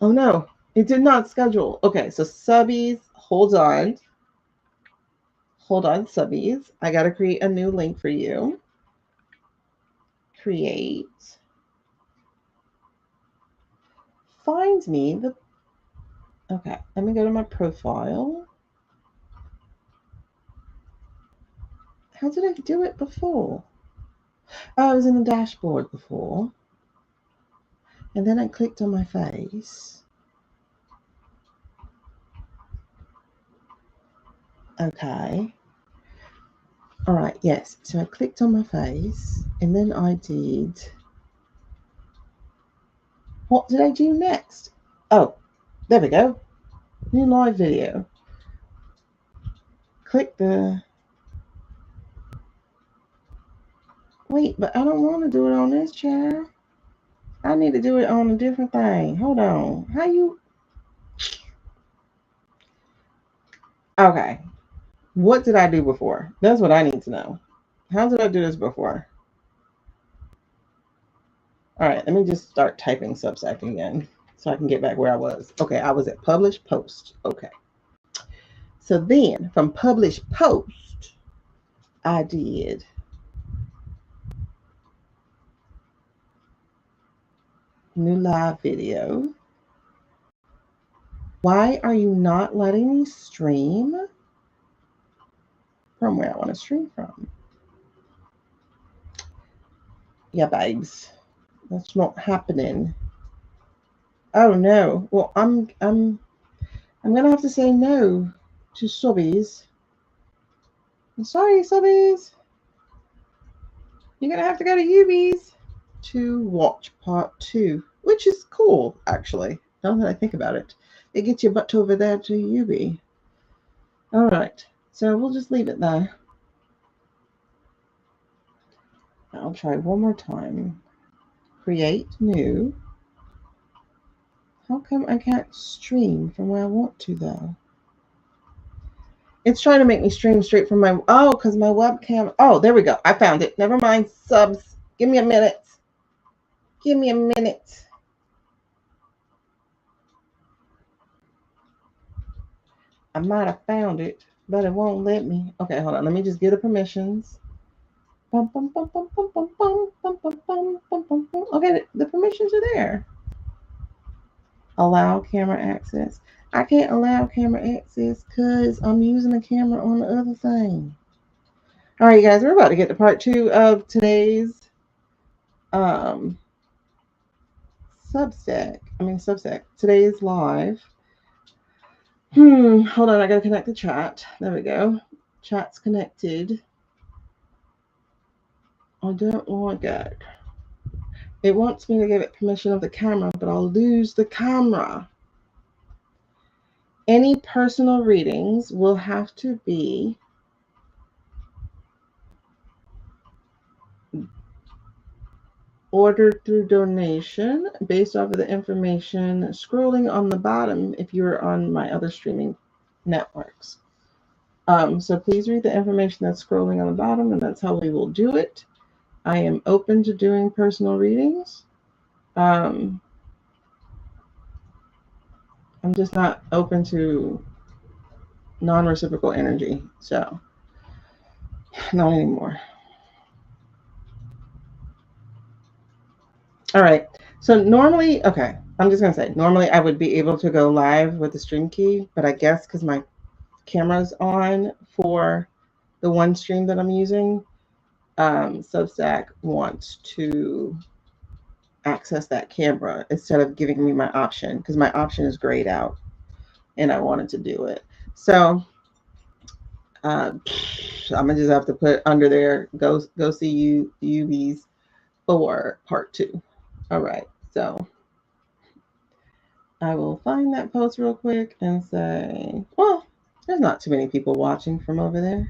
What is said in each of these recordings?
Oh no, it did not schedule. Okay, so subbies, hold on. Hold on, subbies. I got to create a new link for you. Create. Find me the... Okay, let me go to my profile. How did I do it before? Oh, I was in the dashboard before. And then I clicked on my face. Okay. All right, yes. So I clicked on my face and then I did... What did I do next? Oh, there we go. New live video. Click the... Wait, but I don't want to do it on this chair. I need to do it on a different thing. Hold on. How you... Okay. What did I do before? That's what I need to know. How did I do this before? All right, let me just start typing Substack again so I can get back where I was. Okay, I was at Publish Post. Okay. So then from Publish Post, I did new live video. Why are you not letting me stream from where I want to stream from? Yeah, babes, that's not happening. Oh no. Well, I'm gonna have to say no to subbies. I'm sorry, subbies. You're gonna have to go to Ubies to watch part 2, which is cool, actually. Now that I think about it, it gets your butt over there to Ubi. All right, so we'll just leave it there. I'll try one more time. Create new. How come I can't stream from where I want to, though? It's trying to make me stream straight from my... Oh, because my webcam... Oh, there we go. I found it. Never mind, subs. Give me a minute. Give me a minute. I might have found it, but it won't let me. Okay, hold on. Let me just get the permissions. Okay, the permissions are there. Allow camera access. I can't allow camera access because I'm using the camera on the other thing. All right, you guys, we're about to get to part 2 of today's Substack. Today's live. Hold on, I gotta connect the chat. There we go. Chat's connected. I don't like it. It wants me to give it permission of the camera, but I'll lose the camera. Any personal readings will have to be ordered through donation based off of the information scrolling on the bottom if you're on my other streaming networks. So please read the information that's scrolling on the bottom, and that's how we will do it. I am open to doing personal readings. I'm just not open to non-reciprocal energy, so not anymore. All right, so normally, okay, I'm just gonna say, normally I would be able to go live with the stream key, but I guess because my camera's on for the one stream that I'm using, Substack wants to access that camera instead of giving me my option, because my option is grayed out and I wanted to do it. So I'm gonna just have to put under there, go see you UBs for part 2. All right, so I will find that post real quick and say, well, there's not too many people watching from over there.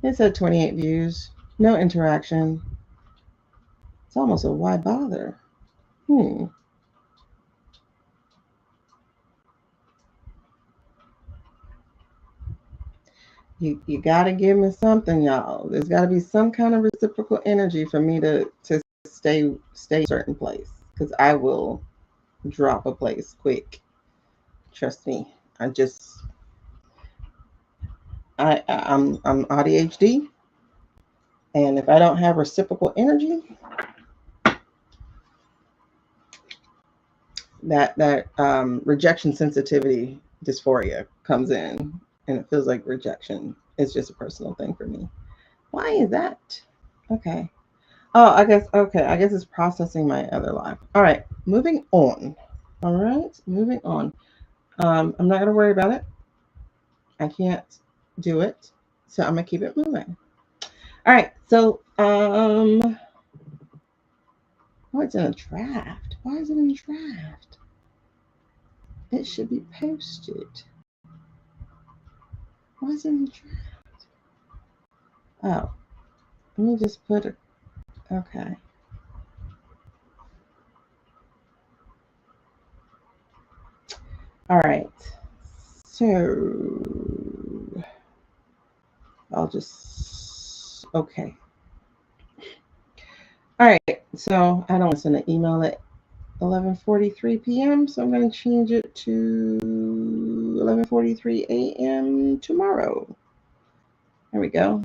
It said 28 views, no interaction. It's almost a why bother. You gotta give me something, y'all. There's gotta be some kind of reciprocal energy for me to stay a certain place, because I will drop a place quick. Trust me. I'm ADHD, and if I don't have reciprocal energy, that rejection sensitivity dysphoria comes in, and it feels like rejection. It's just a personal thing for me. Why is that? Okay. Oh, I guess okay. I guess it's processing my other life. All right, moving on. All right, moving on. I'm not gonna worry about it. I can't do it, so I'm gonna keep it moving. All right. So oh, it's in a draft. Why is it in a draft? It should be posted. Why is it in a draft? Oh, let me just put it. Okay. All right. So I'll just okay. All right. So I don't want to send an email at 11:43 p.m. So I'm going to change it to 11:43 a.m. tomorrow. There we go.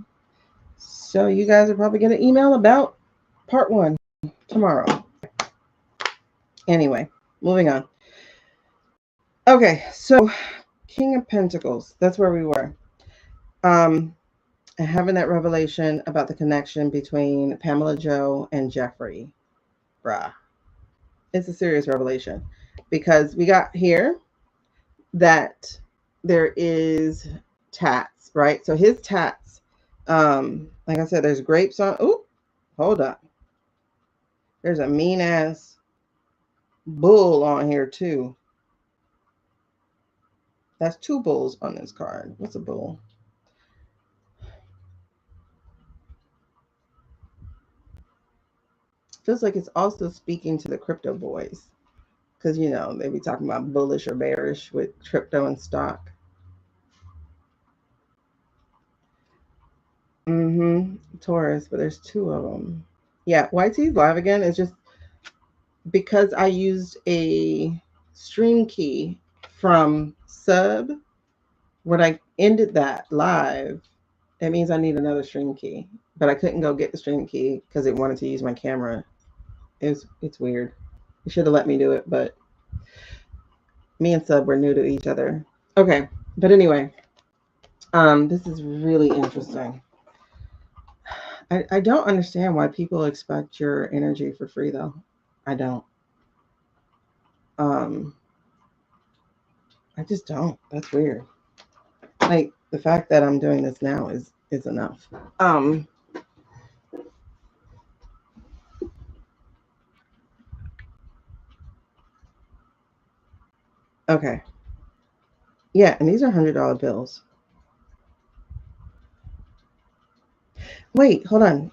So you guys are probably going to email about part 1 tomorrow. Anyway, moving on. Okay, so King of Pentacles. That's where we were. Having that revelation about the connection between Pamela Joe and Jeffrey. Bruh. It's a serious revelation because we got here that there is tats, right? So his tats, like I said, there's grapes on. Oh, hold up. There's a mean ass bull on here too. That's 2 bulls on this card. What's a bull? Feels like it's also speaking to the crypto boys because you know they be talking about bullish or bearish with crypto and stock. Taurus, but there's 2 of them. Yeah, YT's live again. It's just because I used a stream key from sub when I ended that live. It means I need another stream key, but I couldn't go get the stream key because it wanted to use my camera. It's weird. You should have let me do it, but me and sub were new to each other. Okay, but anyway, this is really interesting. I don't understand why people expect your energy for free though. I don't. I just don't. That's weird. Like the fact that I'm doing this now is enough. Okay. Yeah, and these are $100 bills. Wait, hold on.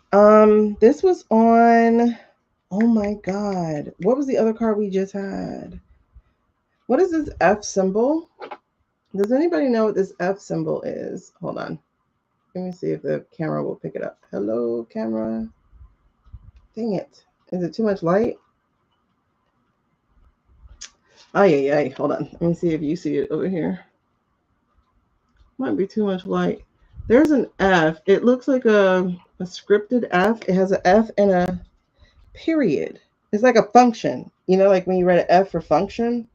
This was on. Oh my God. What was the other card we just had? What is this F symbol? Does anybody know what this F symbol is? Hold on. Let me see if the camera will pick it up. Hello, camera. Dang it. Is it too much light? Oh, yeah. Hold on. Let me see if you see it over here. Might be too much light. There's an F. It looks like a scripted F. It has an F and a period. It's like a function. You know, like when you write an F for function,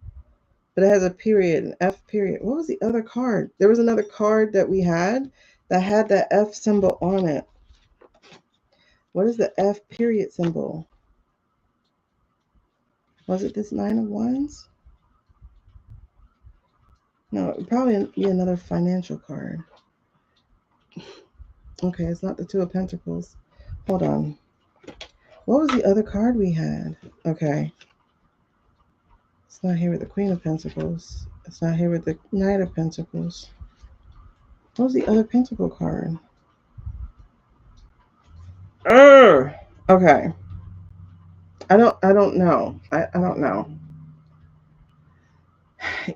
but it has a period, an F period. What was the other card? There was another card that we had that had that F symbol on it. What is the F period symbol? Was it this 9 of Wands? No, it would probably be another financial card. Okay, it's not the 2 of Pentacles. Hold on. What was the other card we had? Okay. It's not here with the Queen of Pentacles. It's not here with the Knight of Pentacles. What was the other Pentacle card? Okay. I don't know. I don't know.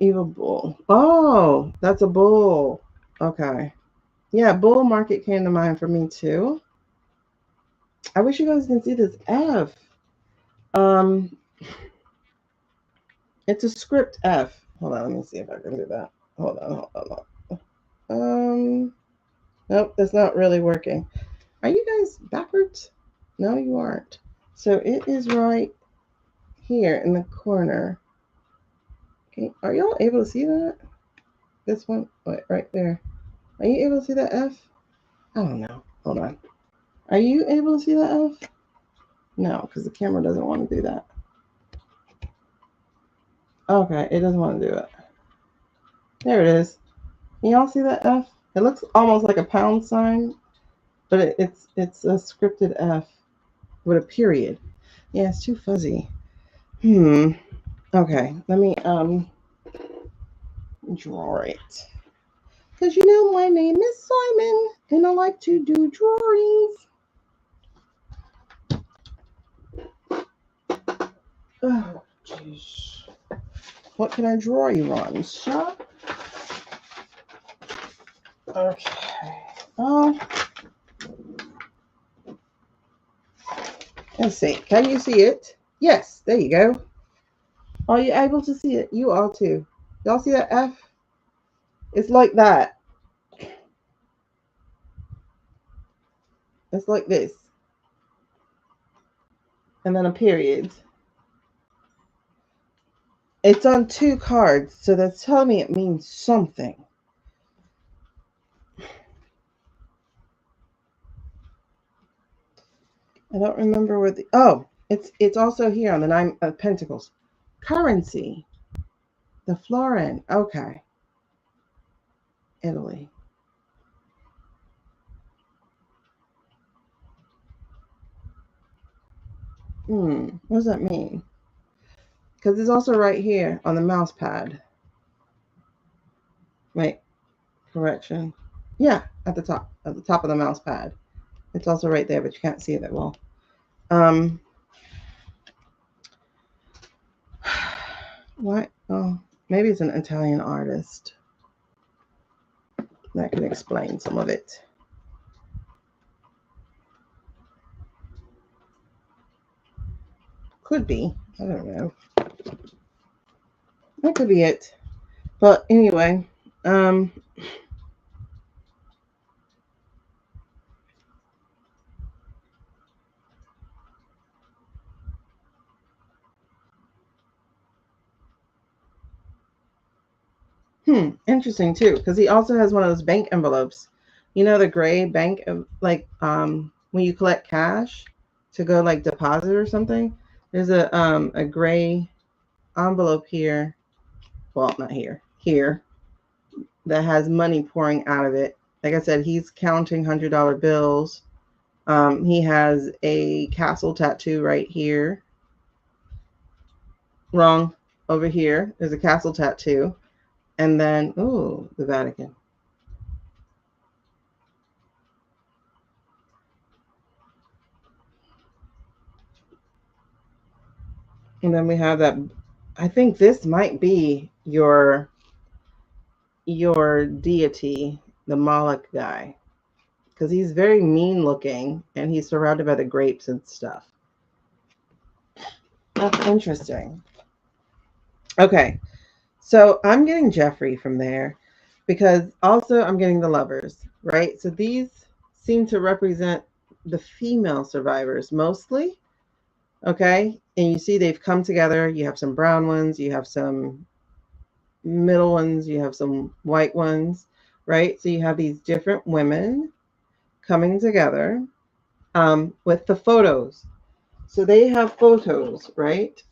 Evil bull. Oh, that's a bull. Okay. Yeah, bull market came to mind for me too. I wish you guys can see this F. Um It's a script F. Hold on, let me see if I can do that. Hold on. Nope, that's not really working. Are you guys backwards? No, you aren't. So it is right here in the corner. Okay, are y'all able to see that? This one, right there. Are you able to see that F? I don't know. Hold on. Are you able to see that F? No, because the camera doesn't want to do that. Okay, it doesn't want to do it. There it is. Can y'all see that F? It looks almost like a pound sign, but it's a scripted F with a period. Yeah, it's too fuzzy. Okay, let me draw it. Because you know my name is Simon and I like to do drawings. Oh, jeez. What can I draw you on, sir? Okay. Oh, let's see. Can you see it? Yes, there you go. Are you able to see it? You are too. Y'all see that F? It's like that. It's like this. And then a period. It's on 2 cards, so that's telling me it means something. I don't remember where the it's also here on the 9 of Pentacles. Currency. The florin. Okay. Italy. What does that mean? Because it's also right here on the mouse pad. Wait, correction. Yeah, at the top of the mouse pad. It's also right there, but you can't see it that well. What? Oh, maybe it's an Italian artist. That can explain some of it. Could be. I don't know. That could be it. But anyway, interesting too, because he also has one of those bank envelopes. You know, the gray bank of like when you collect cash to go like deposit or something. There's a gray envelope here. Well, not here. Here that has money pouring out of it. Like I said, he's counting $100 bills. He has a castle tattoo right here. Wrong. Over here, there's a castle tattoo. And then, oh, the Vatican. And then we have that. I think this might be your deity, the Moloch guy, because he's very mean looking and he's surrounded by the grapes and stuff. That's interesting. Okay, so I'm getting Jeffrey from there because also I'm getting the lovers, right? So these seem to represent the female survivors mostly. Okay, and you see they've come together. You have some brown ones, you have some middle ones, you have some white ones, right? So you have these different women coming together with the photos. So they have photos, right?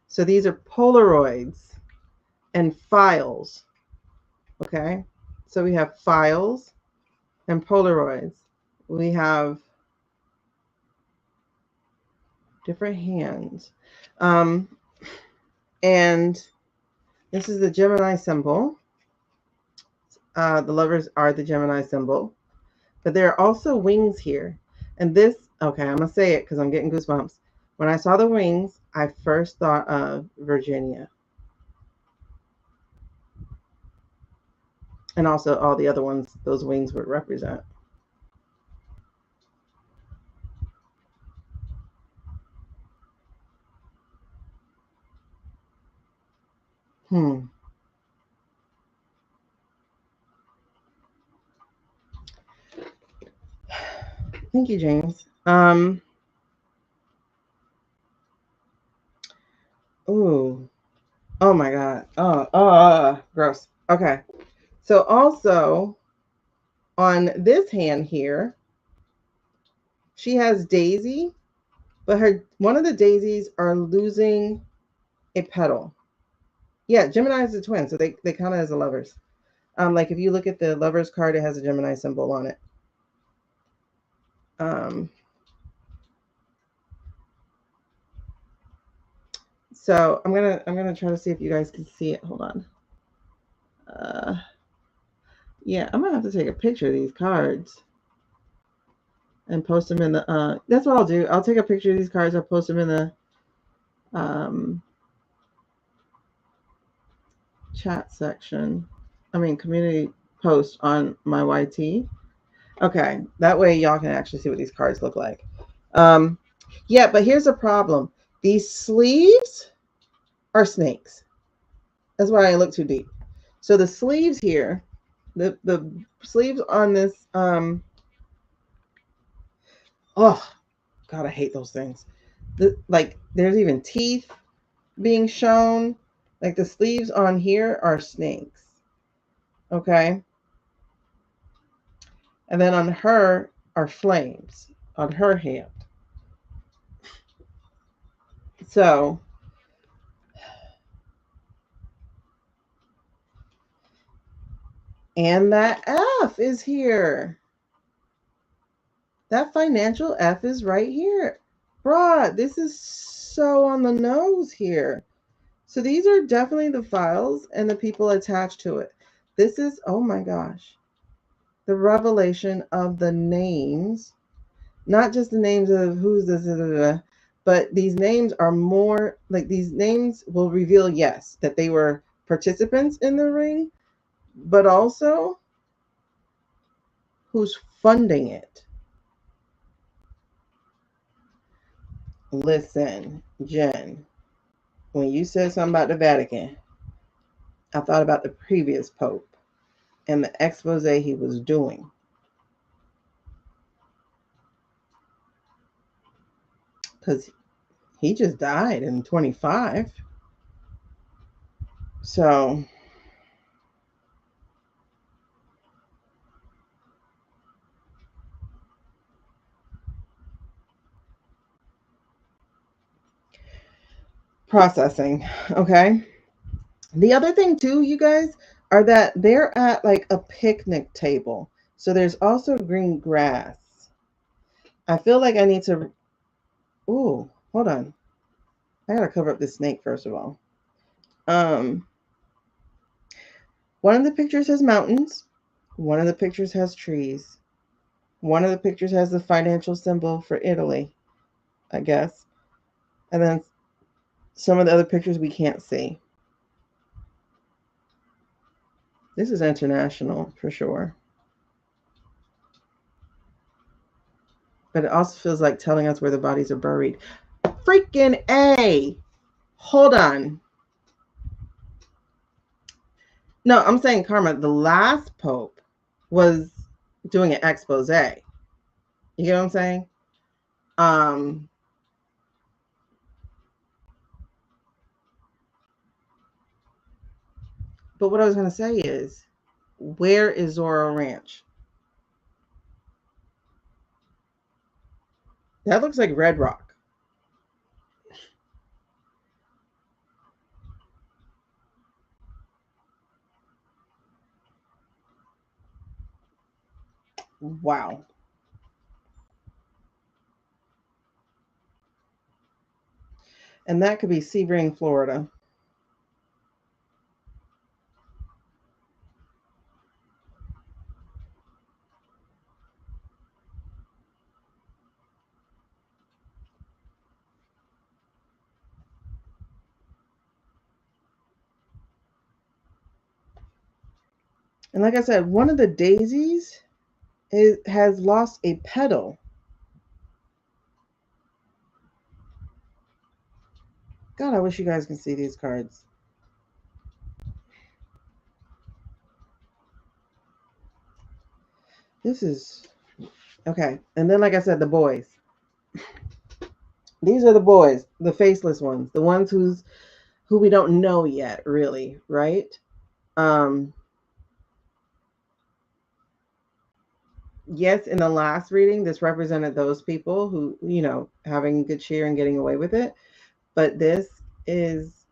So these are Polaroids and files, okay? So we have files and Polaroids. We have different hands. And this is the Gemini symbol. The lovers are the Gemini symbol. But there are also wings here. And this, okay, I'm going to say it because I'm getting goosebumps. When I saw the wings, I first thought of Virginia. And also all the other ones those wings would represent. Thank you, James. Ooh. Oh my God. Gross. Okay. So also on this hand here, she has Daisy, but one of the daisies are losing a petal. Yeah, Gemini is a twin, so they count it as a lovers. Like if you look at the lovers card, it has a Gemini symbol on it. So I'm gonna try to see if you guys can see it. Hold on. Yeah, I'm gonna have to take a picture of these cards and post them in the. That's what I'll do. I'll take a picture of these cards. I'll post them in the chat section. I mean, community post on my YT. Okay, that way y'all can actually see what these cards look like. Yeah, but here's the problem. These sleeves are snakes. That's why I look too deep. So the sleeves here, the sleeves on this, oh God, I hate those things. Like there's even teeth being shown. Like the sleeves on here are snakes. Okay. And then on her are flames on her hand. So and that F is here. That financial F is right here. Bruh, this is so on the nose here. So these are definitely the files and the people attached to it. This is, oh my gosh, the revelation of the names, not just the names of who's this, but these names are more like these names will reveal, yes, that they were participants in the ring, but also who's funding it. Listen, Jen, when you said something about the Vatican, I thought about the previous Pope and the expose he was doing. Because he just died in 25. So processing. Okay. The other thing too, you guys, are that they're at like a picnic table. So there's also green grass. I feel like I need to. Ooh, hold on. I gotta cover up this snake first of all. One of the pictures has mountains. One of the pictures has trees. One of the pictures has the financial symbol for Italy, I guess. And then some of the other pictures we can't see. This is international for sure. But it also feels like telling us where the bodies are buried. Freaking A! Hold on. No, I'm saying, Karma, the last Pope was doing an expose. You get what I'm saying? But what I was going to say is, where is Zorro Ranch? That looks like Red Rock. Wow. And that could be Sebring, Florida. And like I said, one of the daisies has lost a petal. God, I wish you guys can see these cards. This is Okay. And then, like I said, the boys. These are the boys, the faceless ones, the ones who we don't know yet, really, right? Um, yes, in the last reading, this represented those people who, having good cheer and getting away with it. But this is,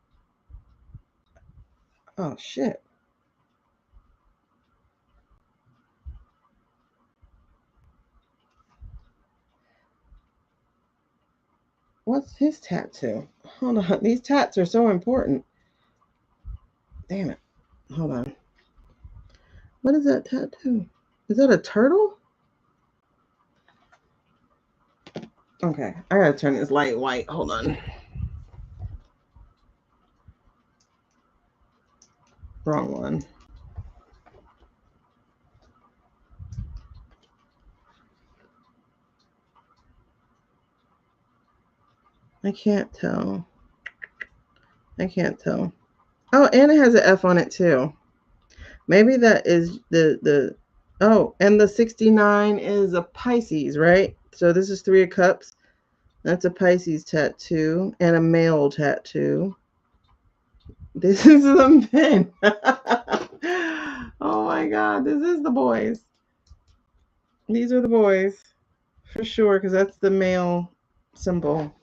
oh shit. What's his tattoo? Hold on. These tats are so important. Damn it. Hold on. What is that tattoo? Is that a turtle? Okay. I gotta turn this light white. Hold on. Wrong one. I can't tell. I can't tell. Oh, and it has an F on it too. Maybe that is the oh, and the 69 is a Pisces, right? So this is 3 of Cups. That's a Pisces tattoo and a male tattoo. This is the men. Oh my god, this is the boys. These are the boys for sure, because that's the male symbol.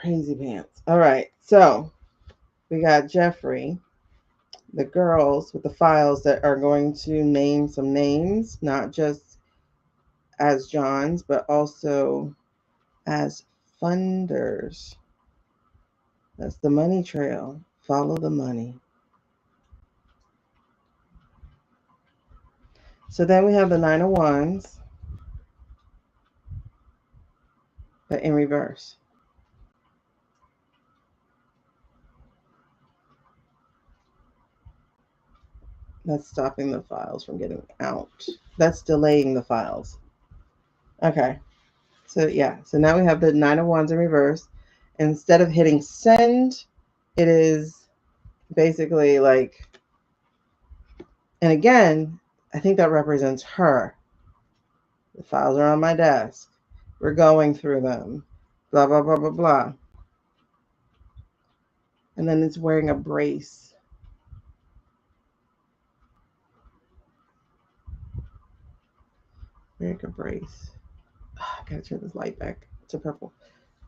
Crazy pants. All right, so we got Jeffrey, the girls with the files that are going to name some names, not just as John's, but also as funders. That's the money trail. Follow the money. So then we have the 9 of Wands, but in reverse. That's stopping the files from getting out. That's delaying the files. Okay. So yeah. So now we have the 9 of Wands in reverse. Instead of hitting send, it is basically like, and again, I think that represents her. The files are on my desk. We're going through them. Blah, blah, blah, blah, blah. And then it's wearing a brace. Wearing a brace. Oh, I gotta turn this light back to purple.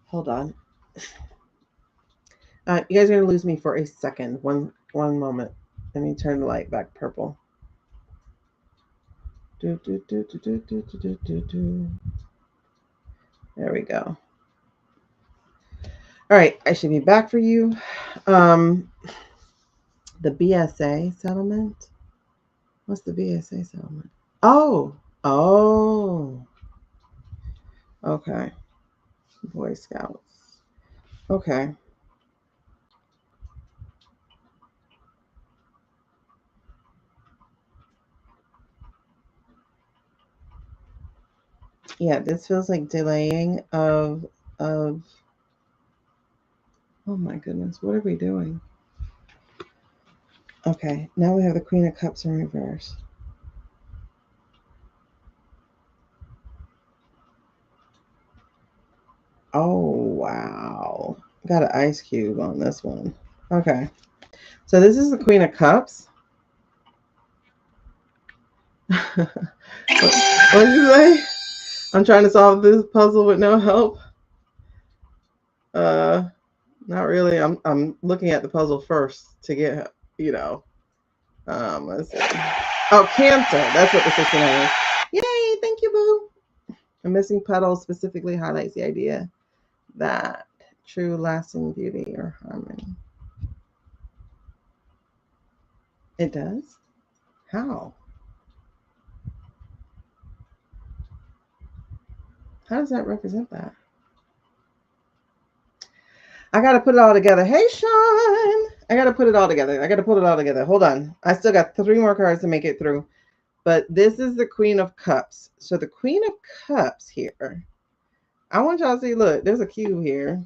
Hold on. You guys are gonna lose me for a second. One moment. Let me turn the light back purple. Do, do, do, do, do, do, do, do, do. There we go. All right, I should be back for you. The BSA settlement. What's the BSA settlement? Oh. Okay. Boy Scouts. Okay. Yeah, this feels like delaying of oh my goodness, what are we doing? Okay, now we have the Queen of Cups in reverse. Oh wow. Got an ice cube on this one. Okay. So this is the Queen of Cups. What did you say? I'm trying to solve this puzzle with no help. Not really. I'm looking at the puzzle first to get, let's see. Oh, Cancer. That's what the 69 is. Yay, thank you, boo. A missing petal specifically highlights the idea that true lasting beauty or harmony. It does? How? How does that represent that? I got to put it all together. Hey, Sean. I got to put it all together. Hold on. I still got 3 more cards to make it through. But this is the Queen of Cups. So the Queen of Cups here. I want y'all to see, look, there's a cube here.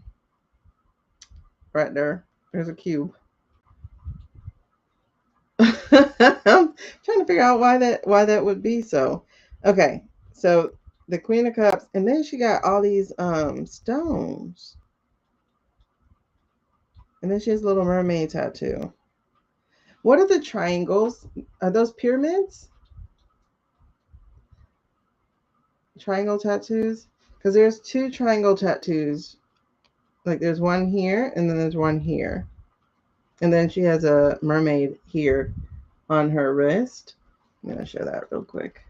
Right there. There's a cube. I'm trying to figure out why that would be so. Okay, so the Queen of Cups, and then she got all these stones, and then she has a little mermaid tattoo. What are the triangles? Are those pyramids? Triangle tattoos? Because there's two triangle tattoos. Like there's one here, and then there's one here, and then she has a mermaid here on her wrist. I'm gonna show that real quick.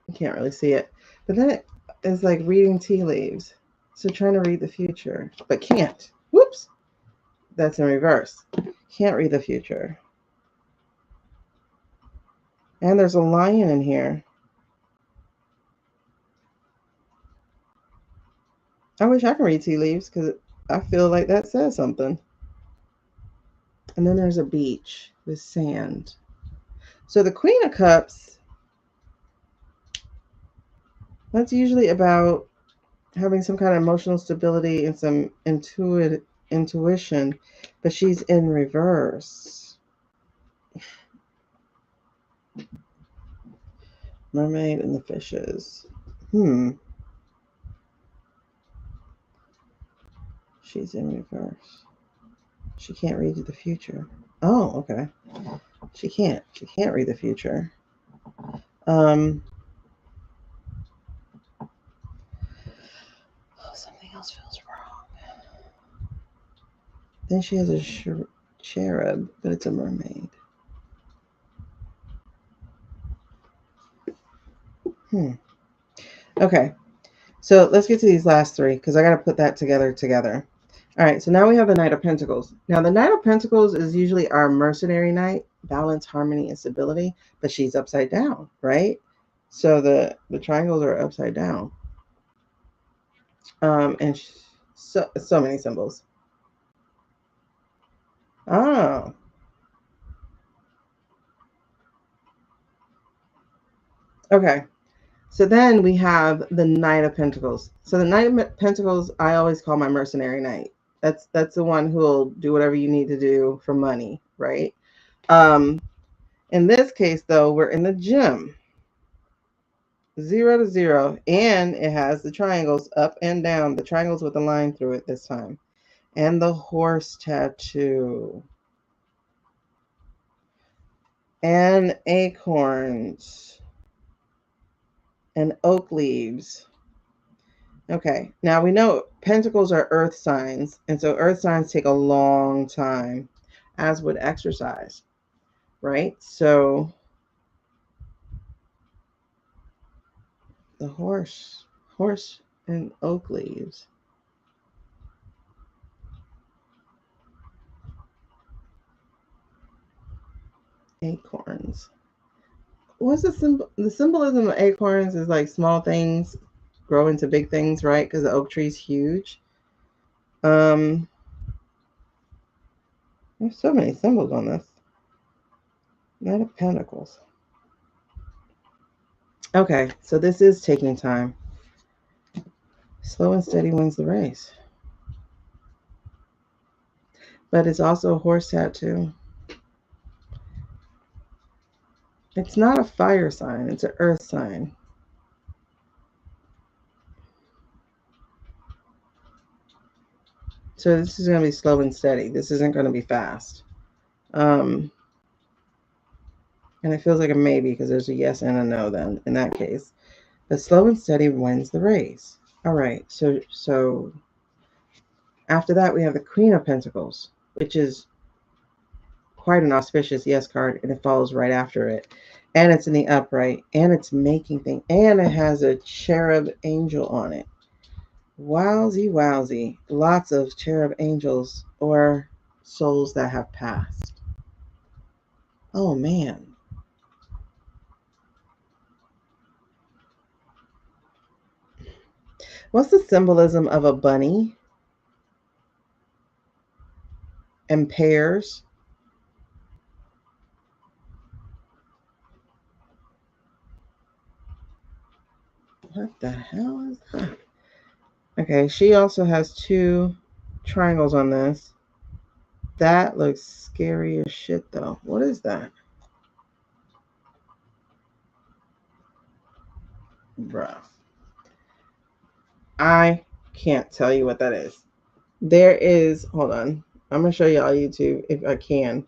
You can't really see it, but then it is like reading tea leaves. So trying to read the future, but can't. Whoops, that's in reverse. Can't read the future. And there's a lion in here. I wish I could read tea leaves because I feel like that says something. And then there's a beach with sand. So the Queen of Cups, that's usually about having some kind of emotional stability and some intuition, but she's in reverse. Mermaid and the fishes. She's in reverse. She can't read the future. Oh, okay. She can't read the future. Something else feels wrong. Then she has a cherub, but it's a mermaid. Okay, so let's get to these last three because I got to put that together. All right, so now we have the Knight of Pentacles. Now the Knight of Pentacles is usually our mercenary knight, balance, harmony, and stability, but she's upside down, right? So the triangles are upside down. And so many symbols. Oh. Okay. So then we have the Knight of Pentacles. So the Knight of Pentacles, I always call my mercenary knight. That's the one who will do whatever you need to do for money, right? In this case, though, we're in the gym. 0 to 0, and it has the triangles up and down, the triangles with a line through it this time, and the horse tattoo, and acorns, and oak leaves. Okay, now we know pentacles are earth signs, and so earth signs take a long time, as would exercise, right? So the horse and oak leaves. Acorns. What's the symbolism of acorns is like small things grow into big things, right? Because the oak tree's huge. There's so many symbols on this. Knight of Pentacles. Okay, so this is taking time. Slow and steady wins the race. But it's also a horse tattoo. It's not a fire sign, it's an earth sign. So this is going to be slow and steady. This isn't going to be fast. And it feels like a maybe because there's a yes and a no then in that case. But slow and steady wins the race. All right. So after that, we have the Queen of Pentacles, which is quite an auspicious yes card, and it follows right after it. And it's in the upright, and it's making things, and it has a cherub angel on it. Wowsy, wowsy. Lots of cherub angels or souls that have passed. Oh, man. What's the symbolism of a bunny and pears? What the hell is that? Okay, she also has two triangles on this. That looks scary as shit, though. What is that? Bruh. I can't tell you what that is. There is, hold on. I'm going to show y'all YouTube if I can.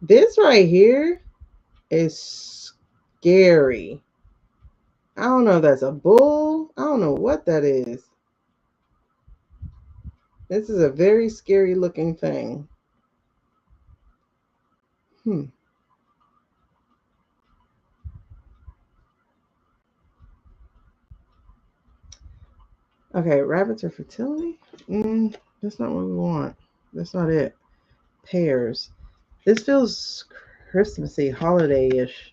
This right here is scary. I don't know if that's a bull. I don't know what that is. This is a very scary looking thing. Okay, rabbits are fertility? That's not what we want. That's not it. Pears. This feels Christmassy, holiday-ish.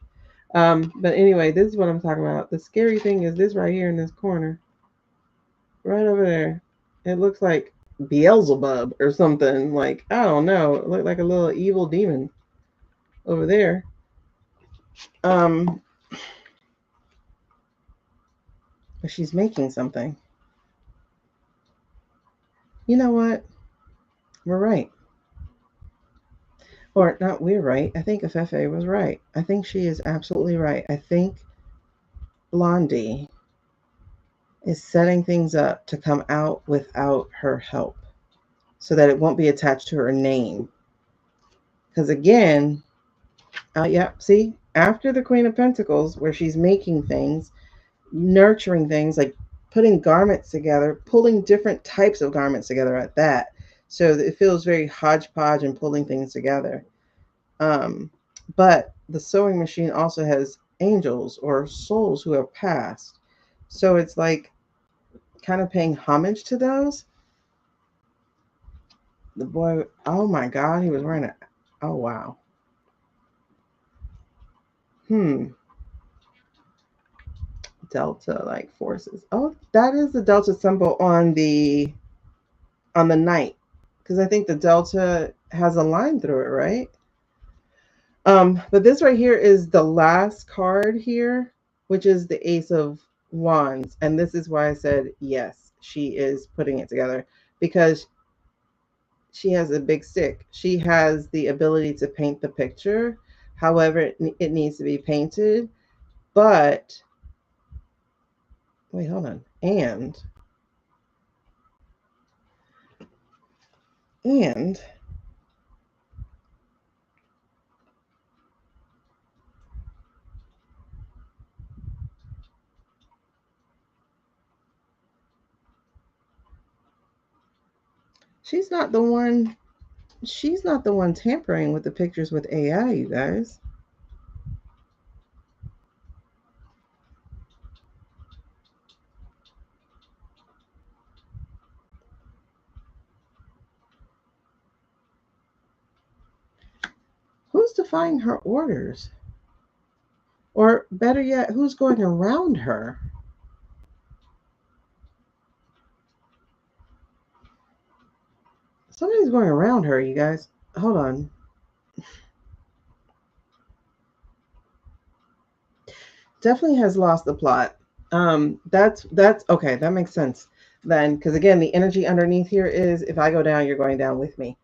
But anyway, this is what I'm talking about. The scary thing is this right here in this corner. Right over there. It looks like Beelzebub or something. Like, I don't know. It looked like a little evil demon over there. But she's making something. You know what? We're right. Or not, we're right. I think Afefe was right. I think she is absolutely right. I think Blondie is setting things up to come out without her help so that it won't be attached to her name. Because again, see, after the Queen of Pentacles, where she's making things, nurturing things, like putting garments together, pulling different types of garments together at that. So it feels very hodgepodge and pulling things together. But the sewing machine also has angels or souls who have passed. So it's like kind of paying homage to those. The boy, oh my God, he was wearing a, oh wow. Delta like forces. Oh, that is the Delta symbol on the knight. Because I think the Delta has a line through it, right? But this right here is the last card here, which is the Ace of Wands. And this is why I said, yes, she is putting it together because she has a big stick. She has the ability to paint the picture. However, it needs to be painted. But, wait, hold on. And she's not the one tampering with the pictures with AI, you guys. Who's defying her orders? Or better yet, who's going around her? Somebody's going around her, you guys. Hold on. Definitely has lost the plot. That's okay. That makes sense then, because again, the energy underneath here is if I go down, you're going down with me.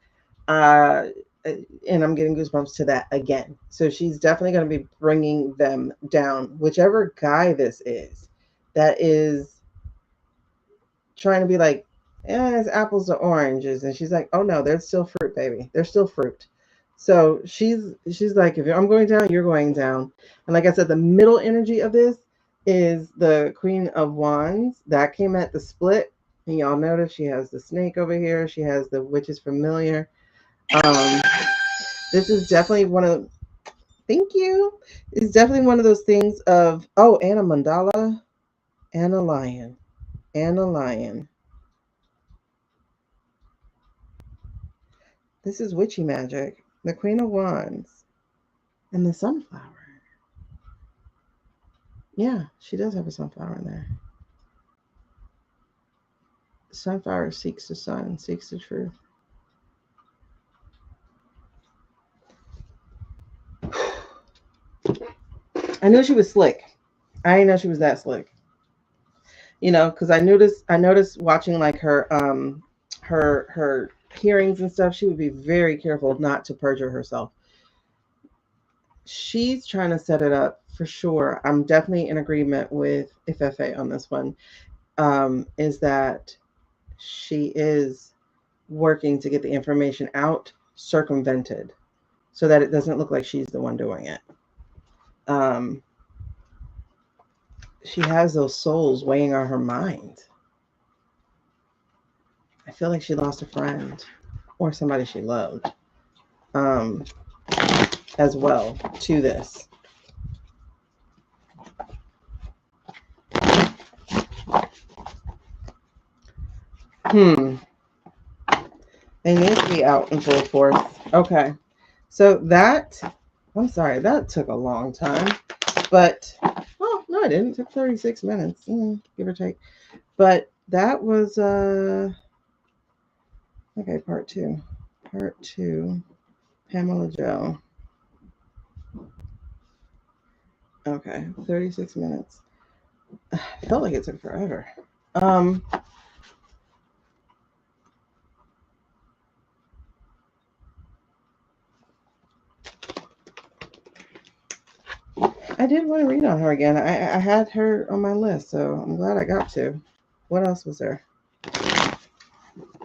And I'm getting goosebumps to that again. So she's definitely going to be bringing them down. Whichever guy this is, that is trying to be like, it's apples to oranges, and she's like, oh no, there's still fruit, baby. There's still fruit. So she's like, if I'm going down, you're going down. And like I said, the middle energy of this is the Queen of Wands. That came at the split. And y'all notice she has the snake over here. She has the Witch's Familiar. This is definitely one of, thank you. It's definitely one of those things of, oh, and a mandala and a lion. And a lion. This is witchy magic. The Queen of Wands. And the sunflower. Yeah, she does have a sunflower in there. Sunflower seeks the sun, seeks the truth. I knew she was slick. I didn't know she was that slick. You know, because I noticed watching like her hearings and stuff, she would be very careful not to perjure herself. She's trying to set it up for sure. I'm definitely in agreement with FFA on this one. Is that she is working to get the information out, circumvented, so that it doesn't look like she's the one doing it. She has those souls weighing on her mind. I feel like she lost a friend or somebody she loved as well to this. They need to be out in full force. Okay. So that, I'm sorry, that took a long time. But, oh, no, it didn't. It took 36 minutes, give or take. But that was, okay, part two. Part two, Pamela Joe. Okay, 36 minutes. I felt like it took forever. I did want to read on her again. I had her on my list, so I'm glad I got to. What else was there?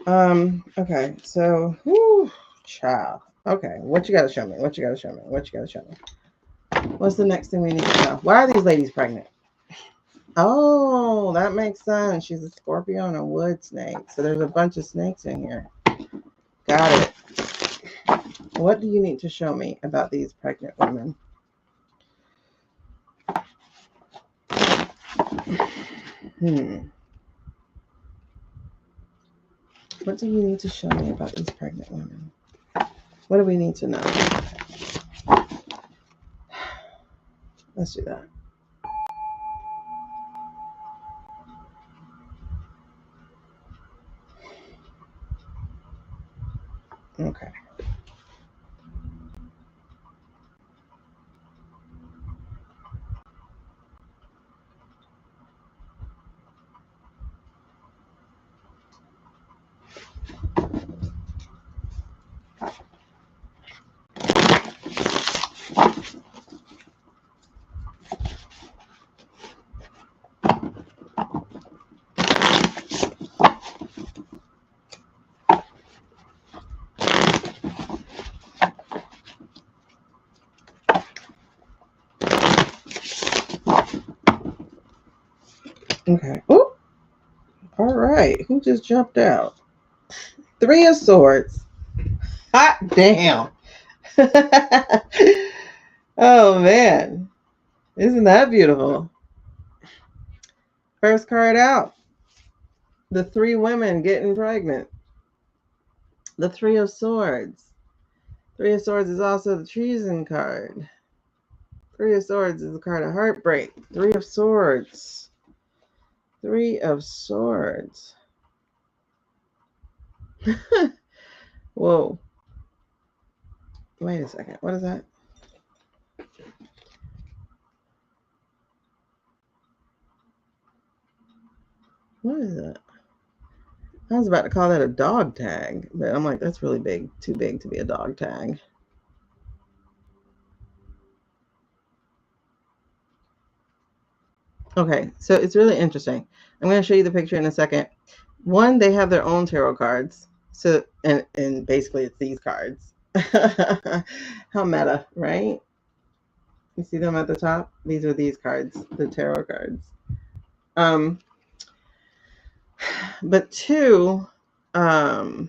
Okay, so, whoo, child. Okay, what you got to show me? What you got to show me? What you got to show me? What's the next thing we need to know? Why are these ladies pregnant? Oh, that makes sense. She's a Scorpio and a wood snake. So there's a bunch of snakes in here. Got it. What do you need to show me about these pregnant women? What do you need to show me about these pregnant women? What do we need to know? Let's do that. Okay. Okay. Oh, all right. Who just jumped out? Three of Swords. Hot damn. Oh, man. Isn't that beautiful? First card out. The three women getting pregnant. The Three of Swords. Three of Swords is also the treason card. Three of Swords is the card of heartbreak. Three of Swords. Three of Swords. Whoa. Wait a second. What is that? What is that? I was about to call that a dog tag, but I'm like, that's really big. Too big to be a dog tag. Okay, so it's really interesting. I'm going to show you the picture in a second. One, they have their own tarot cards. So, and basically it's these cards. How meta, right? You see them at the top? These are these cards, the tarot cards. But two, on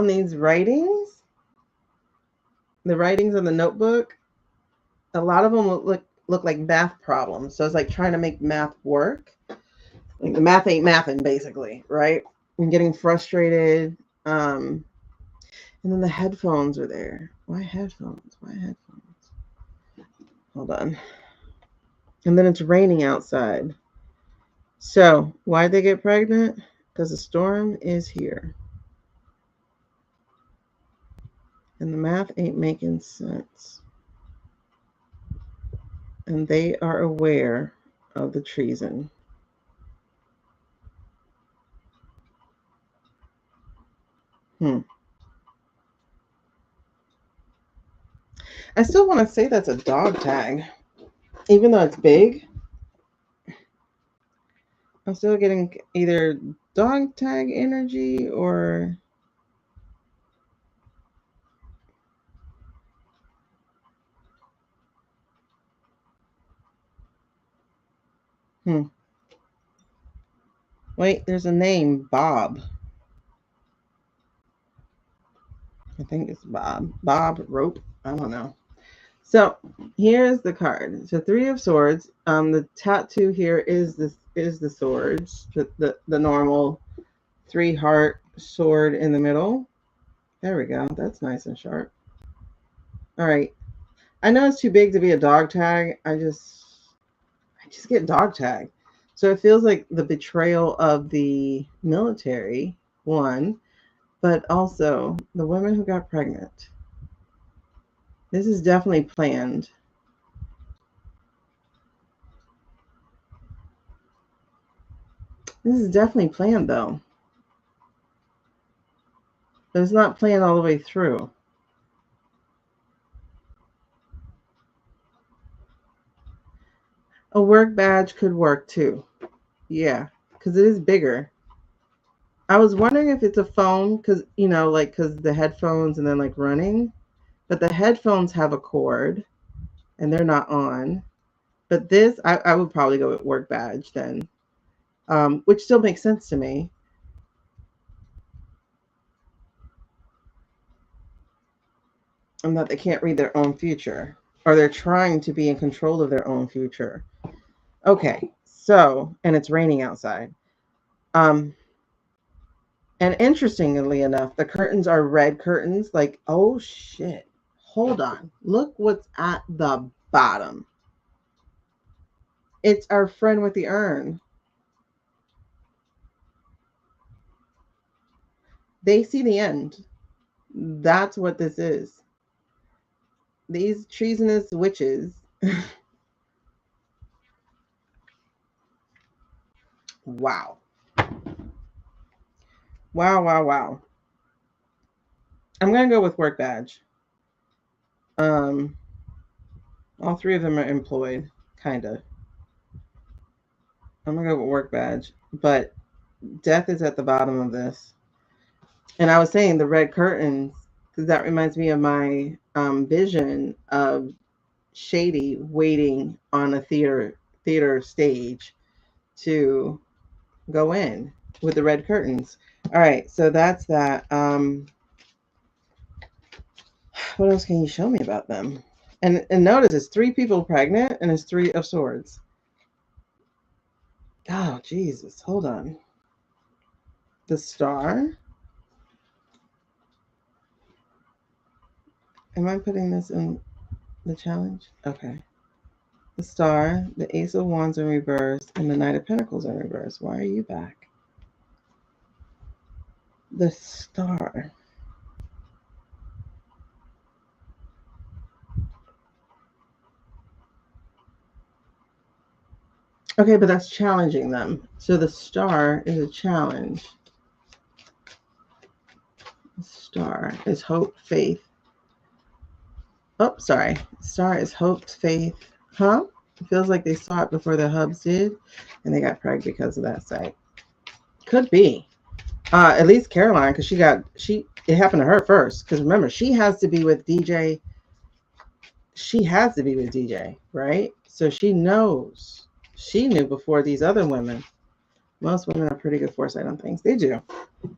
these writings, the writings on the notebook, a lot of them look like math problems. So it's like trying to make math work. Like the math ain't mathing, basically, right? I'm getting frustrated. And then the headphones are there. Why headphones? Why headphones? Hold on. And then it's raining outside. So why'd they get pregnant? Because the storm is here. And the math ain't making sense. And they are aware of the treason. I still want to say that's a dog tag. Even though it's big, I'm still getting either dog tag energy or... Wait, there's a name, Bob. I think it's Bob. Bob Rope. I don't know. So here's the card. So 3 of Swords. The tattoo here is the swords. The normal 3 heart sword in the middle. There we go. That's nice and sharp. All right. I know it's too big to be a dog tag. I just get dog tag. So it feels like the betrayal of the military, one, but also the women who got pregnant. This is definitely planned. This is definitely planned, though. But it's not planned all the way through. A work badge could work too. Yeah, because it is bigger. I was wondering if it's a phone, because, because the headphones and then like running. But the headphones have a cord and they're not on. But this, I would probably go with work badge then, which still makes sense to me. And that they can't read their own future, or they're trying to be in control of their own future. Okay, so, and it's raining outside. And interestingly enough, the curtains are red curtains. Like, oh shit, hold on. Look what's at the bottom. It's our friend with the urn. They see the end. That's what this is. These treasonous witches. Wow. Wow, wow, wow. I'm going to go with work badge. All 3 of them are employed, kind of. I'm going to go with work badge. But death is at the bottom of this. And I was saying the red curtains, because that reminds me of my vision of Shady waiting on a theater stage to go in with the red curtains. All right, so that's that. What else can you show me about them? And notice it's 3 people pregnant and it's 3 of Swords. Oh, Jesus. Hold on. The Star. Am I putting this in the challenge? Okay. The Star, the Ace of Wands in reverse, and the Knight of Pentacles in reverse. Why are you back? The Star. Okay, but that's challenging them. So the Star is a challenge. The Star is hope, faith. Oh, sorry. Star is hope, faith. Huh? It feels like they saw it before the hubs did, and they got pregnant because of that site. Could be. At least Caroline, because it happened to her first. Because remember, she has to be with DJ. She has to be with DJ, right? So she knows. She knew before these other women. Most women have pretty good foresight on things. They do.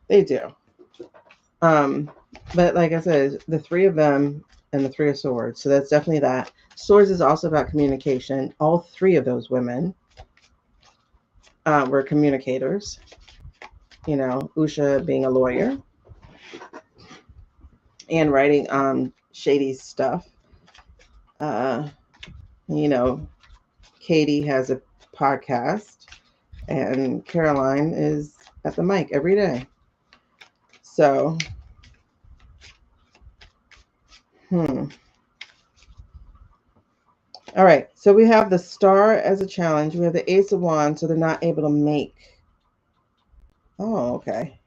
They do. But like I said, the 3 of them and the 3 of Swords. So that's definitely that. Swords is also about communication. All 3 of those women were communicators. Usha being a lawyer and writing shady stuff. Katie has a podcast, and Caroline is at the mic every day. So, all right. So we have the Star as a challenge. We have the Ace of Wands, so they're not able to make. Oh, okay.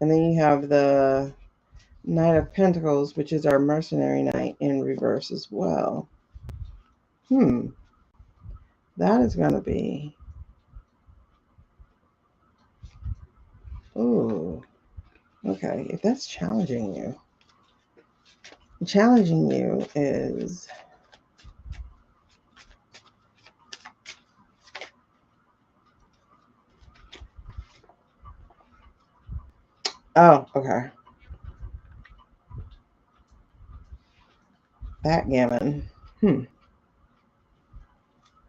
And then you have the Knight of Pentacles, which is our mercenary knight in reverse as well. That is going to be... Ooh. Okay, if that's challenging you. Challenging you is... Oh, okay. Backgammon.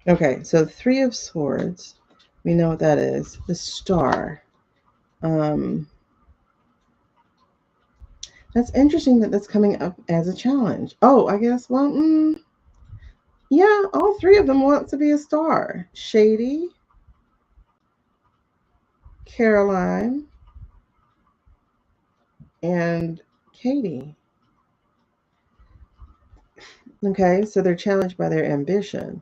Okay, so Three of Swords. We know what that is. The Star. That's interesting that that's coming up as a challenge. Oh, I guess, well, yeah, all three of them want to be a star. Shady, Caroline, and Katie. Okay, so they're challenged by their ambition.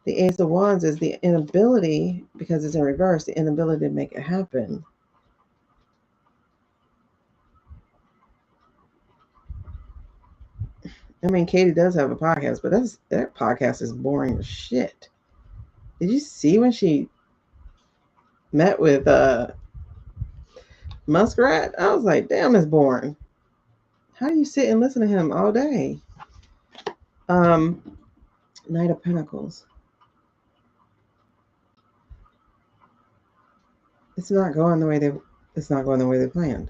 The Ace of Wands is the inability, because it's in reverse, the inability to make it happen. I mean, Katie does have a podcast, but that podcast is boring as shit. Did you see when she met with Muskrat? I was like, damn, it's boring. How do you sit and listen to him all day? Knight of Pentacles. It's not going the way they planned.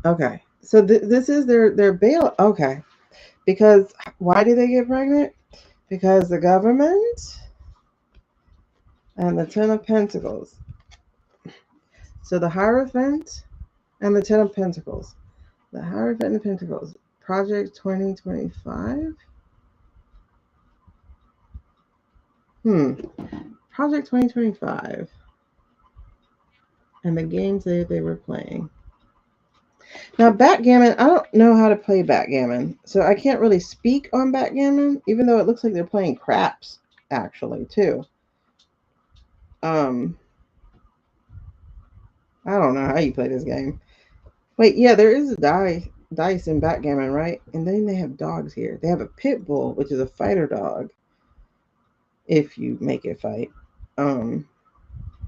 Okay, so this is their bail. Okay, because why do they get pregnant? Because the government and the Ten of Pentacles. So the Hierophant and the Ten of Pentacles. The Hierophant and the Pentacles. Project 2025. Project 2025. And the games that they were playing. Now, backgammon, I don't know how to play backgammon, so I can't really speak on backgammon, even though it looks like they're playing craps, actually, too. I don't know how you play this game. Wait, yeah, there is a dice in backgammon, right? And then they have dogs here. They have a pit bull, which is a fighter dog, if you make it fight. And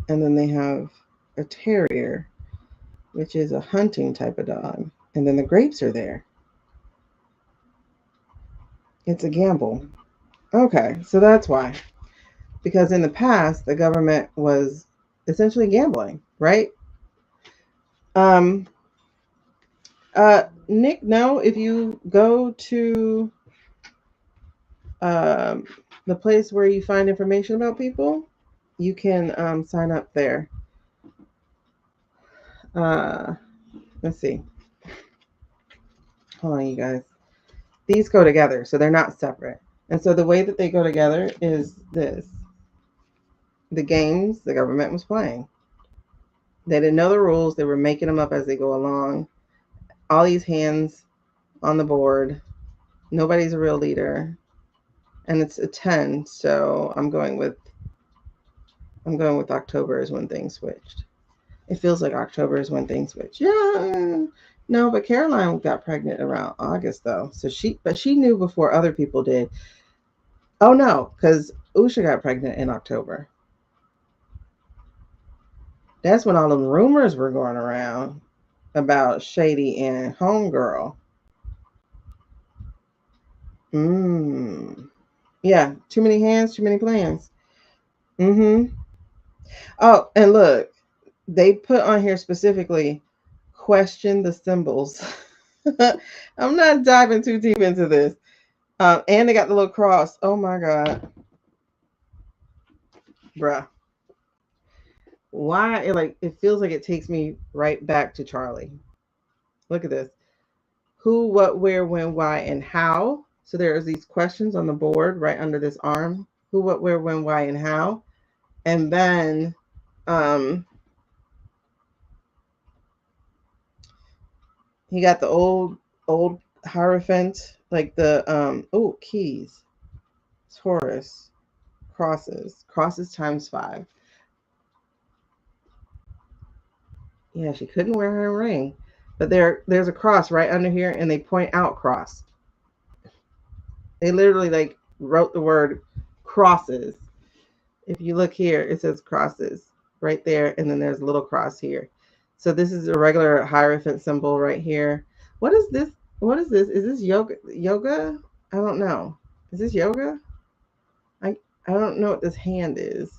then they have a terrier, which is a hunting type of dog. And then the grapes are there. It's a gamble. Okay, so that's why. Because in the past, the government was essentially gambling, right? Nick, no, if you go to the place where you find information about people, you can sign up there. Let's see. Hold on, you guys. These go together, so they're not separate. And so the way that they go together is this. The games the government was playing. They didn't know the rules. They were making them up as they go along. All these hands on the board. Nobody's a real leader. And it's a 10, so I'm going with October is when things switched. It feels like October is when things switched. Yeah. No, but Caroline got pregnant around August though. So she knew before other people did. Oh no, because Usha got pregnant in October. That's when all the rumors were going around about Shady and Homegirl. Yeah, too many hands, too many plans. Oh, and look, they put on here specifically, question the symbols. I'm not diving too deep into this. And they got the little cross. Oh my God. Bruh. Why? It feels like it takes me right back to Charlie. Look at this. Who, what, where, when, why, and how. So there's these questions on the board right under this arm. Who, what, where, when, why, and how. And then he got the old Hierophant, like the keys. Taurus. Crosses times 5. Yeah, she couldn't wear her ring. But there's a cross right under here, and they point out cross. They literally like wrote the word crosses. If you look here, it says crosses right there, and then there's a little cross here. So this is a regular Hierophant symbol right here. What is this? What is this? Is this yoga? Yoga? I don't know. Is this yoga? I I don't know what this hand is.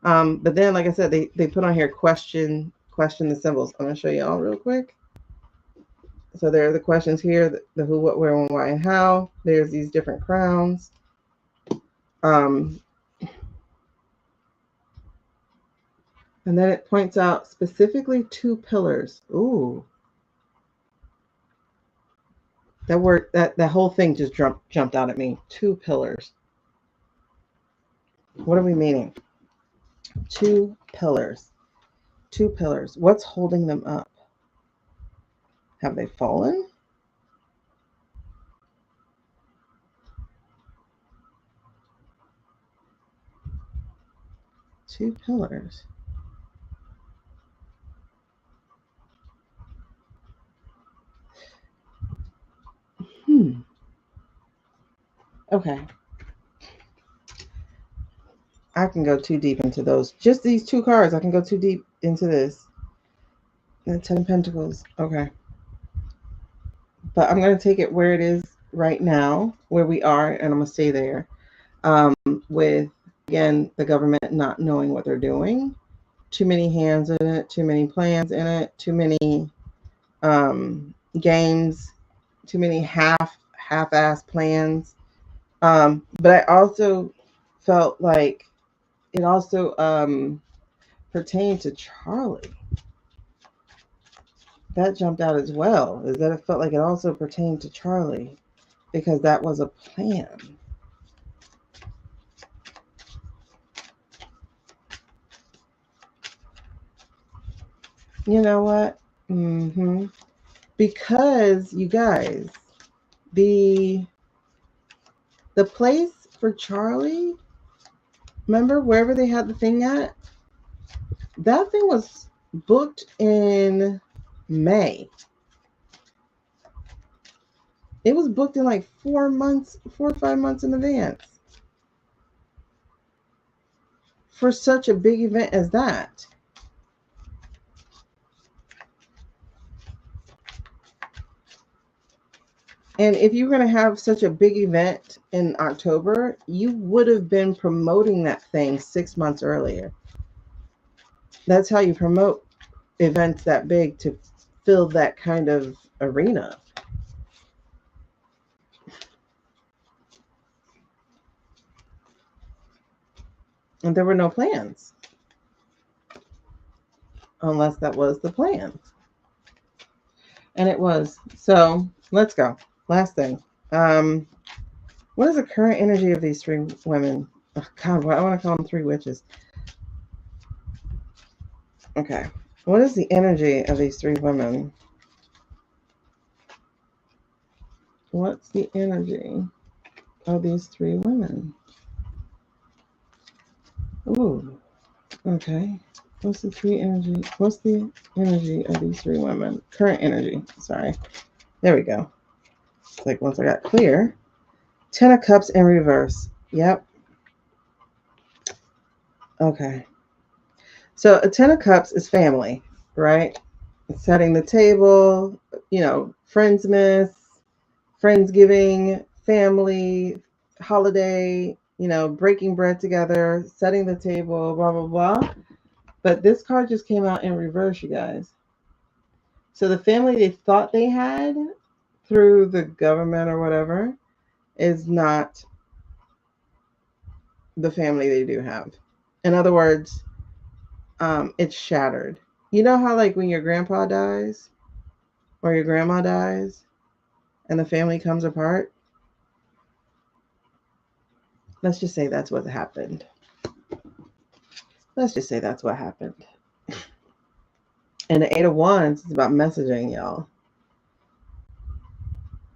But then, like I said, they put on here question the symbols. I'm gonna show you all real quick. So there are the questions here: the who, what, where, when, why, and how. There's these different crowns. And then it points out specifically 2 pillars. Ooh, that word, that whole thing just jumped out at me. 2 pillars. What are we meaning? 2 pillars. 2 pillars. What's holding them up? Have they fallen? Two pillars. Okay. I can go too deep into those. Just these 2 cards, I can go too deep into this. And 10 of Pentacles. Okay. But I'm going to take it where it is right now, where we are, and I'm going to stay there. With, again, the government not knowing what they're doing. Too many hands in it, too many plans in it, too many games, too many half-ass plans. But I also felt like it also pertained to Charlie. That jumped out as well, is that it felt like it also pertained to Charlie, because that was a plan. You know what? Because, you guys, the place for Charlie, remember wherever they had the thing at? That thing was booked in May. It was booked in like 4 or 5 months in advance. For such a big event as that. And if you're going to have such a big event in October, you would have been promoting that thing 6 months earlier. That's how you promote events that big, to fill that kind of arena. And there were no plans. Unless that was the plan. And it was. So let's go. Last thing. What is the current energy of these 3 women? Oh, God, I want to call them 3 witches. Okay. What is the energy of these 3 women? What's the energy of these 3 women? Ooh. Okay. What's the energy of these 3 women? Current energy. Sorry. There we go. It's like once I got clear. 10 of Cups in reverse. Yep. Okay. So a 10 of Cups is family, right? It's setting the table, Friendsmas, Friendsgiving, family, holiday, breaking bread together, setting the table, blah, blah, blah. But this card just came out in reverse, you guys. So the family they thought they had through the government or whatever is not the family they do have. In other words, it's shattered. You know how, like, when your grandpa dies or your grandma dies and the family comes apart? Let's just say that's what happened. Let's just say that's what happened. And the 8 of Wands is about messaging, y'all.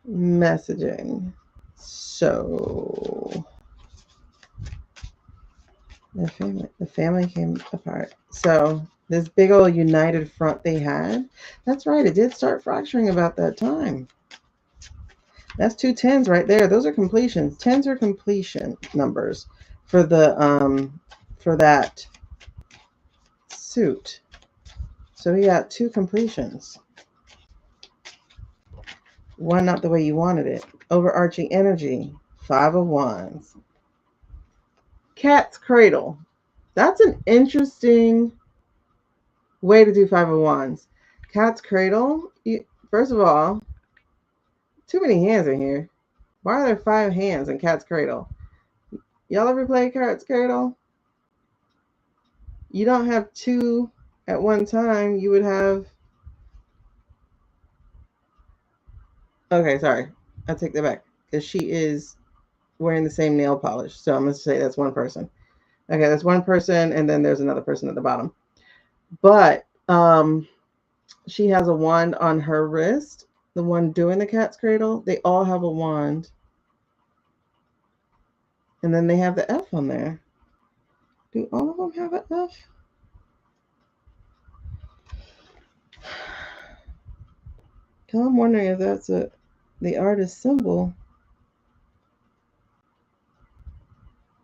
Messaging. So the family came apart. So This big old united front they had. That's right. It did start fracturing about that time. That's 2 10s right there. Those are completions. 10s are completion numbers for that suit. So we got 2 completions. One not the way you wanted it. Overarching energy. 5 of Wands. Cat's cradle. That's an interesting way to do 5 of Wands. Cat's cradle. First of all, too many hands in here. Why are there 5 hands in Cat's cradle? Y'all ever play Cat's cradle? You don't have 2 at one time. You would have. Okay, sorry. I take that back. Because she is wearing the same nail polish. So I'm going to say that's one person. Okay, that's one person, and then there's another person at the bottom. But she has a wand on her wrist. The one doing the cat's cradle, they all have a wand. And then they have the F on there. Do all of them have an F? I'm wondering if that's the artist symbol.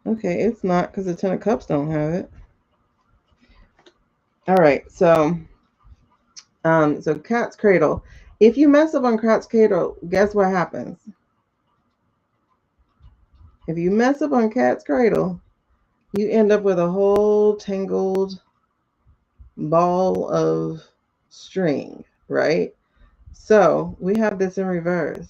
Okay, it's not because the 10 of Cups don't have it. All right, so cat's cradle. If you mess up on cat's cradle, guess what happens? If you mess up on cat's cradle, you end up with a whole tangled ball of string, right? So we have this in reverse.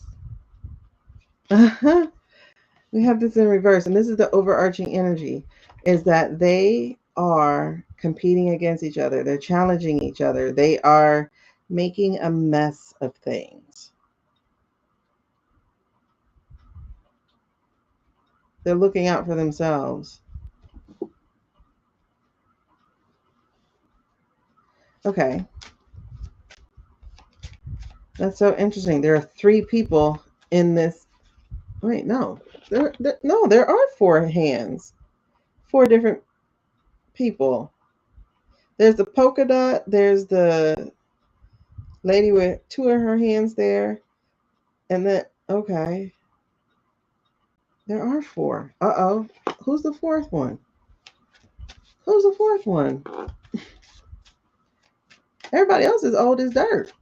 We have this in reverse, and this is the overarching energy, is that they are competing against each other. They're challenging each other. They are making a mess of things. They're looking out for themselves. Okay. That's so interesting. There are 3 people in this. Wait, no. There are 4 hands. 4 different people. There's the polka dot. There's the lady with 2 of her hands there. And then, okay. There are 4. Uh-oh. Who's the 4th one? Who's the 4th one? Everybody else is old as dirt.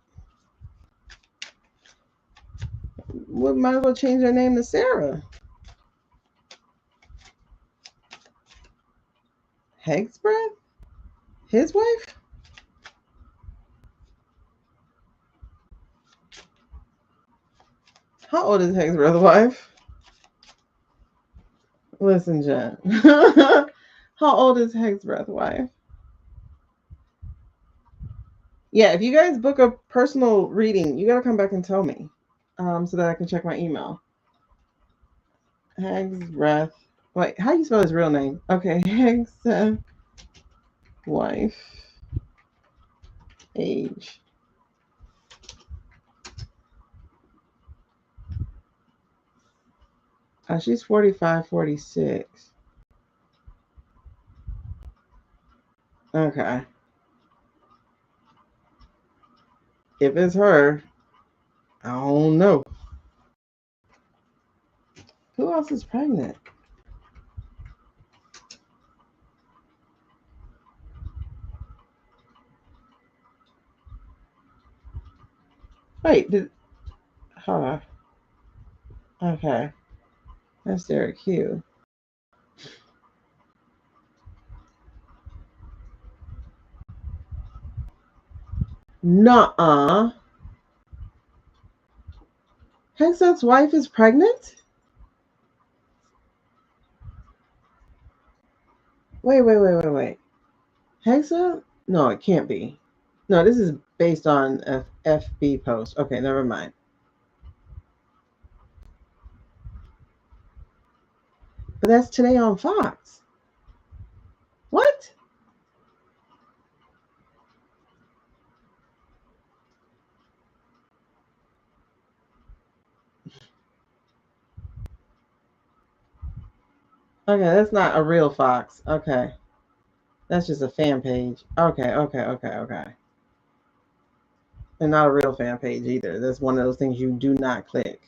We might as well change their name to Sarah. Heg's breath? His wife? How old is Heg's brother's wife? Listen, Jen. How old is Heg's brother's wife? Yeah, if you guys book a personal reading, you gotta come back and tell me, so that I can check my email. Heg's breath. Wait, how do you spell his real name? Okay, Heg's wife. Age. She's 45, 46. Okay. If it's her, I don't know. Who else is pregnant? Wait, hold on. Okay. That's Derek Hugh. Nuh-uh. Hexon's wife is pregnant? Wait. Hexon? No, it can't be. No, this is based on a FB post. Okay, never mind. But that's today on Fox. What? Okay, that's not a real Fox. Okay. That's just a fan page. Okay. And not a real fan page either. That's one of those things you do not click.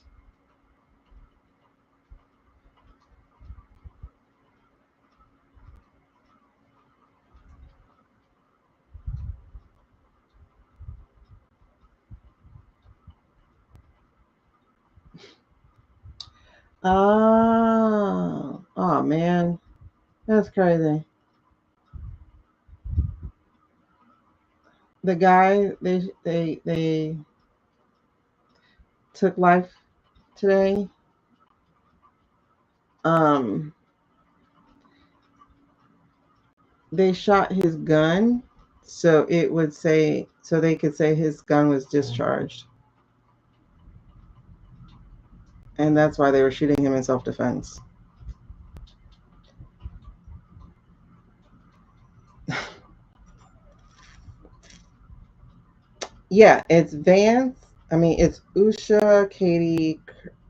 Oh man, that's crazy. The guy they took life today. Um, they shot his gun, so it would say so they could say his gun was discharged, and that's why they were shooting him in self-defense. Yeah, it's Vance. I mean, it's Usha, Katie,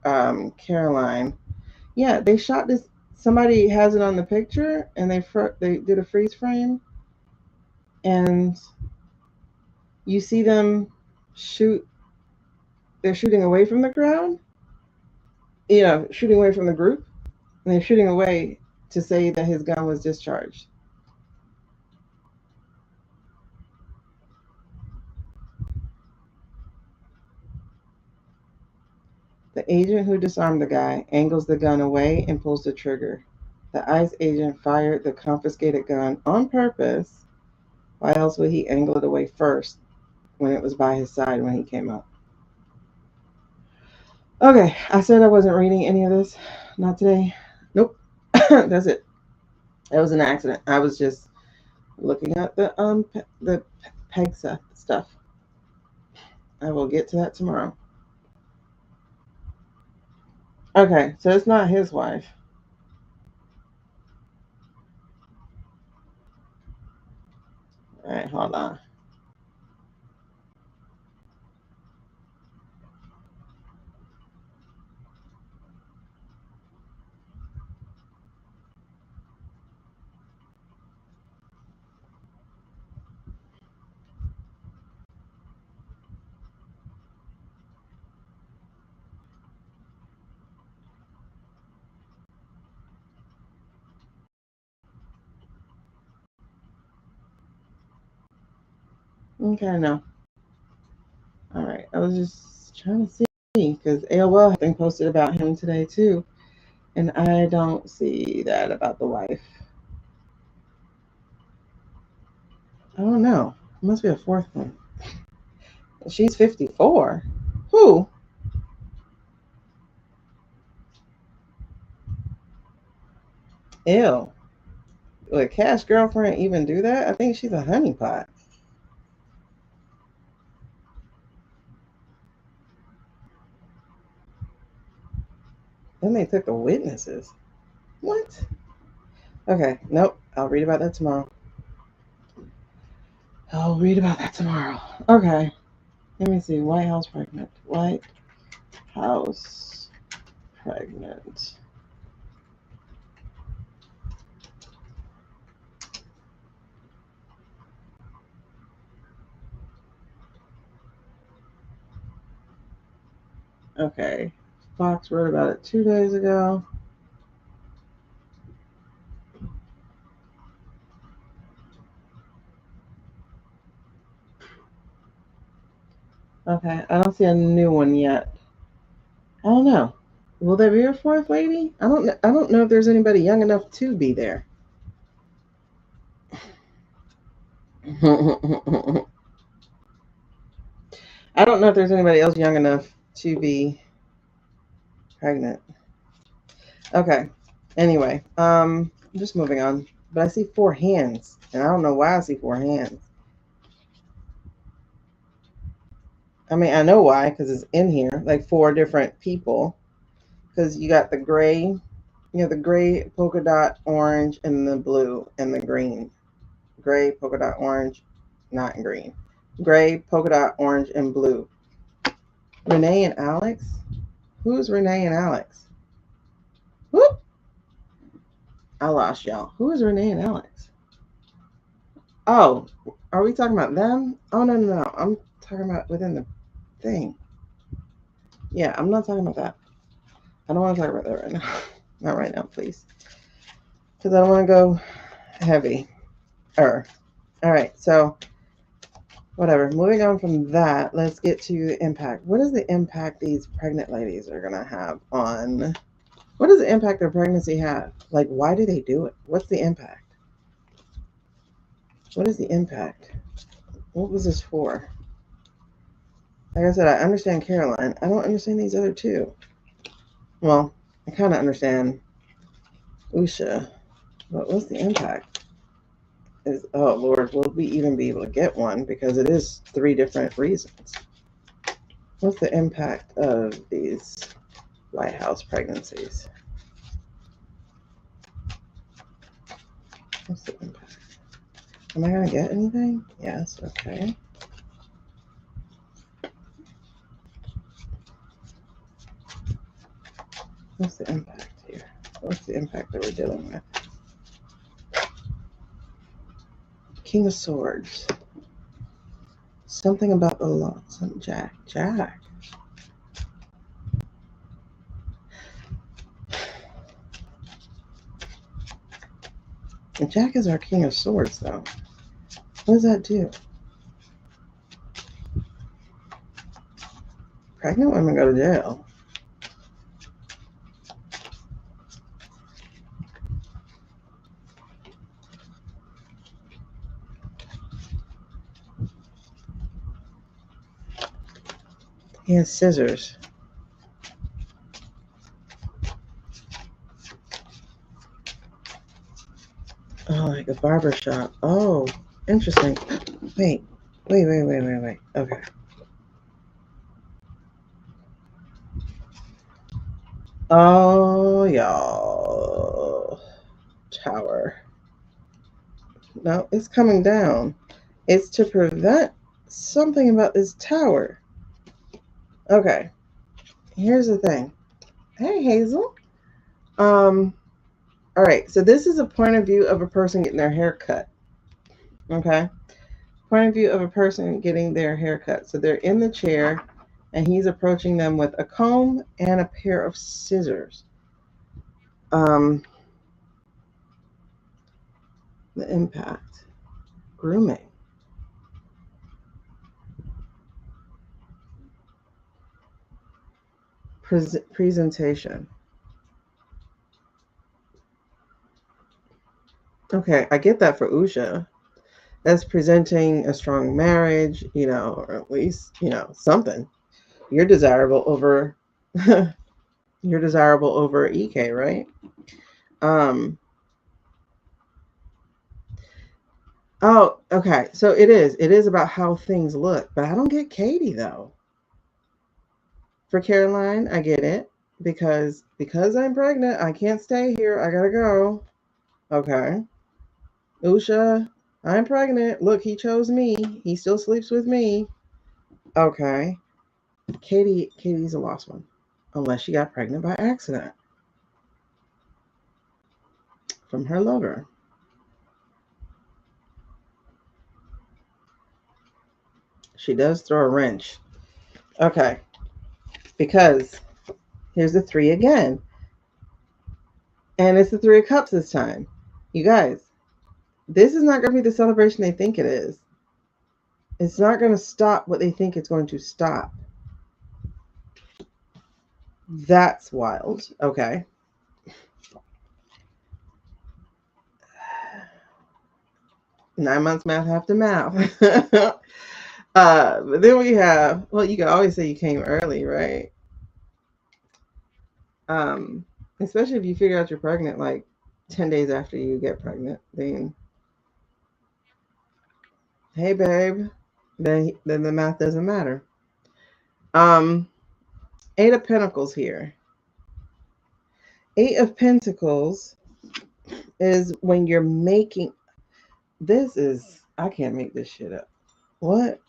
Caroline. Yeah, they shot this. Somebody has it on the picture, and they did a freeze frame, and you see them shoot. They're shooting away from the crowd. Shooting away from the group, and they're shooting away to say that his gun was discharged. The agent who disarmed the guy angles the gun away and pulls the trigger. The ICE agent fired the confiscated gun on purpose. Why else would he angle it away first when it was by his side when he came up? Okay, I said I wasn't reading any of this. Not today. Nope. That's it. That was an accident. I was just looking at the PEGSA stuff. I will get to that tomorrow. Okay, so it's not his wife. All right, hold on. Okay, no. All right, I was just trying to see because AOL had been posted about him today too, and I don't see that about the wife. I don't know. It must be a fourth one. She's 54. Who? Ew. Would Cash girlfriend even do that? I think she's a honeypot. Then they took the witnesses. What? Okay, nope. I'll read about that tomorrow. I'll read about that tomorrow. Okay. Let me see. White House pregnant. White House pregnant. Okay. Fox wrote about it 2 days ago. Okay. I don't see a new one yet. I don't know. Will there be a fourth lady? I don't know. I don't know if there's anybody young enough to be there. I don't know if there's anybody else young enough to be pregnant. Okay. Anyway, just moving on. But I see 4 hands, and I don't know why I see 4 hands. I mean, I know why, because it's in here, like 4 different people. Because you got the gray, the gray, polka dot, orange, and the blue, and the green. Gray, polka dot, orange, not green. Gray, polka dot, orange, and blue. Renee and Alex? Who's Renee and Alex? Whoop! I lost y'all. Who is Renee and Alex? Oh, are we talking about them? Oh, no, no, no. I'm talking about within the thing. Yeah, I'm not talking about that. I don't want to talk about that right now. Not right now, please. Because I don't want to go heavy. All right, so whatever. Moving on from that, let's get to the impact. What is the impact these pregnant ladies are going to have on... What does the impact their pregnancy have? Like, why do they do it? What's the impact? What is the impact? What was this for? Like I said, I understand Caroline. I don't understand these other two. Well, I kind of understand Usha. But what's the impact? Oh, Lord, will we even be able to get one? Because it is 3 different reasons. What's the impact of these White House pregnancies? What's the impact? Am I going to get anything? Yes, okay. What's the impact here? What's the impact that we're dealing with? King of Swords. Something about the law. Some Jack. Jack. And Jack is our King of Swords, though. What does that do? Pregnant women go to jail. He has scissors. Oh, like a barber shop. Oh, interesting. Wait. Okay. Oh, y'all. Tower. No, it's coming down. It's to prevent something about this tower. Okay. Here's the thing. Hey, Hazel. All right. So this is a point of view of a person getting their hair cut. Okay. Point of view of a person getting their hair cut. So they're in the chair and he's approaching them with a comb and a pair of scissors. The impact. Grooming. Presentation. Okay, I get that for Usha. That's presenting a strong marriage, or at least, something. You're desirable over you're desirable over EK, right? Oh, okay. So it is about how things look, but I don't get Katie though. For Caroline, I get it because I'm pregnant, I can't stay here. I gotta go. Okay. Usha, I'm pregnant. Look, he chose me. He still sleeps with me. Okay. Katie's a lost one. Unless she got pregnant by accident from her lover. She does throw a wrench. Okay. Because here's the 3 again. And it's the 3 of Cups this time. You guys, this is not going to be the celebration they think it is. It's not going to stop what they think it's going to stop. That's wild. Okay. Nine months math after math. But then we have, well, you can always say you came early, right? Especially if you figure out you're pregnant like 10 days after you get pregnant, then hey babe, then the math doesn't matter. 8 of Pentacles here. 8 of Pentacles is when you're making, this is, I can't make this shit up. What?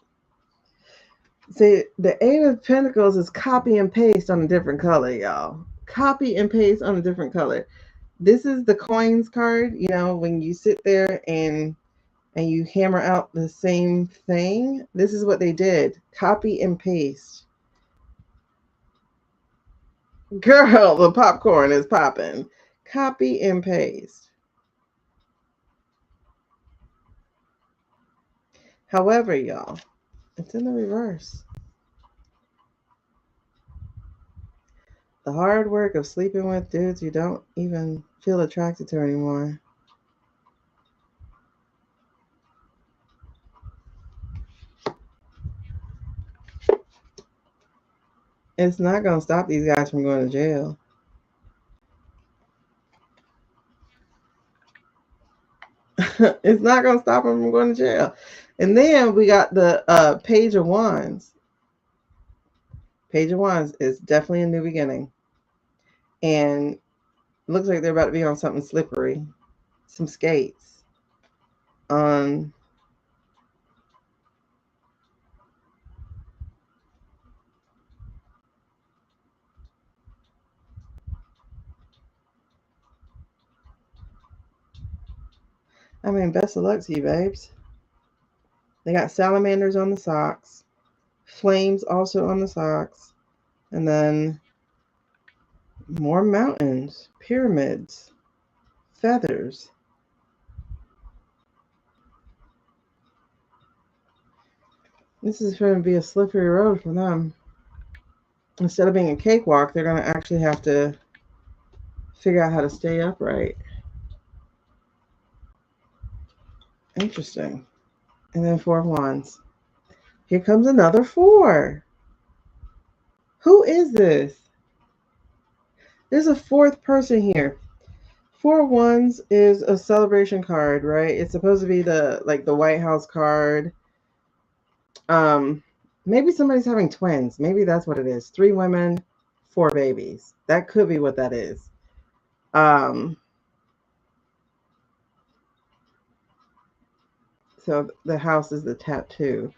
See, the 8 of Pentacles is copy and paste on a different color, y'all. Copy and paste on a different color. This is the coins card, when you sit there and and you hammer out the same thing. This is what they did. Copy and paste. Girl, the popcorn is popping. Copy and paste. However, y'all, it's in the reverse. The hard work of sleeping with dudes you don't even feel attracted to anymore. It's not going to stop these guys from going to jail. It's not going to stop them from going to jail. And then we got the Page of Wands. Page of Wands is definitely a new beginning. And it looks like they're about to be on something slippery. Some skates. I mean, best of luck to you, babes. They got salamanders on the socks. Flames also on the socks. And then more mountains. Pyramids. Feathers. This is going to be a slippery road for them. Instead of being a cakewalk, they're going to actually have to figure out how to stay upright. Interesting. And then 4 of Wands. Here comes another 4. Who is this? There's a 4th person here. 4 of Wands is a celebration card, right? It's supposed to be the White House card. Maybe somebody's having twins. Maybe that's what it is. 3 women, 4 babies. That could be what that is. So the house is the tattoo.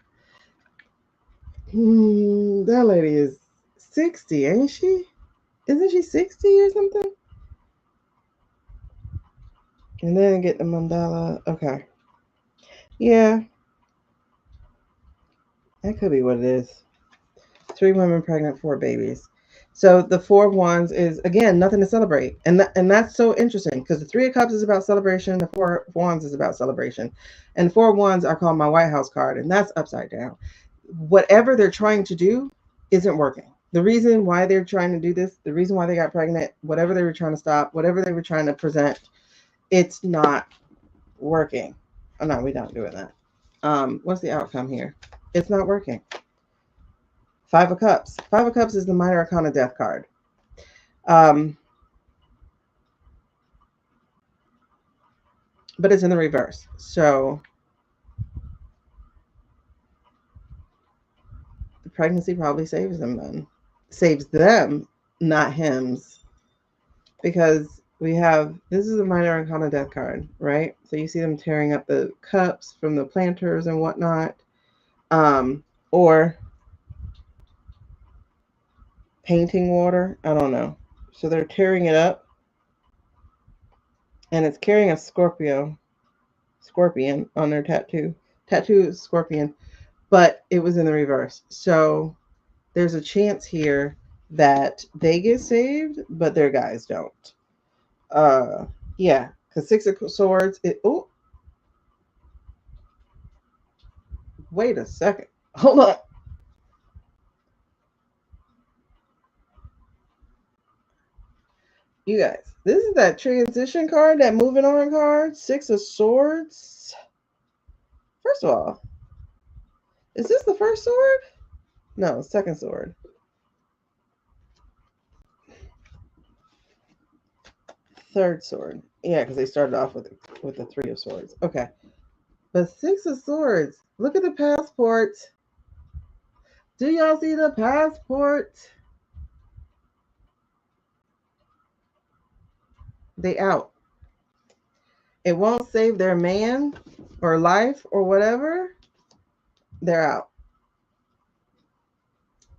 That lady is 60, ain't she? Isn't she 60 or something? And then get the mandala. Okay. Yeah. That could be what it is. 3 women pregnant, 4 babies. So the 4 of Wands is, again, nothing to celebrate. And that's so interesting because the 3 of Cups is about celebration. The 4 of Wands is about celebration. And 4 of Wands are called my White House card. And that's upside down. Whatever they're trying to do isn't working. The reason why they're trying to do this, the reason why they got pregnant, whatever they were trying to stop, whatever they were trying to present, it's not working. Oh, no, we're not doing that. What's the outcome here? It's not working. 5 of Cups. 5 of Cups is the minor arcana death card. But it's in the reverse. So the pregnancy probably saves them then. Saves them, not hims. Because we have, this is a minor arcana death card, right? So you see them tearing up the cups from the planters and whatnot. Or painting water. I don't know. So they're tearing it up. And it's carrying a scorpion on their tattoo. Tattoo is scorpion. But it was in the reverse. So there's a chance here that they get saved, but their guys don't. Yeah, because 6 of Swords. Wait a second. Hold on. You guys, this is that transition card, that moving on card. 6 of Swords. First of all, is this the first sword? No, second sword. Third sword. Yeah, because they started off with the 3 of Swords. Okay. But 6 of Swords. Look at the passport. Do y'all see the passport? They out. It won't save their man or life or whatever. They're out.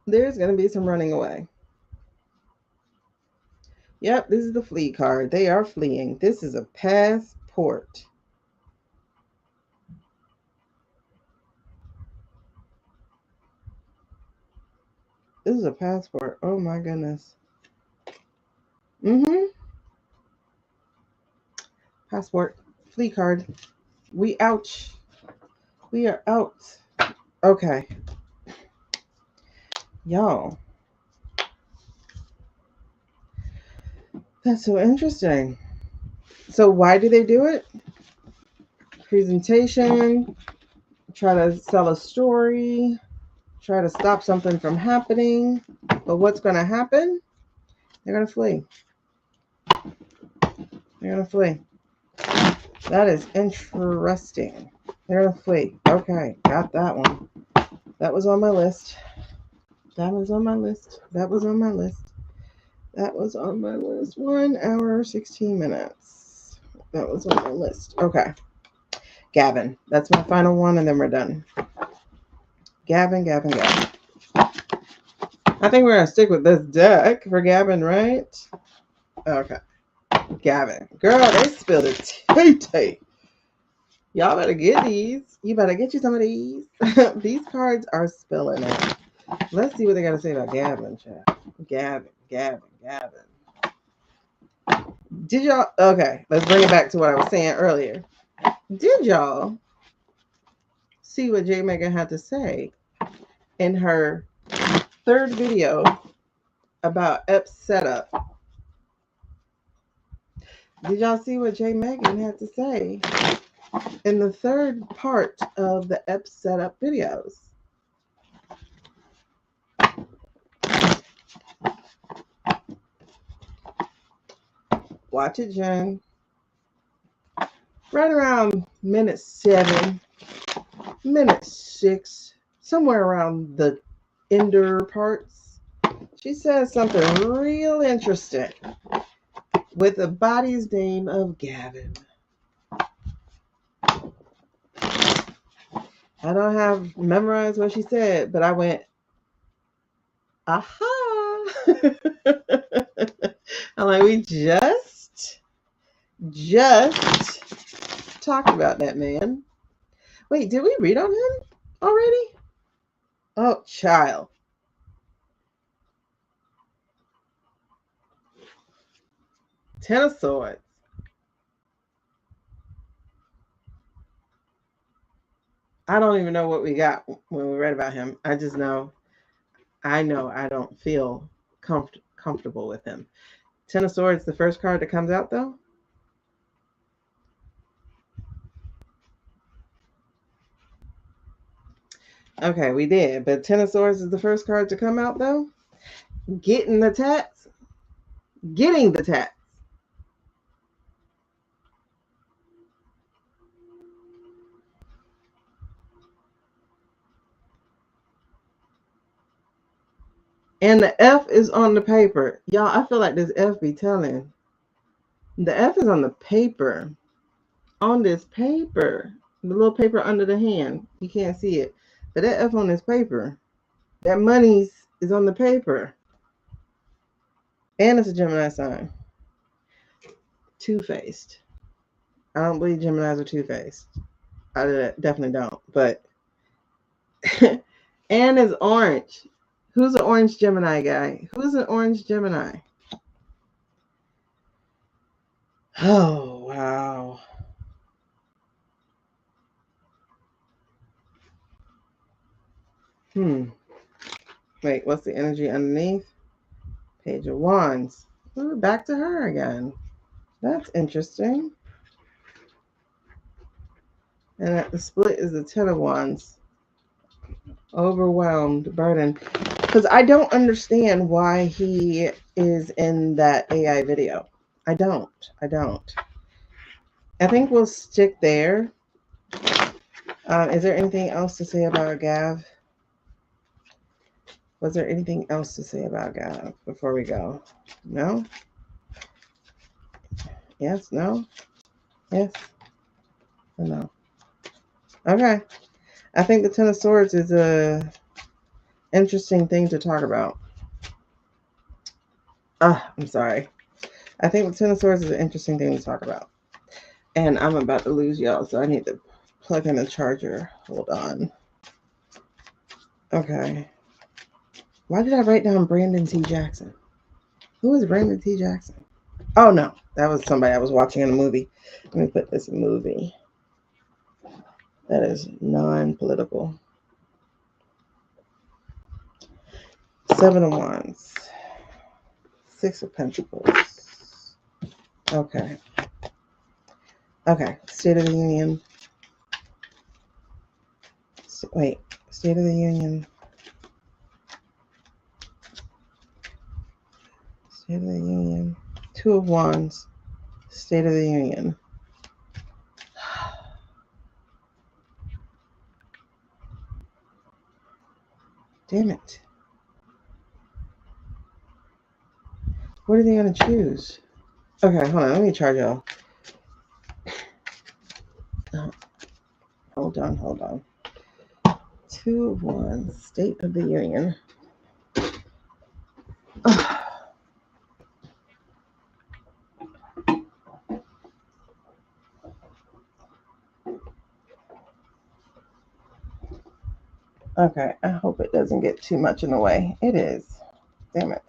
There's going to be some running away. Yep, this is the flee card. They are fleeing. This is a passport. This is a passport. Oh my goodness. Mm-hmm. Passport. Flea card. We ouch. We are out. Okay. Y'all. That's so interesting. So why do they do it? Presentation, try to sell a story, try to stop something from happening. But what's going to happen? They're going to flee. They're going to flee. That is interesting. They're going to flee. Okay, got that one. That was on my list. That was on my list. That was on my list. That was on my list. 1 hour, 16 minutes. That was on my list. Okay. Gavin. That's my final one, and then we're done. Gavin. I think we're going to stick with this deck for Gavin, right? Okay. Gavin. Girl, they spilled it. Tay. Y'all better get these. You better get you some of these. These cards are spilling it. Let's see what they got to say about Gavin, chat. Gavin. Did y'all... Okay, let's bring it back to what I was saying earlier. Did y'all see what J. Megan had to say in her third video about EP setup? Did y'all see what J. Megan had to say in the third part of the EP setup videos? Watch it, Jen. Right around minute 7, minute 6, somewhere around the ender parts, she says something real interesting with the body's name of Gavin. I don't have memorized what she said, but I went, aha. I'm like, we just talked about that man. Wait, did we read on him already? Oh, child. Ten of Swords. I don't even know what we got when we read about him. I just know I don't feel comfortable with him. Ten of Swords, the first card that comes out, though. Okay, we did. But Ten of Swords is the first card to come out, though. Getting the tats. And the F is on the paper. Y'all, I feel like this F be telling. The F is on the paper. On this paper. The little paper under the hand. You can't see it. But that F on this paper. That money's is on the paper. And it's a Gemini sign. Two-faced. I don't believe Geminis are two-faced. I definitely don't. But and it's orange. Who's an orange Gemini guy? Who's an orange Gemini? Oh, wow. Wait, what's the energy underneath? Page of Wands. Ooh, back to her again. That's interesting. And at the split is the Ten of Wands. Overwhelmed, burdened. Because I don't understand why he is in that AI video. I don't. I think we'll stick there. Is there anything else to say about Gav? Was there anything else to say about Gav before we go? No? Yes? No? Yes? Or no? Okay. I think the Ten of Swords is a interesting thing to talk about. I'm sorry. I think the Ten of Swords is an interesting thing to talk about. And I'm about to lose y'all, so I need to plug in a charger. Hold on. Okay. Why did I write down Brandon T. Jackson? Who is Brandon T. Jackson? Oh, no. That was somebody I was watching in a movie. Let me put this movie. That is non-political. 7 of Wands. 6 of Pentacles. Okay. Okay. State of the Union. Wait. State of the Union. State of the Union. 2 of Wands. State of the Union. Damn it. What are they going to choose? Okay, hold on. Let me charge y'all. Hold on. 2 of Wands. State of the Union. Okay, I hope it doesn't get too much in the way. It is. Damn it.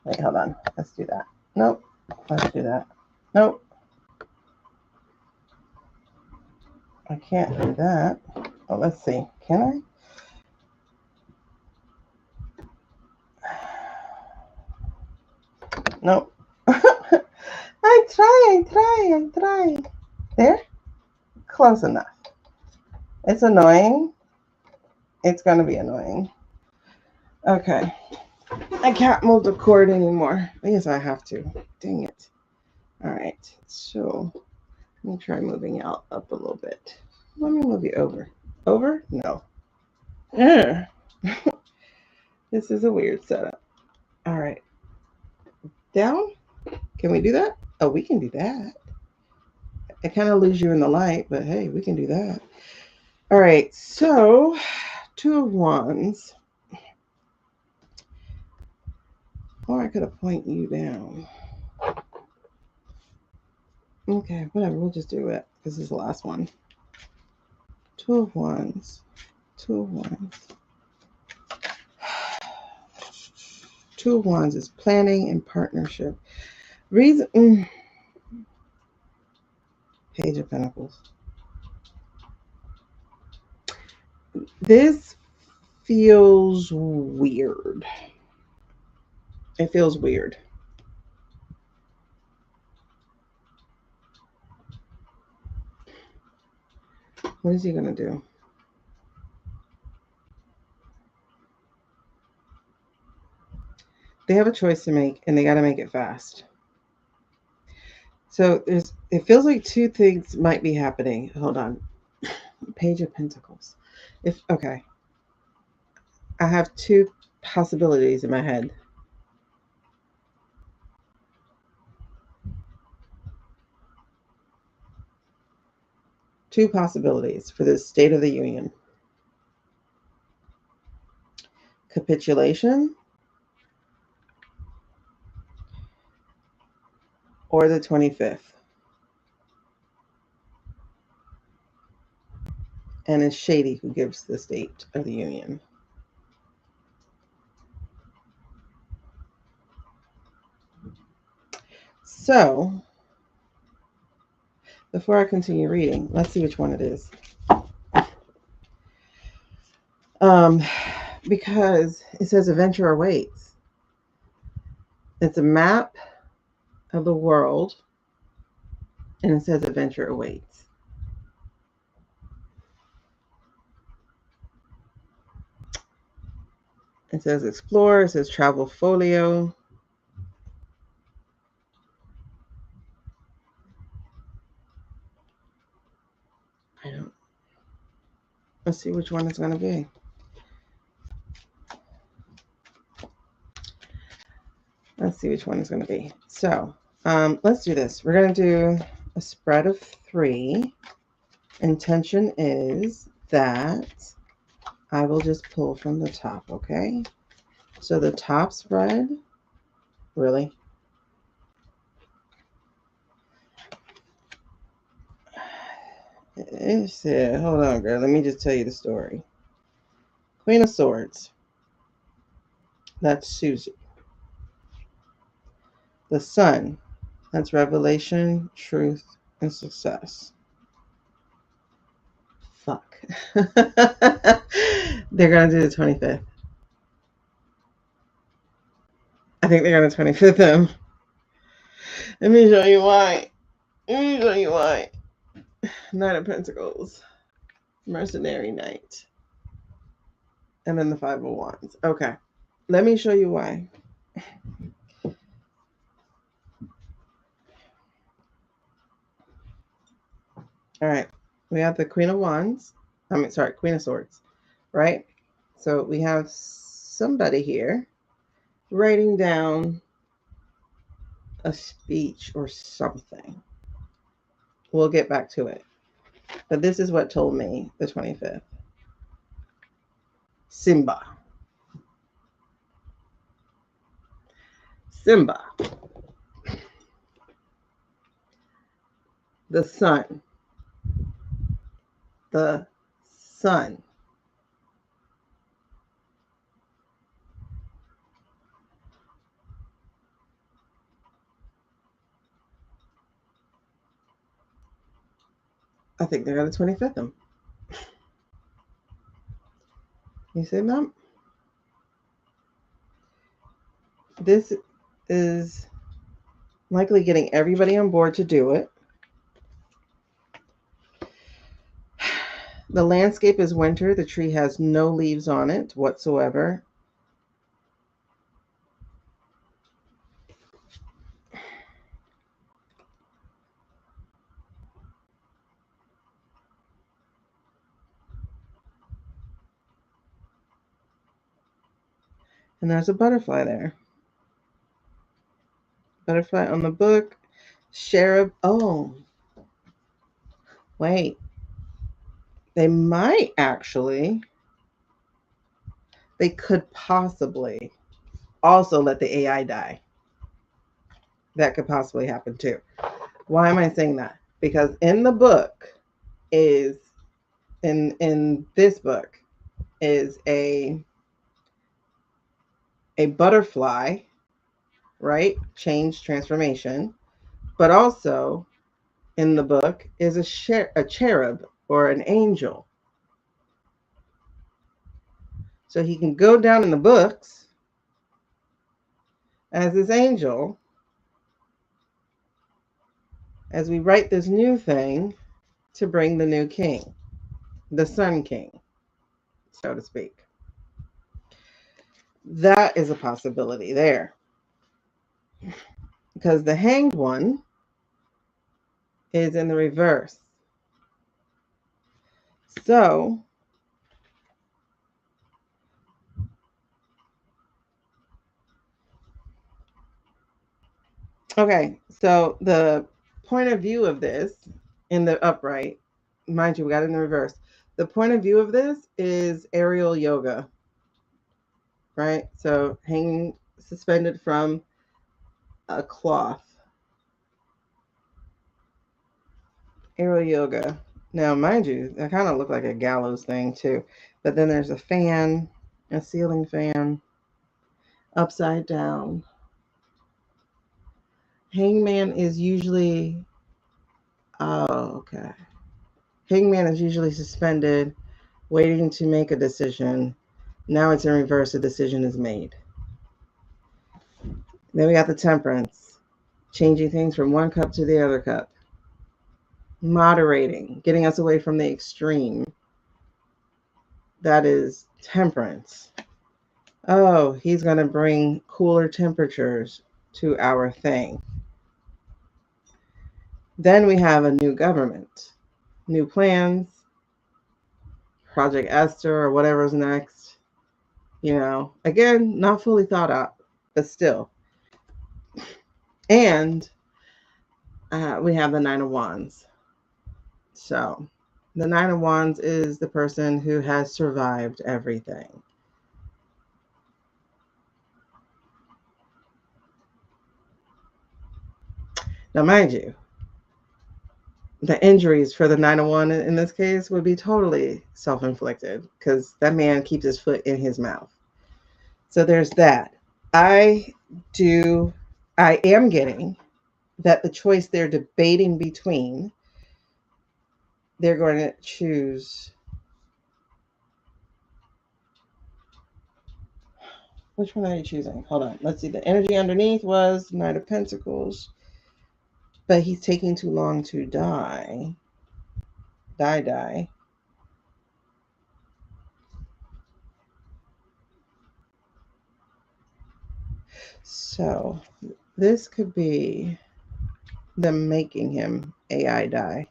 Wait, hold on. Let's do that. Nope. Let's do that. Nope. I can't do that. Oh, let's see. Can I? Nope. I try. There? Close enough. It's annoying. It's going to be annoying. Okay. I can't move the cord anymore. I guess I have to. Dang it. All right. So let me try moving out up a little bit. Let me move you over. Over? No. This is a weird setup. All right. Down? Can we do that? Oh, we can do that. I kind of lose you in the light, but hey, we can do that. All right. So 2 of Wands. Or I could appoint you down. Okay, whatever. We'll just do it. This is the last one. 2 of Wands. 2 of Wands. 2 of Wands is planning and partnership. Reason. Page of Pentacles. This feels weird. It feels weird. What is he going to do? They have a choice to make, and they got to make it fast. So it feels like 2 things might be happening. Hold on. Page of Pentacles. Okay. I have 2 possibilities in my head. Two possibilities for this State of the Union. Capitulation or the 25th. And it's Shady who gives the State of the Union. So, before I continue reading, let's see which one it is. Because it says adventure awaits. It's a map of the world, and it says adventure awaits. It says explore. It says travel folio. Let's see which one it's going to be. Let's see which one it's going to be. So let's do this. We're going to do a spread of 3. Intention is that I will just pull from the top, okay? So the top spread, really? It said, hold on, girl. Let me just tell you the story. Queen of Swords. That's Susie. The Sun, that's revelation, truth, and success. Fuck. They're going to do the 25th. I think they're going to 25th him. Let me show you why. Knight of Pentacles. Mercenary Knight. And then the Five of Wands. Okay. Let me show you why. All right. We have the Queen of Wands. Queen of Swords. Right? So we have somebody here writing down a speech or something. We'll get back to it. But this is what told me the 25th. Simba. The Sun. The Sun. I think they're going to 25th him. You see, Mom? This is likely getting everybody on board to do it. The landscape is winter. The tree has no leaves on it whatsoever. And there's a butterfly there. Butterfly on the book. Cherub. Oh, wait. They might actually. They could possibly also let the AI die. That could possibly happen too. Why am I saying that? Because in the book is, in this book is a butterfly, right? Change, transformation. But also in the book is a cherub or an angel. So he can go down in the books as this angel as we write this new thing to bring the new king, the Sun King, so to speak. That is a possibility there. Because the Hanged One is in the reverse. So okay, so the point of view of this in the upright, mind you, we got it in the reverse. The point of view of this is aerial yoga, right? So hanging suspended from a cloth. Aerial yoga. Now, mind you, that kind of looked like a gallows thing too. But then there's a fan, a ceiling fan, upside down. Hangman is usually, oh, okay. Hangman is usually suspended, waiting to make a decision. Now it's in reverse, a decision is made. Then we got the Temperance, changing things from one cup to the other cup. Moderating, getting us away from the extreme. That is Temperance. Oh, he's going to bring cooler temperatures to our thing. Then we have a new government, new plans, Project Esther or whatever's next. You know, again, not fully thought out, but still. And we have the Nine of Wands. So the Nine of Wands is the person who has survived everything. Now, mind you, the injuries for the 901 in this case would be totally self-inflicted because that man keeps his foot in his mouth. So there's that. I am getting that the choice they're debating between, they're going to choose. Which one are you choosing? Hold on. Let's see. The energy underneath was Knight of Pentacles. But he's taking too long to die. Die. So this could be them making him AI die.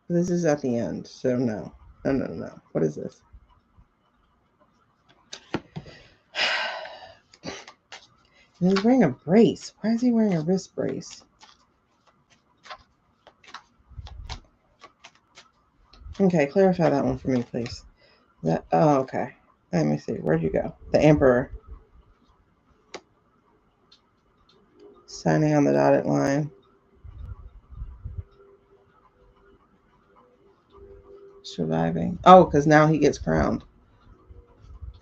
This is at the end, so no. No. What is this? And he's wearing a brace. Why is he wearing a wrist brace? Okay, clarify that one for me, please. Okay. Let me see. Where'd you go? The Emperor. Signing on the dotted line. Surviving. Oh, because now he gets crowned.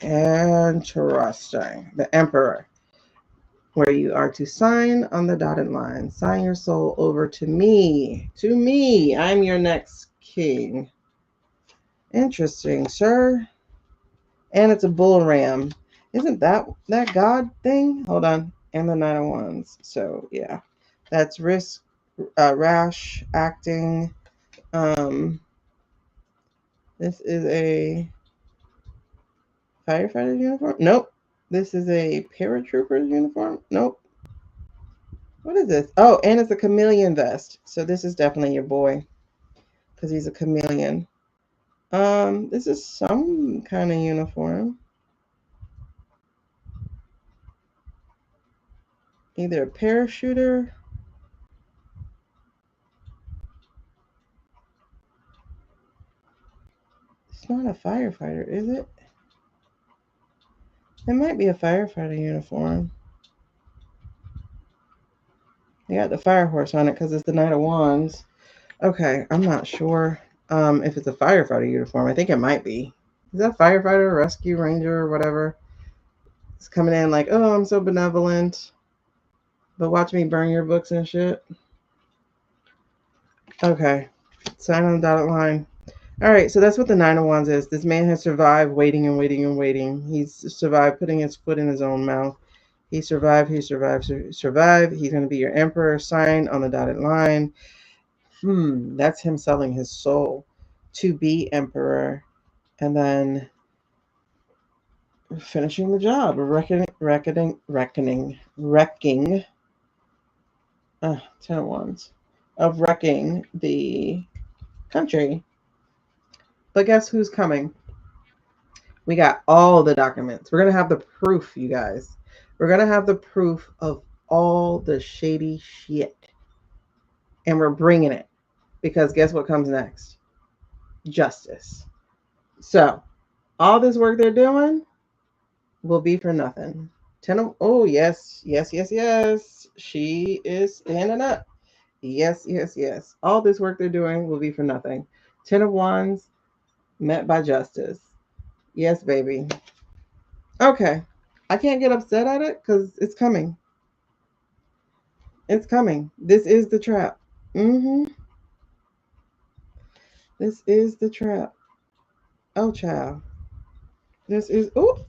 Interesting. The Emperor. Where you are to sign on the dotted line. Sign your soul over to me. To me. I'm your next king. Interesting, sir. And it's a bull ram. Isn't that God thing? Hold on. And the Nine of Wands. So, yeah. That's risk, rash, acting. This is a firefighter's uniform? Nope. This is a paratrooper's uniform? Nope. What is this? Oh, and it's a chameleon vest. So this is definitely your boy. Because he's a chameleon. This is some kind of uniform. Either a parachuter. It's not a firefighter, is it? It might be a firefighter uniform. They got the fire horse on it because it's the Knight of Wands. Okay, I'm not sure if it's a firefighter uniform. I think it might be. Is that firefighter, rescue ranger, or whatever? It's coming in like, oh, I'm so benevolent, but watch me burn your books and shit. Okay, sign on the dotted line. All right, so that's what the Nine of Wands is. This man has survived waiting and waiting and waiting. He's survived putting his foot in his own mouth. He survived. He's going to be your emperor. Sign on the dotted line. That's him selling his soul to be emperor. And then finishing the job. Wrecking. 10 of Wands. Of wrecking the country. But guess who's coming? We got all the documents. We're going to have the proof, you guys. We're going to have the proof of all the shady shit. And we're bringing it. Because guess what comes next? Justice. So, all this work they're doing will be for nothing. Oh, yes. She is standing up. Yes. All this work they're doing will be for nothing. 10 of Wands met by justice. Yes, baby. Okay. I can't get upset at it because it's coming. It's coming. This is the trap. This is the trap. Oh, child. This is hold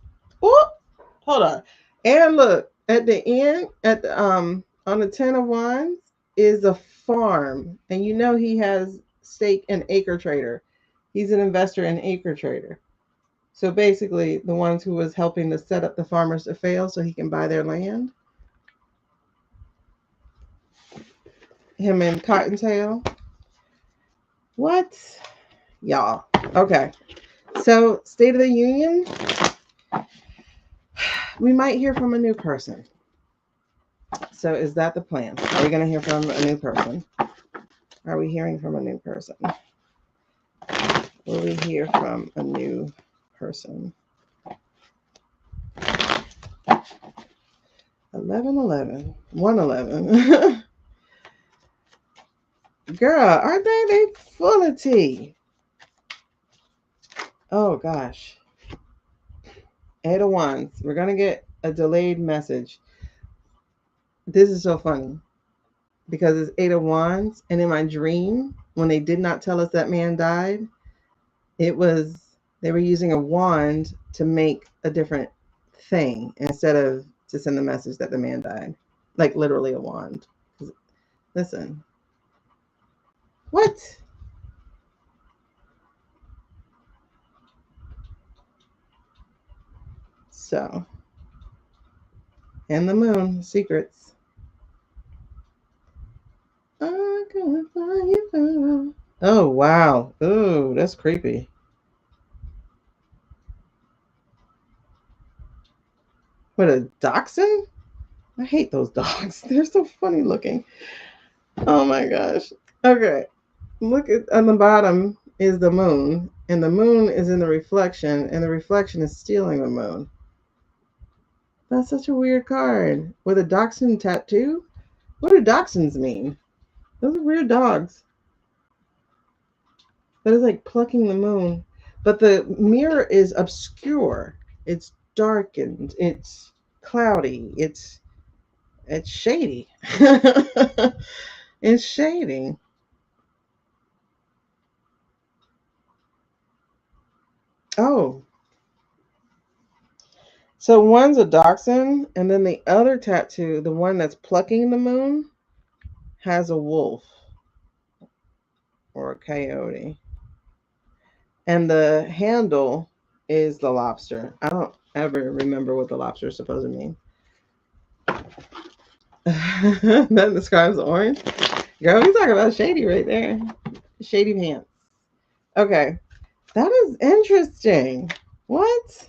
on. And look, at the end, on the 10 of Wands is a farm. And you know he has stake in Acre Trader. He's an investor in Acre Trader. So basically, the ones who was helping to set up the farmers to fail so he can buy their land. Him and Cottontail. What? Y'all. Okay. So, State of the Union. We might hear from a new person. So, is that the plan? Are we going to hear from a new person? Are we hearing from a new person? Will we hear from a new person? 1111. 111. Girl, aren't they full of tea? Oh gosh. 8 of Wands. We're gonna get a delayed message. This is so funny because it's 8 of Wands, and in my dream, when they did not tell us that man died, it was they were using a wand to make a different thing instead of to send the message that the man died. Like literally a wand. Listen. What? So, and the moon, secrets. I can find you. Oh wow. Ooh, that's creepy. What, a dachshund? I hate those dogs. They're so funny looking. Oh my gosh. Okay. Look at on the bottom is the moon, and the moon is in the reflection, and the reflection is stealing the moon. That's such a weird card. With a dachshund tattoo? What do dachshunds mean? Those are weird dogs. That is like plucking the moon. But the mirror is obscure. It's darkened. It's cloudy. It's shady. It's shady. Oh, so one's a dachshund, and then the other tattoo, the one that's plucking the moon, has a wolf or a coyote. And the handle is the lobster. I don't ever remember what the lobster is supposed to mean. That describes orange. Girl, we talking about shady right there. Shady pants. Okay. That is interesting. What?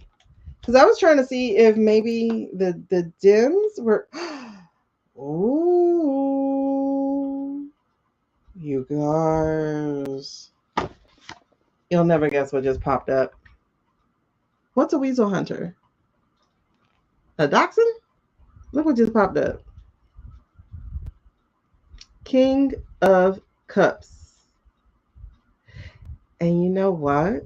Because I was trying to see if maybe the dims were. Ooh, you guys. You'll never guess what just popped up. What's a weasel hunter? A dachshund? Look what just popped up. King of Cups. And you know what?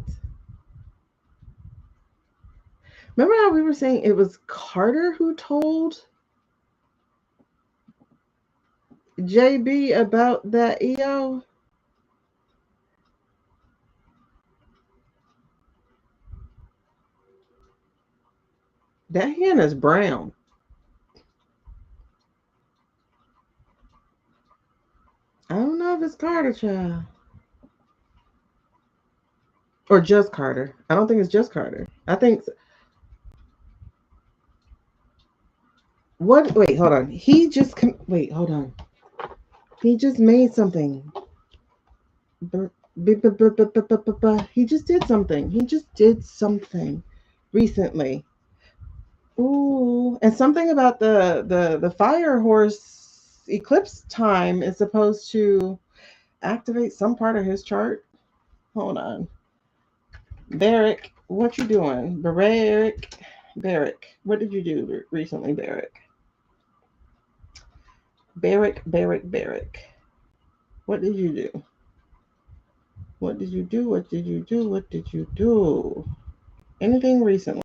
Remember how we were saying it was Carter who told JB about that EO? That hen is brown. I don't know if it's Carter, child. Or just Carter. I don't think it's just Carter. I think what? Wait, hold on. Wait, hold on. He just made something. He just did something. He just did something recently. Ooh, and something about the fire horse eclipse time is supposed to activate some part of his chart. Hold on, Barrick, what you doing? Barrick, what did you do recently, Barrick? Barrick. What did you do? What did you do? What did you do? What did you do? Anything recently?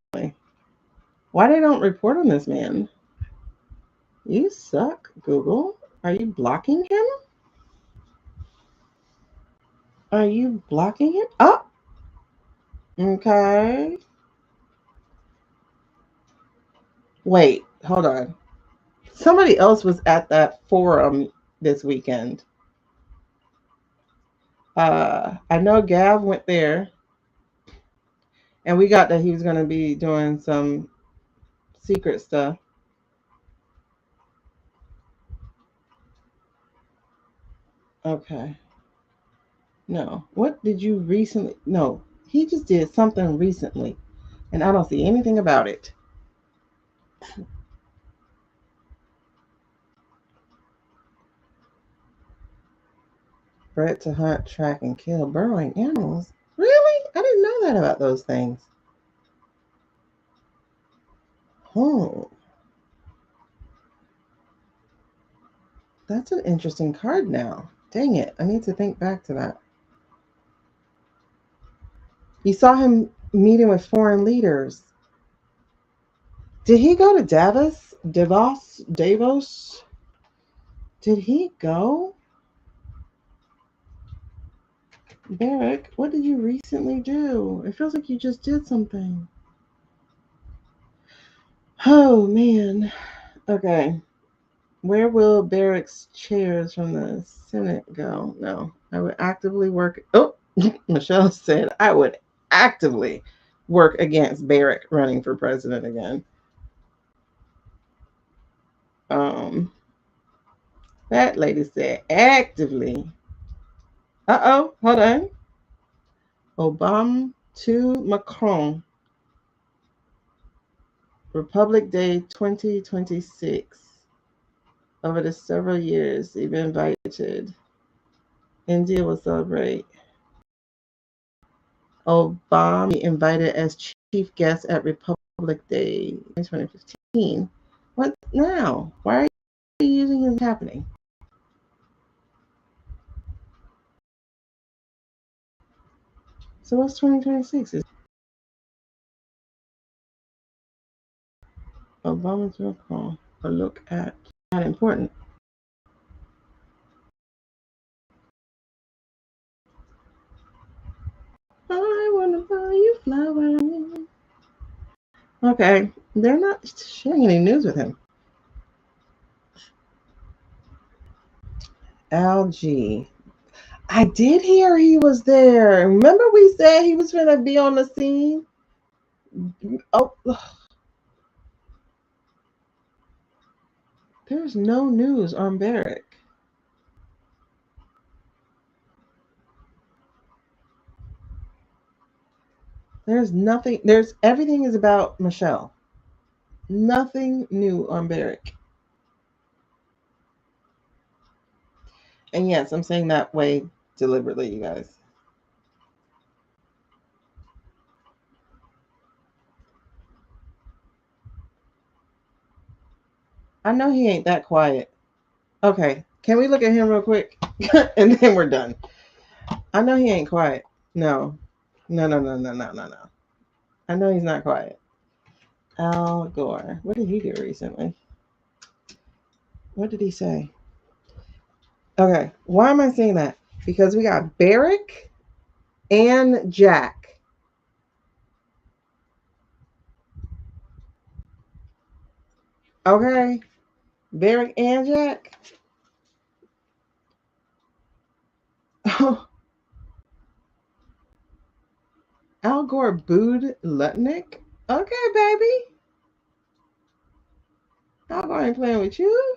Why they don't report on this man? You suck, Google. Are you blocking him? Are you blocking him? Oh, okay. Wait, hold on. Somebody else was at that forum this weekend. I know Gav went there, and we got that he was going to be doing some secret stuff. Okay. No. What did you recently? No, he just did something recently, and I don't see anything about it. Bred to hunt, track, and kill burrowing animals. Really? I didn't know that about those things. Oh, that's an interesting card now. Dang it. I need to think back to that. You saw him meeting with foreign leaders. Did he go to Davos? Davos? Did he go? Barrick, what did you recently do? It feels like you just did something. Oh, man. Okay. Where will Barrick's chairs from the Senate go? No, I would actively work. Oh, Michelle said I would actively work against Barrick running for president again. Um, that lady said actively. Hold on. Obama to Macron, Republic Day 2026. Over the several years, even invited. India will celebrate. Obama invited as chief guest at Republic Day 2015. What now? Why are you using his happening? So what's 2026? Is Obama's recall a look at not important. I wanna buy you flowers. Okay, they're not sharing any news with him. LG. I did hear he was there. Remember we said he was going to be on the scene? Oh, there's no news on Barrick. There's nothing. There's everything is about Michelle. Nothing new on Barrick. And yes, I'm saying that way deliberately, you guys. I know he ain't that quiet. Okay, can we look at him real quick? And then we're done. I know he ain't quiet. No. No. I know he's not quiet. Al Gore. What did he do recently? What did he say? Okay, why am I saying that? Because we got Barrick and Jack. Okay, Barrick and Jack. Al Gore booed Lutnick. Okay, baby. Al Gore ain't playing with you.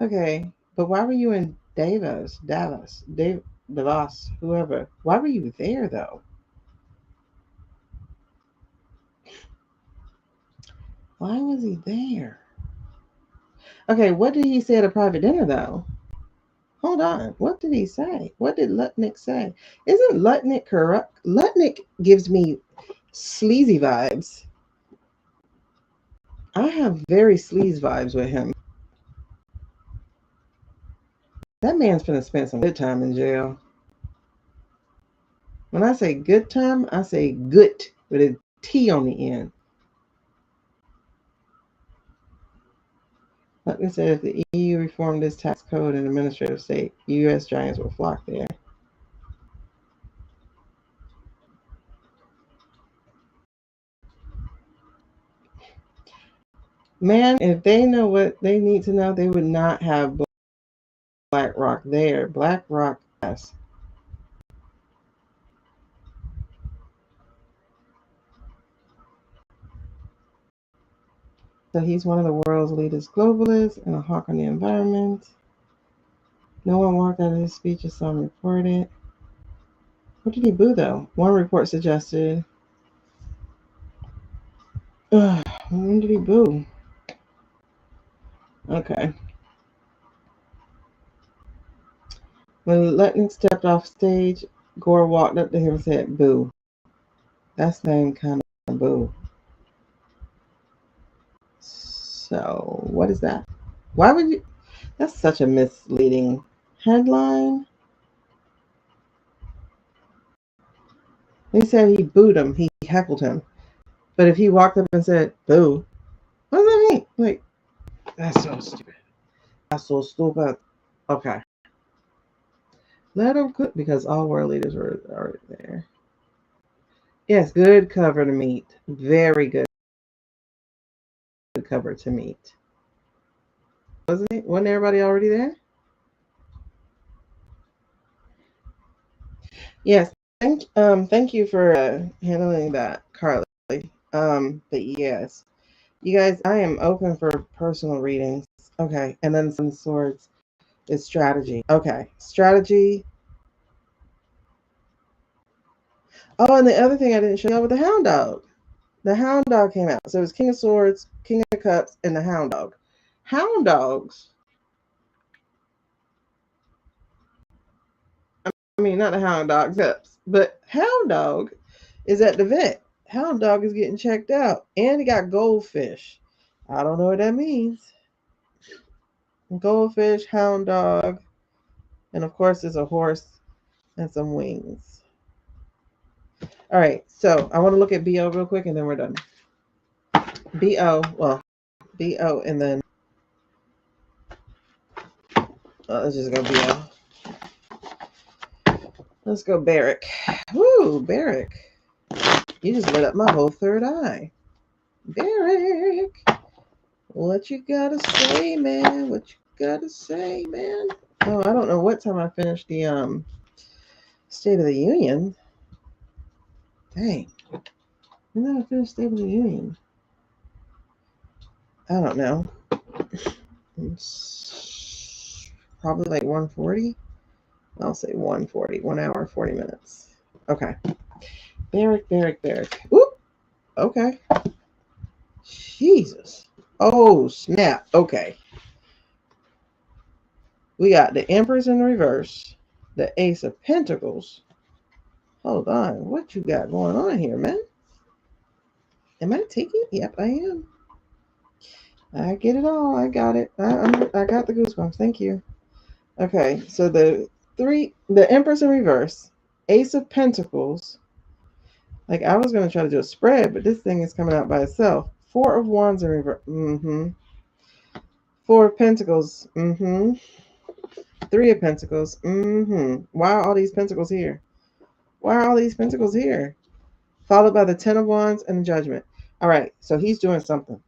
Okay, but why were you in Davos, whoever? Why were you there though? Why was he there? Okay, what did he say at a private dinner though? Hold on. What did he say? What did Lutnick say? Isn't Lutnick corrupt? Lutnick gives me sleazy vibes. I have very sleaze vibes with him. That man's gonna spend some good time in jail. When I say good time, I say good with a T on the end. Lutnick said if the EU reformed its tax code and administrative state, U.S. giants will flock there. Man, if they know what they need to know, they would not have BlackRock there. BlackRock, yes. So he's one of the world's leaders globalists and a hawk on the environment. No one walked out of his speech as some reported. What did he boo though? One report suggested. When did he boo? Okay. When Lutnick stepped off stage, Gore walked up to him and said, "Boo." That's the same kind of boo. So what is that? Why would you? That's such a misleading Headline. He said he booed him. He heckled him. But if he walked up and said, boo, what does that mean? Like, that's so stupid. That's so stupid. Okay. Let him cook because all world leaders are there. Yes, good cover to meet. Very good cover to meet. Wasn't it? Wasn't everybody already there? Yes. Thank you for handling that, Carly. But yes, you guys, I am open for personal readings. Okay, and then some swords is strategy. Okay, strategy. Oh, and the other thing I didn't show y'all with the hound dog. The hound dog came out. So it was King of Swords, King of Cups, and the hound dog. Hound dogs. I mean, not the hound dog cups, but hound dog is at the vet. Hound dog is getting checked out, and he got goldfish. I don't know what that means. Goldfish, hound dog, and of course, there's a horse and some wings. All right, so I want to look at BO real quick, and then we're done. BO, and then let's just go BO. Let's go Barrick. Woo, Barrick. You just lit up my whole third eye. Barrick. What you gotta say, man? What you gotta say, man? Oh, I don't know what time I finished the State of the Union. Dang. When did I finish State of the Union? I don't know. It's probably like 1:40. I'll say 1:40. 1 hour, 40 minutes. Okay. Barrick. Oop. Okay. Jesus. Oh, snap. Okay. We got the Empress in reverse, the Ace of Pentacles. Hold on. What you got going on here, man? Am I taking? Yep, I am. I get it all. I got it. I got the goosebumps. Thank you. Okay, so the Empress in reverse, Ace of Pentacles. Like I was gonna try to do a spread, but this thing is coming out by itself. Four of Wands in reverse. Four of Pentacles. Three of Pentacles. Why are all these pentacles here? Why are all these pentacles here? Followed by the Ten of Wands and the Judgment. All right, so he's doing something.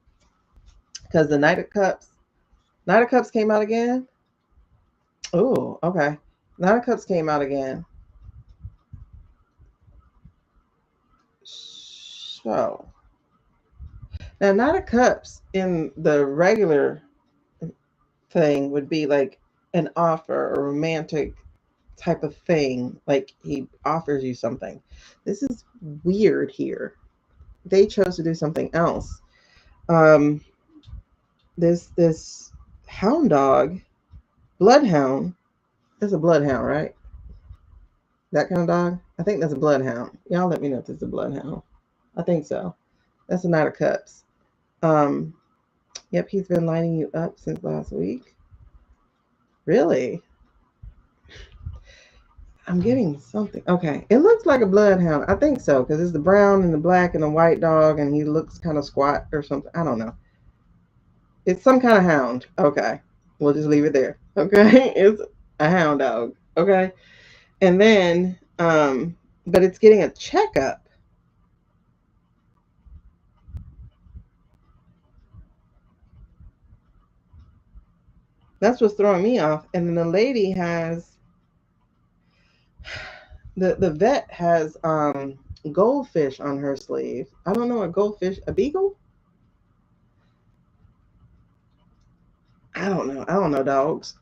Because the Knight of Cups came out again. Oh, okay. Knight of Cups came out again. So now Knight of Cups in the regular thing would be like an offer, a romantic type of thing. Like he offers you something. This is weird here. They chose to do something else. This hound dog, bloodhound. That's a bloodhound, right? That kind of dog? I think that's a bloodhound. Y'all let me know if it's a bloodhound. I think so. That's a Knight of Cups. Yep, he's been lining you up since last week. Really? I'm getting something. Okay. It looks like a bloodhound. I think so, because it's the brown and the black and the white dog, and he looks kind of squat or something. I don't know. It's some kind of hound. Okay. We'll just leave it there. Okay. It's a hound dog. Okay. And then, but it's getting a checkup. That's what's throwing me off. And then the lady has the vet has goldfish on her sleeve. I don't know, a goldfish, a beagle? I don't know. I don't know dogs.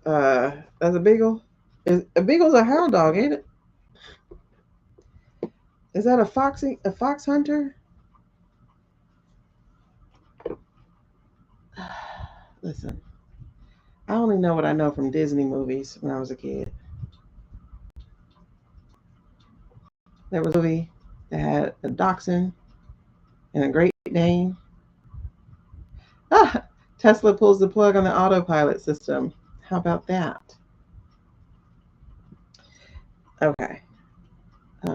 That's a beagle. A beagle's a hound dog, ain't it? Is that a fox hunter? Listen, I only know what I know from Disney movies when I was a kid. There was a movie that had a dachshund and a Great Dane. Ah, Tesla pulls the plug on the autopilot system. How about that? Okay.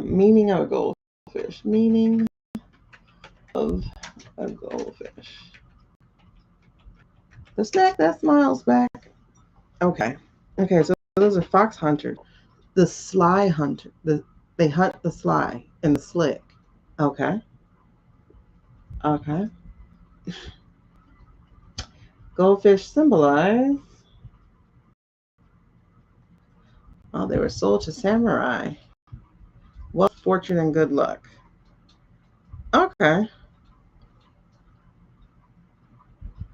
Meaning of a goldfish. Meaning of a goldfish. The snack that smiles back. Okay. Okay, so those are fox hunters. The sly hunter. They hunt the sly and the slick. Okay. Okay. Goldfish symbolize. Oh, they were sold to samurai. Wealth, fortune, and good luck. Okay.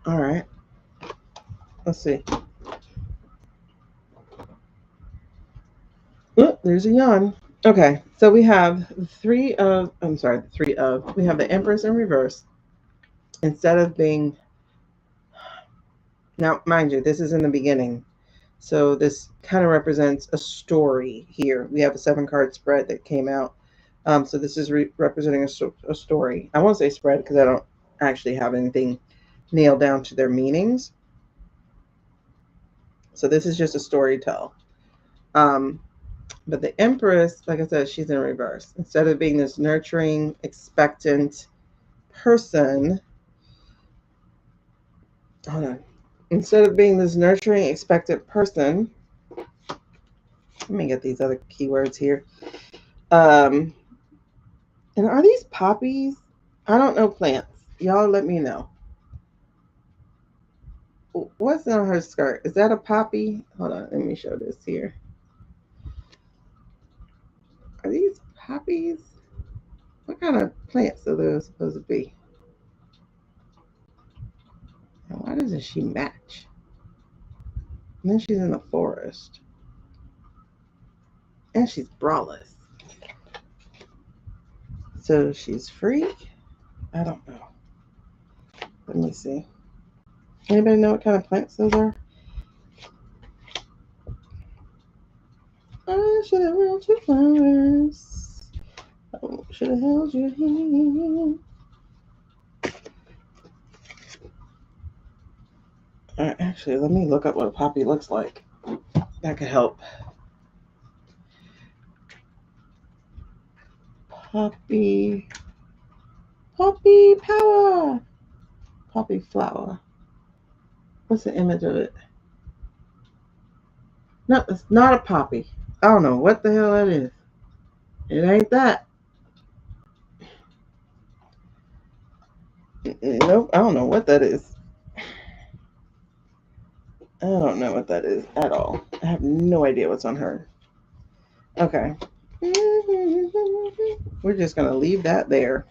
All right. Let's see. Oh, there's a yawn. Okay. So we have we have the Empress in reverse. Instead of being, now, mind you, this is in the beginning. So this kind of represents a story here. We have a 7-card spread that came out. So this is representing a story. I won't say spread because I don't actually have anything nailed down to their meanings. So this is just a story tell. But the Empress, like I said, she's in reverse. Instead of being this nurturing, expectant person, hold on. Instead of being this nurturing, expectant person, let me get these other keywords here. And are these poppies? I don't know plants. Y'all let me know. What's on her skirt? Is that a poppy? Hold on, let me show this here. Are these poppies? What kind of plants are those supposed to be? And why doesn't she match? And then she's in the forest. And she's braless. So she's free? I don't know. Let me see. Anybody know what kind of plants those are? I should have held your flowers. I should have held your hand. Actually, let me look up what a poppy looks like. That could help. Poppy power. Poppy flower. What's the image of it? No, it's not a poppy. I don't know what the hell that is. It ain't that. Nope, I don't know what that is. I don't know what that is at all. I have no idea what's on her. Okay. We're just going to leave that there.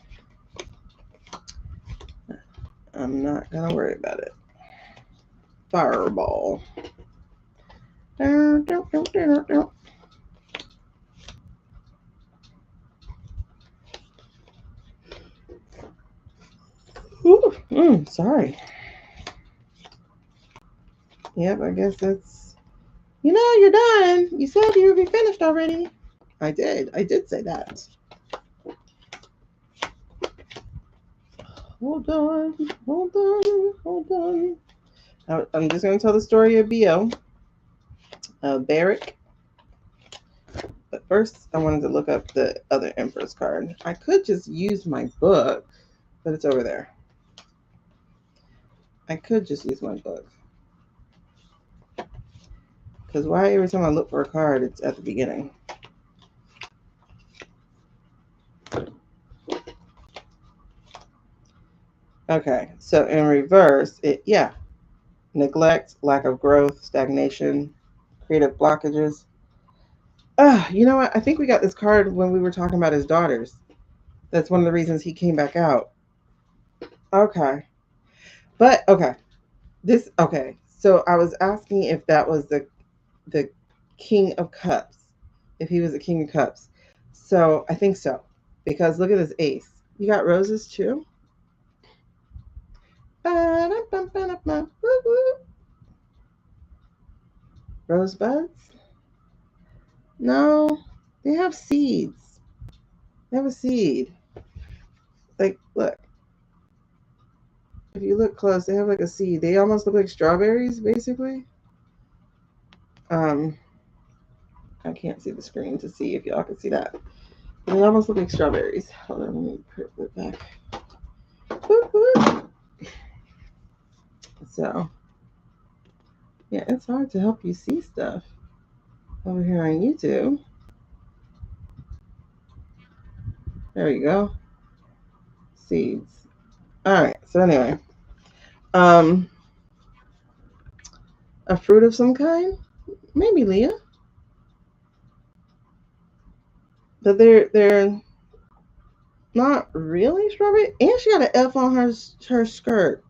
I'm not going to worry about it. Fireball. Ooh, sorry. Yep, I guess that's... you're done. You said you would be finished already. I did. I did say that. Hold on. I'm just going to tell the story of B.O. Barrick. But first, I wanted to look up the other Empress card. I could just use my book, but it's over there. I could just use my book. Because why every time I look for a card, it's at the beginning? Okay, so in reverse, neglect, lack of growth, stagnation, creative blockages. You know what? I think we got this card when we were talking about his daughters. That's one of the reasons he came back out. Okay. But, okay. So I was asking if that was the King of Cups. If he was the King of Cups. So I think so. Because look at this ace. You got roses too? Rosebuds? No, they have seeds. They have a seed. Like, look. If you look close, they have like a seed. They almost look like strawberries, basically. I can't see the screen to see if y'all can see that. They almost look like strawberries. Hold on, let me put it back. Boop, boop. So, yeah, it's hard to help you see stuff over here on YouTube. There you go. Seeds. All right. So anyway, um, a fruit of some kind, maybe Leah, but they're not really strawberry. And she got an F on her skirt.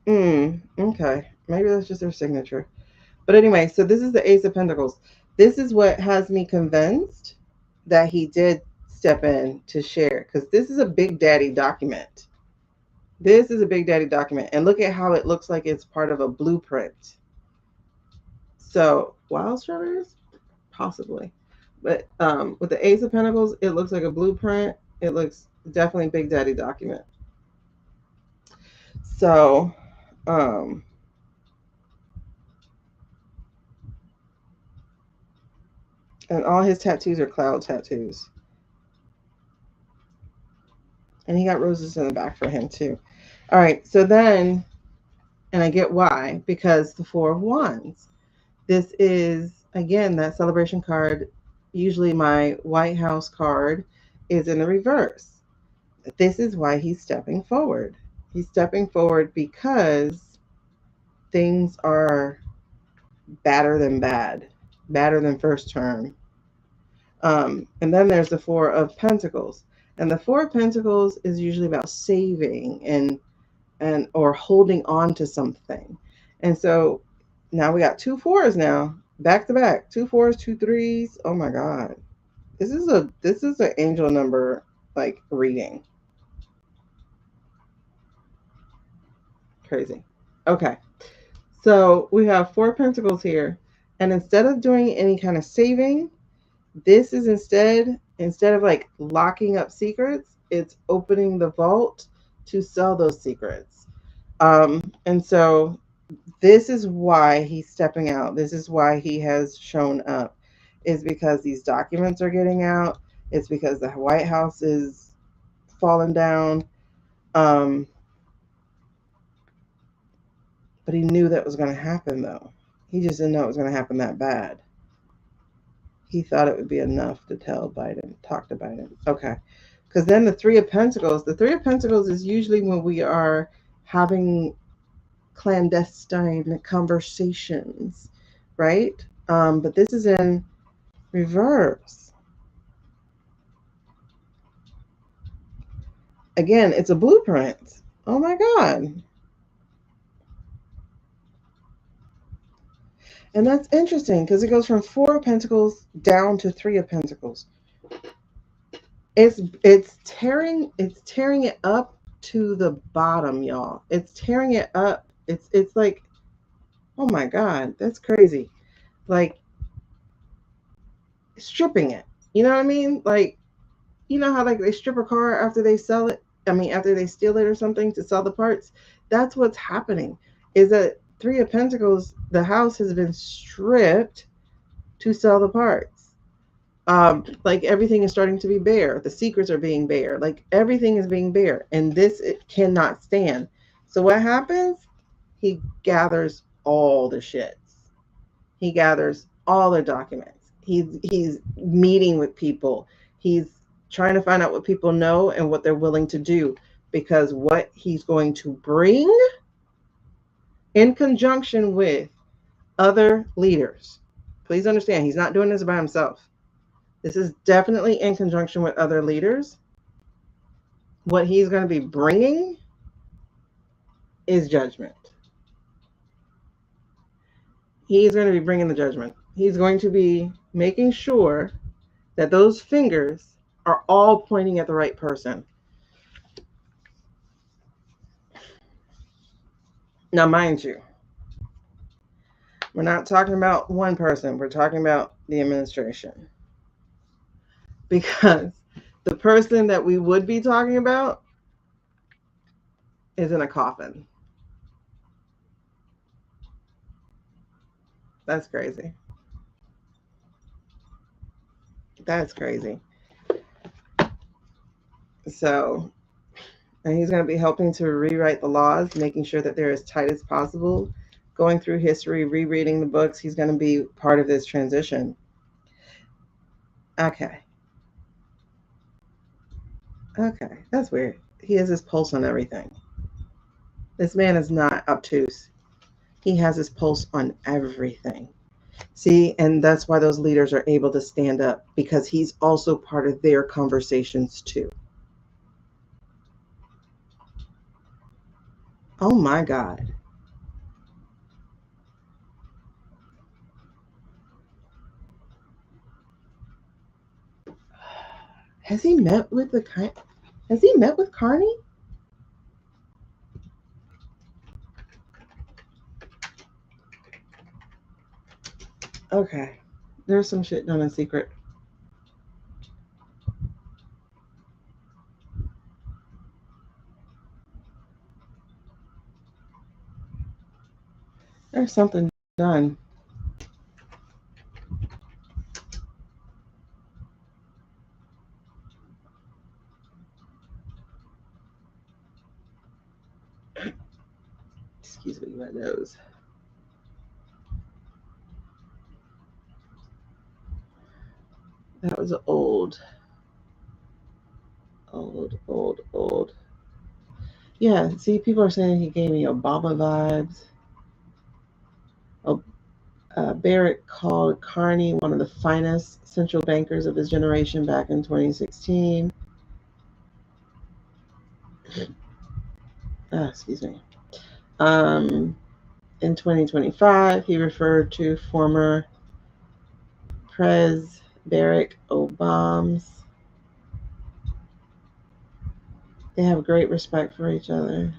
Okay. Maybe that's just her signature. But anyway, so this is the Ace of Pentacles. This is what has me convinced that he did step in to share, because this is a Big Daddy document. This is a Big Daddy document. And look at how it looks like it's part of a blueprint. So, wild strawberries? Possibly. But with the Ace of Pentacles, it looks like a blueprint. It looks definitely Big Daddy document. So, and all his tattoos are cloud tattoos. And he got roses in the back for him too. All right, so then, and I get why, because the Four of Wands. This is, again, that celebration card. Usually my White House card is in the reverse. This is why he's stepping forward. He's stepping forward because things are badder than bad, badder than first term. And then there's the Four of Pentacles. And the Four of Pentacles is usually about saving and or holding on to something. And so now we got 2 4s now, back to back. 2 4s, 2 3s. Oh my God. This is an angel number like reading. Crazy. Okay. So we have 4 pentacles here. And instead of doing any kind of saving, this is instead of like locking up secrets, it's opening the vault to sell those secrets. And so this is why he's stepping out. This is why he has shown up, is because these documents are getting out. It's because the White House is falling down. But he knew that was going to happen, though. He just didn't know it was going to happen that bad. He thought it would be enough to tell Biden, talk to Biden. Okay. Because then the Three of Pentacles is usually when we are having clandestine conversations, right? But this is in reverse. Again, it's a blueprint. Oh my God. And that's interesting because it goes from 4 of Pentacles down to 3 of Pentacles. It's tearing it up to the bottom, y'all. It's tearing it up. It's like, oh my God, that's crazy. Like stripping it. You know what I mean? Like, you know how like they strip a car after they sell it? I mean, after they steal it or something to sell the parts? That's what's happening. Is that 3 of Pentacles, the house has been stripped to sell the parts. Like everything is starting to be bare. The secrets are being bare. Like everything is being bare. And this it cannot stand. So what happens? He gathers all the shits. He gathers all the documents. He's meeting with people. He's trying to find out what people know and what they're willing to do. Because what he's going to bring in conjunction with other leaders. Please understand, he's not doing this by himself. This is definitely in conjunction with other leaders. What he's going to be bringing is judgment. He's going to be bringing the judgment. He's going to be making sure that those fingers are all pointing at the right person. Now, mind you, we're not talking about one person. We're talking about the administration. Because the person that we would be talking about is in a coffin. That's crazy. That's crazy. So, and he's going to be helping to rewrite the laws, making sure that they're as tight as possible, going through history, rereading the books. He's going to be part of this transition. Okay. Okay. That's weird. He has his pulse on everything. This man is not obtuse. He has his pulse on everything. See, and that's why those leaders are able to stand up, because he's also part of their conversations too. Oh my God. Has he met with has he met with Carney? Okay. There's some shit done in secret. There's something done. Excuse me, my nose. That was old. Old. Yeah, see, people are saying he gave me Obama vibes. Oh, Barrett called Carney one of the finest central bankers of his generation back in 2016. Excuse me. In 2025, he referred to former Pres Barack Obama's. They have great respect for each other.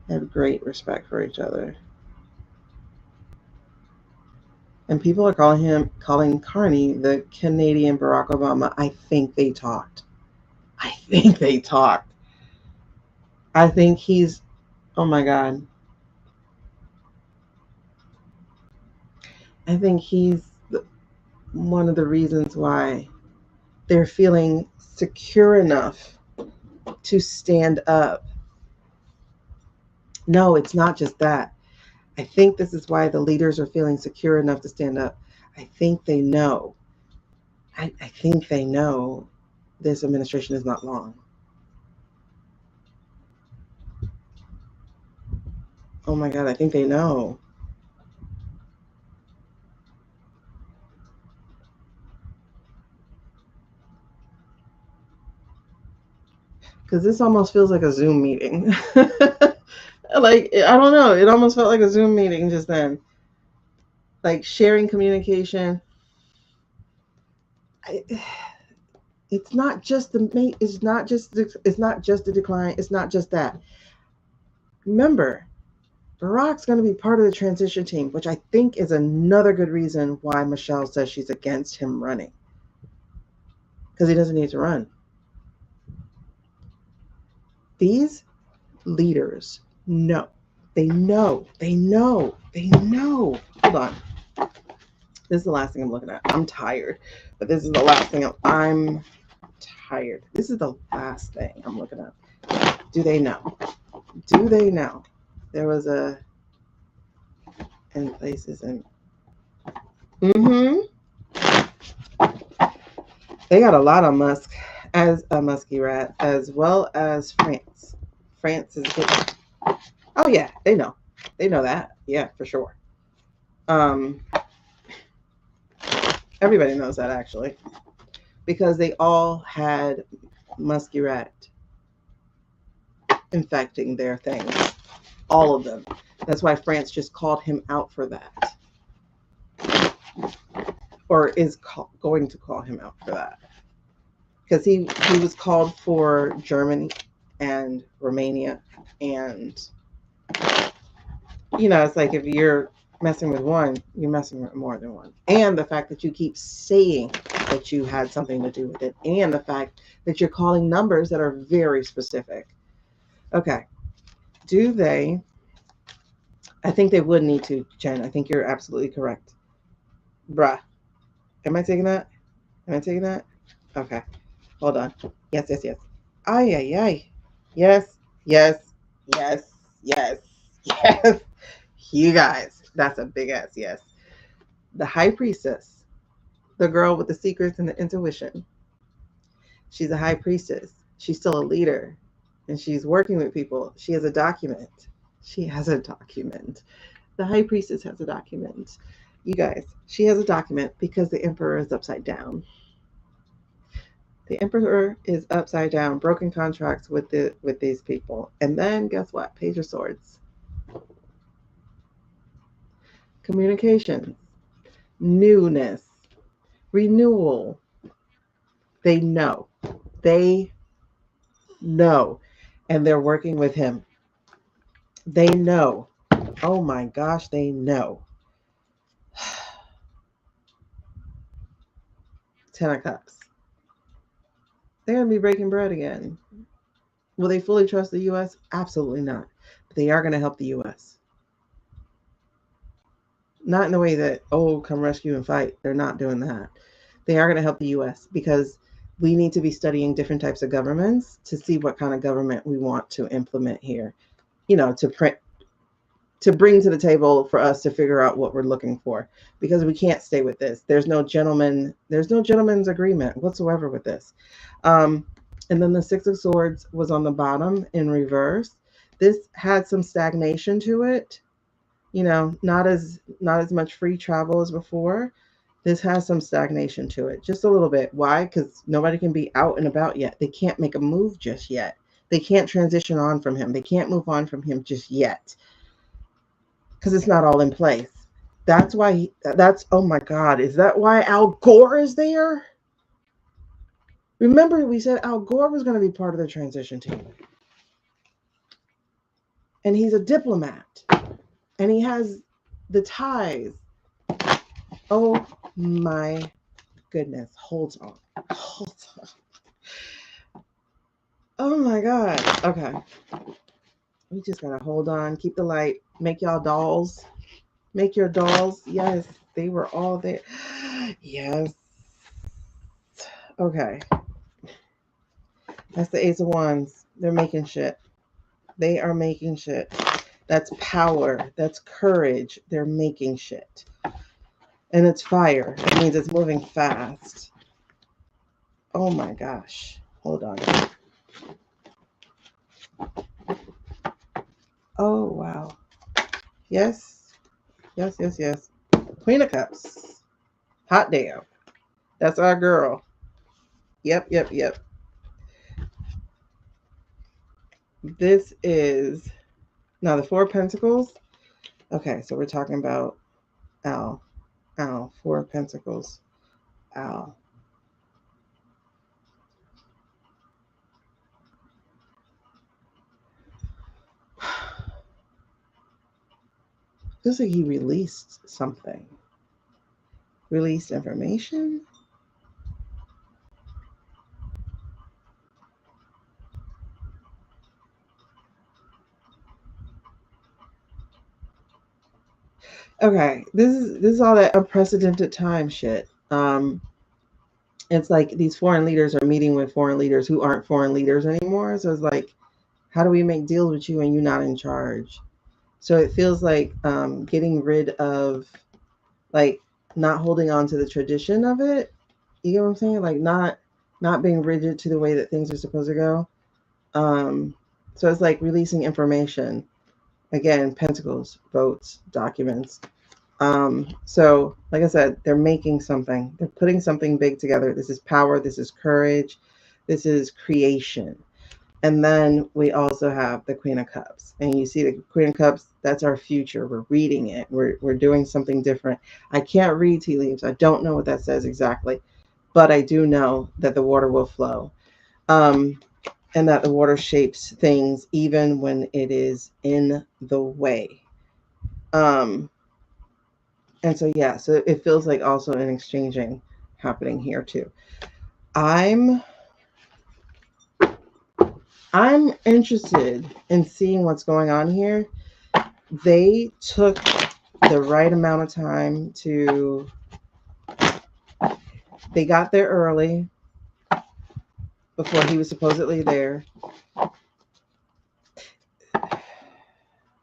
They have great respect for each other. And people are calling Carney the Canadian Barack Obama. I think they talked. I think he's, oh my God. I think he's one of the reasons why they're feeling secure enough to stand up. No, it's not just that. I think this is why the leaders are feeling secure enough to stand up. I think they know. I think they know this administration is not long. Oh my God, I think they know. Because this almost feels like a Zoom meeting. Like, I don't know. It almost felt like a Zoom meeting just then. Like sharing communication. It's not just the it's not just the decline. It's not just that. Remember, Barack's going to be part of the transition team, which I think is another good reason why Michelle says she's against him running, because he doesn't need to run. These leaders know. They know. Hold on. This is the last thing I'm looking at. I'm tired, but this is the last thing I'm tired. This is the last thing I'm looking at. Do they know? There was a in places and they got a lot of Musk as a musky rat, as well as France. France is good. Oh yeah, they know that. Yeah, for sure. Everybody knows that, actually, because they all had musky rat infecting their things, all of them. That's why France just called him out for that, or is going to call him out for that, because he was called for Germany and Romania, and it's like, if you're messing with one, you're messing with more than one. And the fact that you keep saying that you had something to do with it, and the fact that you're calling numbers that are very specific. Okay. Do they? I think they would need to, Jen. I think you're absolutely correct. Bruh. Am I taking that? Am I taking that? Okay. Hold on. Yes, yes, yes. Ay, ay, ay. Yes, yes, yes, yes, yes. You guys, that's a big ass yes. The high priestess, the girl with the secrets and the intuition. She's a high priestess. She's still a leader and she's working with people. She has a document. She has a document. The high priestess has a document. You guys, she has a document because the emperor is upside down. The emperor is upside down, broken contracts with these people. And then guess what? Page of Swords. Communication, newness, renewal. They know. They know. And they're working with him. They know. Oh my gosh, they know. Ten of Cups. They're going to be breaking bread again. Will they fully trust the U.S.? Absolutely not. But they are going to help the U.S. Not in the way that, oh, come rescue and fight. They're not doing that. They are going to help the U.S. because we need to be studying different types of governments to see what kind of government we want to implement here. To bring to the table for us to figure out what we're looking for, because we can't stay with this. There's no gentleman's agreement whatsoever with this. And then the Six of Swords was on the bottom in reverse. This had some stagnation to it. Not as much free travel as before. This has some stagnation to it, just a little bit. Why? Because nobody can be out and about yet. They can't make a move just yet. They can't transition on from him. They can't move on from him just yet because it's not all in place. That's why. Oh my God. Is that why Al Gore is there? Remember, we said Al Gore was going to be part of the transition team. And he's a diplomat. And he has the ties. Oh my goodness. Hold on. Oh my God. Okay. We just got to hold on. Keep the light. Make y'all dolls. Make your dolls. Yes. They were all there. Yes. Okay. That's the Ace of Wands. They're making shit. They are making shit. That's power. That's courage. They're making shit. And it's fire. It means it's moving fast. Oh my gosh. Hold on. Oh, wow. Yes. Yes, yes, yes. Queen of Cups. Hot damn. That's our girl. Yep, yep, yep. This is now the Four of Pentacles. Okay, so we're talking about Al. Four of Pentacles. Al. Feels like he released something. Released information? Okay, this is all that unprecedented time shit. It's like these foreign leaders are meeting with foreign leaders who aren't foreign leaders anymore. So it's like, how do we make deals with you and you're not in charge? So it feels like getting rid of, like, not holding on to the tradition of it. You get what I'm saying? Like not being rigid to the way that things are supposed to go. So it's like releasing information. Again, pentacles, votes, documents. So like I said, they're making something. They're putting something big together. This is power. This is courage. This is creation. And then we also have the Queen of Cups. And you see the Queen of Cups, that's our future. We're reading it. We're doing something different. I can't read tea leaves. I don't know what that says exactly. But I do know that the water will flow. And that the water shapes things even when it is in the way. And so, yeah, so it feels like also an exchanging happening here too. I'm interested in seeing what's going on here. They took the right amount of time to They got there early before he was supposedly there.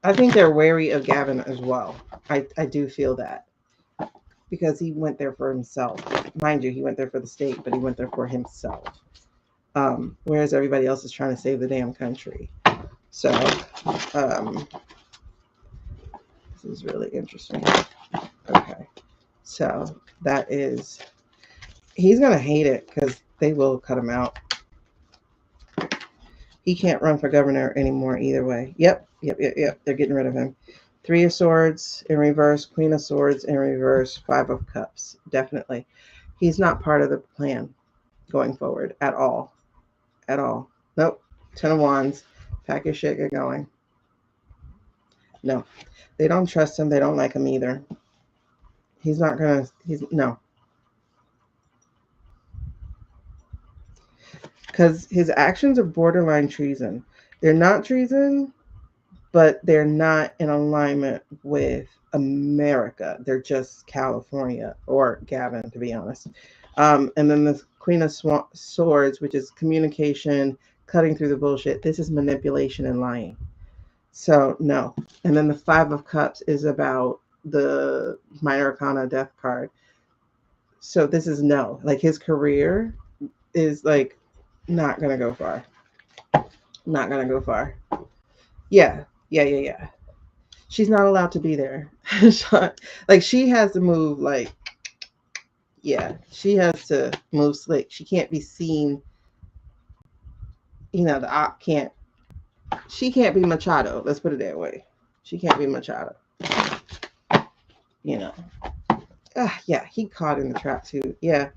I think they're wary of Gavin as well. I do feel that because he went there for himself. Mind you, he went there for the state, but he went there for himself. Whereas everybody else is trying to save the damn country. So this is really interesting. Okay. So that is, he's going to hate it because they will cut him out. He can't run for governor anymore either way. Yep. They're getting rid of him. 3 of Swords in reverse, Queen of Swords in reverse, 5 of Cups. Definitely. He's not part of the plan going forward at all. At all. Nope. 10 of Wands. Pack your shit, get going. No. They don't trust him. They don't like him either. He's not going to, no. Because his actions are borderline treason. They're not treason, but they're not in alignment with America. They're just California, or Gavin, to be honest. And then the Queen of Swords, which is communication, cutting through the bullshit. This is manipulation and lying. So, no. And then the 5 of Cups is about the Minor Arcana Death card. So this is no. Like, his career is, like, not going to go far. Not going to go far. Yeah. She's not allowed to be there. Like, she has to move, like, yeah, she has to move slick. She can't be seen. You know, the op can't. She can't be Machado. Let's put it that way. She can't be Machado. You know. Yeah, he caught in the trap too. Yeah.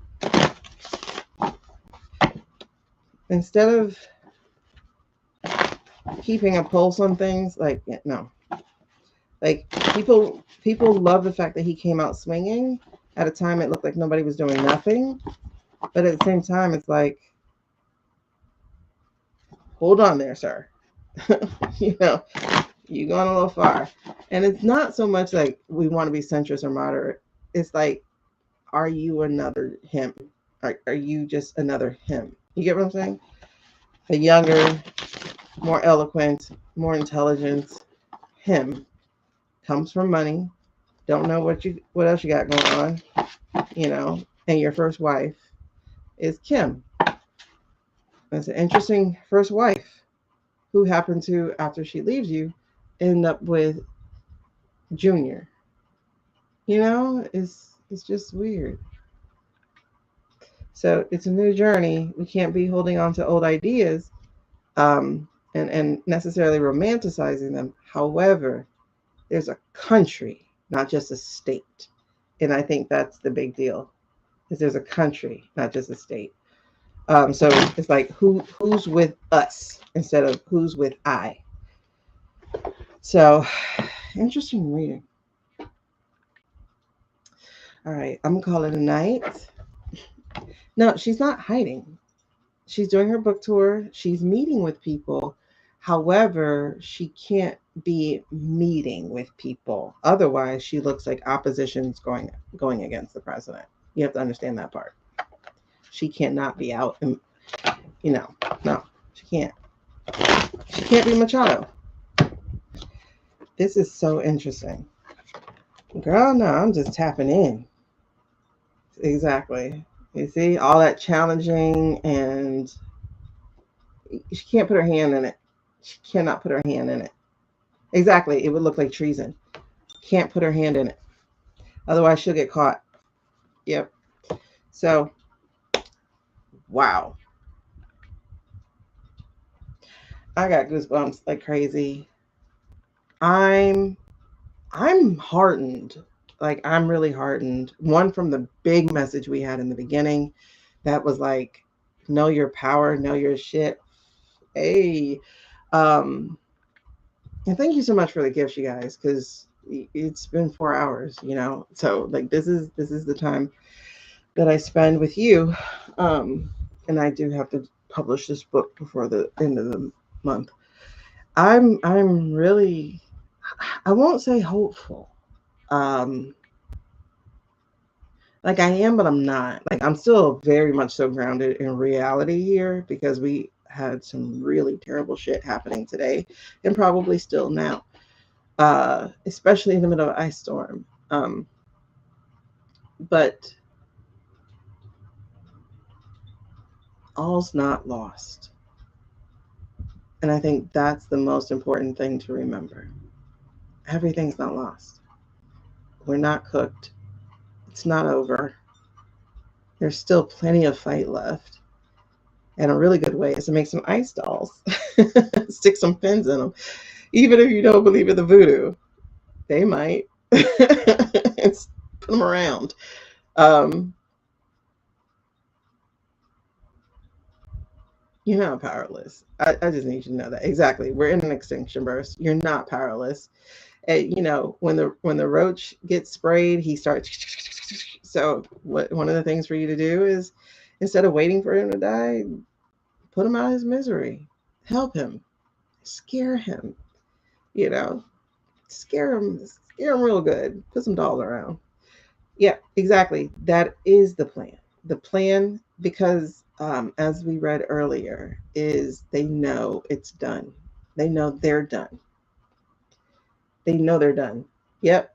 Instead of keeping a pulse on things, like, no. Like, people love the fact that he came out swinging. At a time, it looked like nobody was doing nothing. But at the same time, it's like, hold on there, sir. You know, you're going a little far. And it's not so much like we want to be centrist or moderate. It's like, are you another him? Are you just another him? You get what I'm saying? A younger, more eloquent, more intelligent him comes from money. Don't know what else you got going on, you know. And your first wife is Kim. That's an interesting first wife who happened to, after she leaves you, end up with Junior. You know, it's just weird. So it's a new journey. We can't be holding on to old ideas and necessarily romanticizing them. However, there's a country, not just a state. And I think that's the big deal, is there's a country, not just a state. So it's like, who's with us instead of who's with I. So, interesting reading. All right, I'm going to call it a night. No, she's not hiding. She's doing her book tour. She's meeting with people. However, she can't be meeting with people. Otherwise, she looks like opposition's going against the president. You have to understand that part. She cannot be out and, you know, no, she can't. She can't be Machado. This is so interesting. Girl, no, I'm just tapping in. Exactly. You see, all that challenging, and she can't put her hand in it. She cannot put her hand in it. Exactly. It would look like treason. Can't put her hand in it. Otherwise, she'll get caught. Yep. So, wow. I got goosebumps like crazy. I'm heartened. Like, I'm really heartened. One, from the big message we had in the beginning that was like, know your power, know your shit. Hey. And thank you so much for the gifts, you guys, because it's been 4 hours, you know. So, like, this is the time that I spend with you. And I do have to publish this book before the end of the month. I'm really, I won't say hopeful. Like I am, but I'm not. Like I'm still very much so grounded in reality here because we had some really terrible shit happening today and probably still now, especially in the middle of an ice storm. But all's not lost. And I think that's the most important thing to remember. Everything's not lost. We're not cooked. It's not over. There's still plenty of fight left. And a really good way is to make some ice dolls, stick some pins in them. Even if you don't believe in the voodoo, they might. Put them around. Um, you're not powerless. I just need you to know that. Exactly. We're in an extinction burst. You're not powerless. When the roach gets sprayed, he starts. So one of the things for you to do is, instead of waiting for him to die, put him out of his misery. Help him. Scare him. Scare him real good. Put some dolls around. Yeah, exactly. That is the plan. The plan, because as we read earlier, is they know it's done. They know they're done. They know they're done. Yep.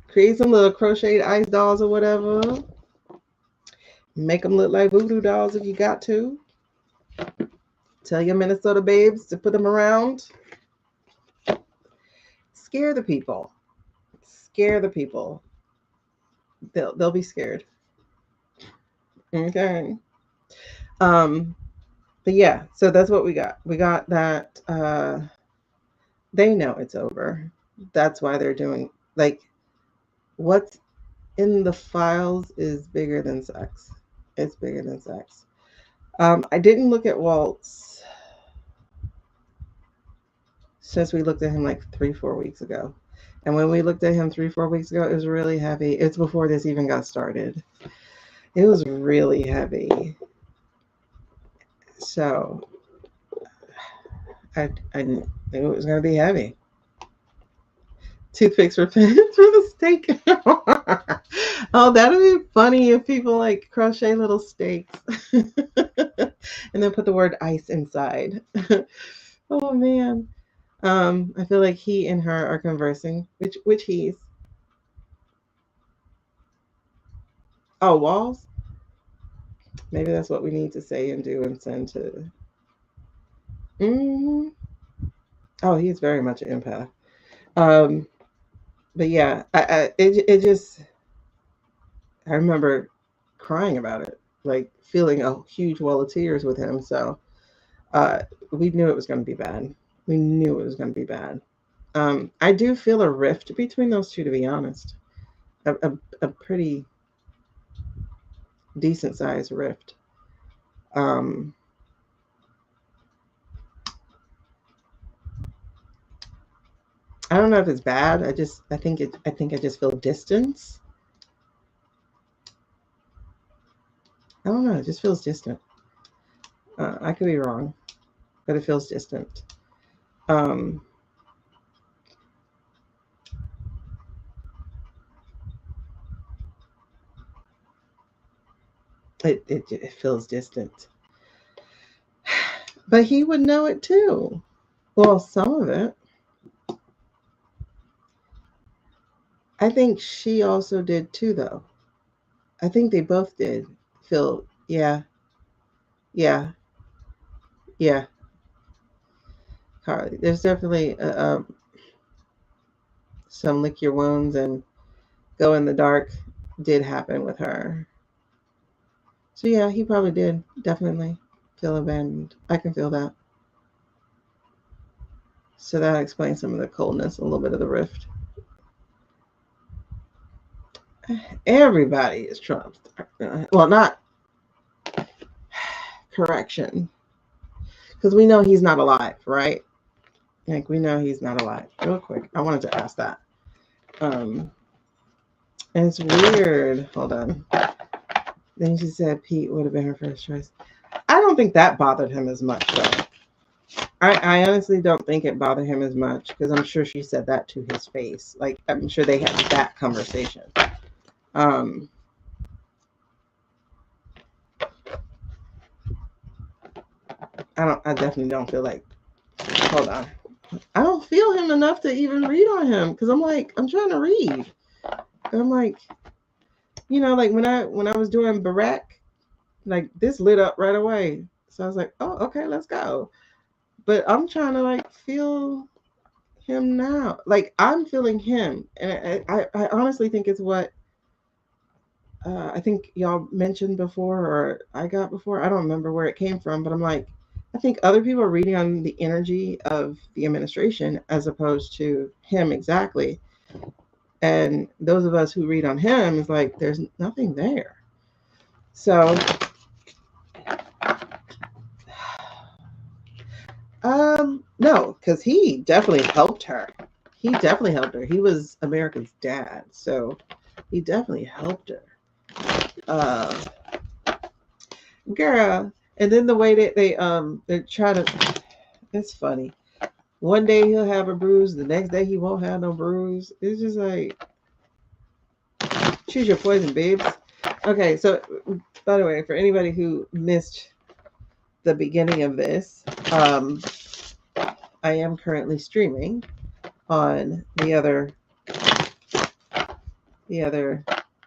Create some little crocheted ice dolls or whatever. Make them look like voodoo dolls if you got to. Tell your Minnesota babes to put them around. Scare the people. Scare the people. They'll be scared. Okay. But yeah, so that's what we got. We got that they know it's over. That's why they're doing, like, what's in the files is bigger than sex. It's bigger than sex. I didn't look at Walt's since we looked at him like 3-4 weeks ago. And when we looked at him 3-4 weeks ago, it was really heavy. It's before this even got started. It was really heavy. So I knew it was going to be heavy. Toothpicks for pins for the steak. Oh, that'd be funny if people like crochet little steaks and then put the word ice inside. Oh man. I feel like he and her are conversing. Which he's? Oh, Walls? Maybe that's what we need to say and do and send to. Mm-hmm. Oh, he's very much an empath. But yeah, it just, I remember crying about it, like feeling a huge well of tears with him. So we knew it was going to be bad. We knew it was going to be bad. I do feel a rift between those two, to be honest. A pretty decent sized rift. I don't know if it's bad. I think I just feel distance. I don't know. It just feels distant. I could be wrong, but it feels distant. It feels distant. But he would know it too. Well, some of it. I think she also did too, though. I think they both did feel, yeah, yeah, yeah. Carly, there's definitely some lick your wounds and go in the dark did happen with her. So yeah, he probably did definitely feel abandoned. I can feel that. So that explains some of the coldness, a little bit of the rift. Everybody is Trump. Well, not correction. Because we know he's not alive, right? Like, we know he's not alive. Real quick, I wanted to ask that. And it's weird. Hold on. Then she said Pete would have been her first choice. I don't think that bothered him as much, though. I honestly don't think it bothered him as much because I'm sure she said that to his face. Like, I'm sure they had that conversation. I definitely don't feel like, hold on. I don't feel him enough to even read on him because I'm like, I'm trying to read. And I'm like, like when I was doing Barack, like this lit up right away. So I was like, oh, okay, let's go. But I'm trying to like feel him now. Like I'm feeling him. And I honestly think it's what I think y'all mentioned before, or I got before. I don't remember where it came from, but I'm like, I think other people are reading on the energy of the administration as opposed to him exactly. And those of us who read on him is like, there's nothing there. So, no, because he definitely helped her. He definitely helped her. He was America's dad, so he definitely helped her. Uh, Girl, and then the way that they try to, it's funny. One day he'll have a bruise, the next day he won't have no bruise. It's just like choose your poison, babes. Okay, so by the way, for anybody who missed the beginning of this, I am currently streaming on the other.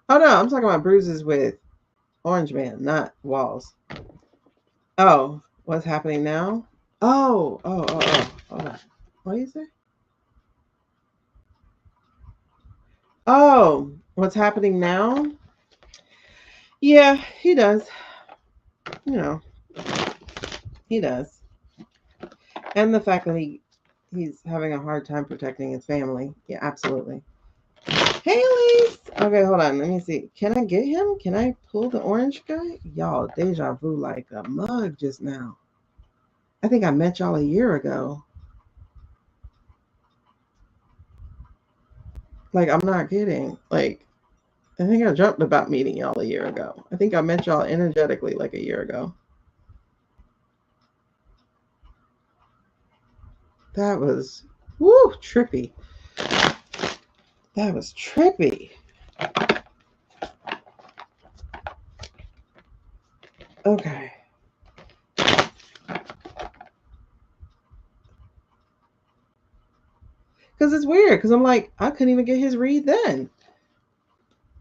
Oh no, I'm talking about bruises with Orange Man, not walls. Oh, what's happening now? Oh. Hold on. What do you say? Oh, what's happening now? Yeah, he does. You know, he does. And the fact that he's having a hard time protecting his family. Yeah, absolutely. Haley. Okay, hold on. Let me see. Can I get him? Can I pull the orange guy? Y'all, deja vu like a mug just now. I think I met y'all a year ago. Like, I'm not kidding. Like, I think I dreamt about meeting y'all a year ago. I think I met y'all energetically like a year ago. That was woo trippy. That was trippy. Okay. Because it's weird. Because I'm like, I couldn't even get his read then.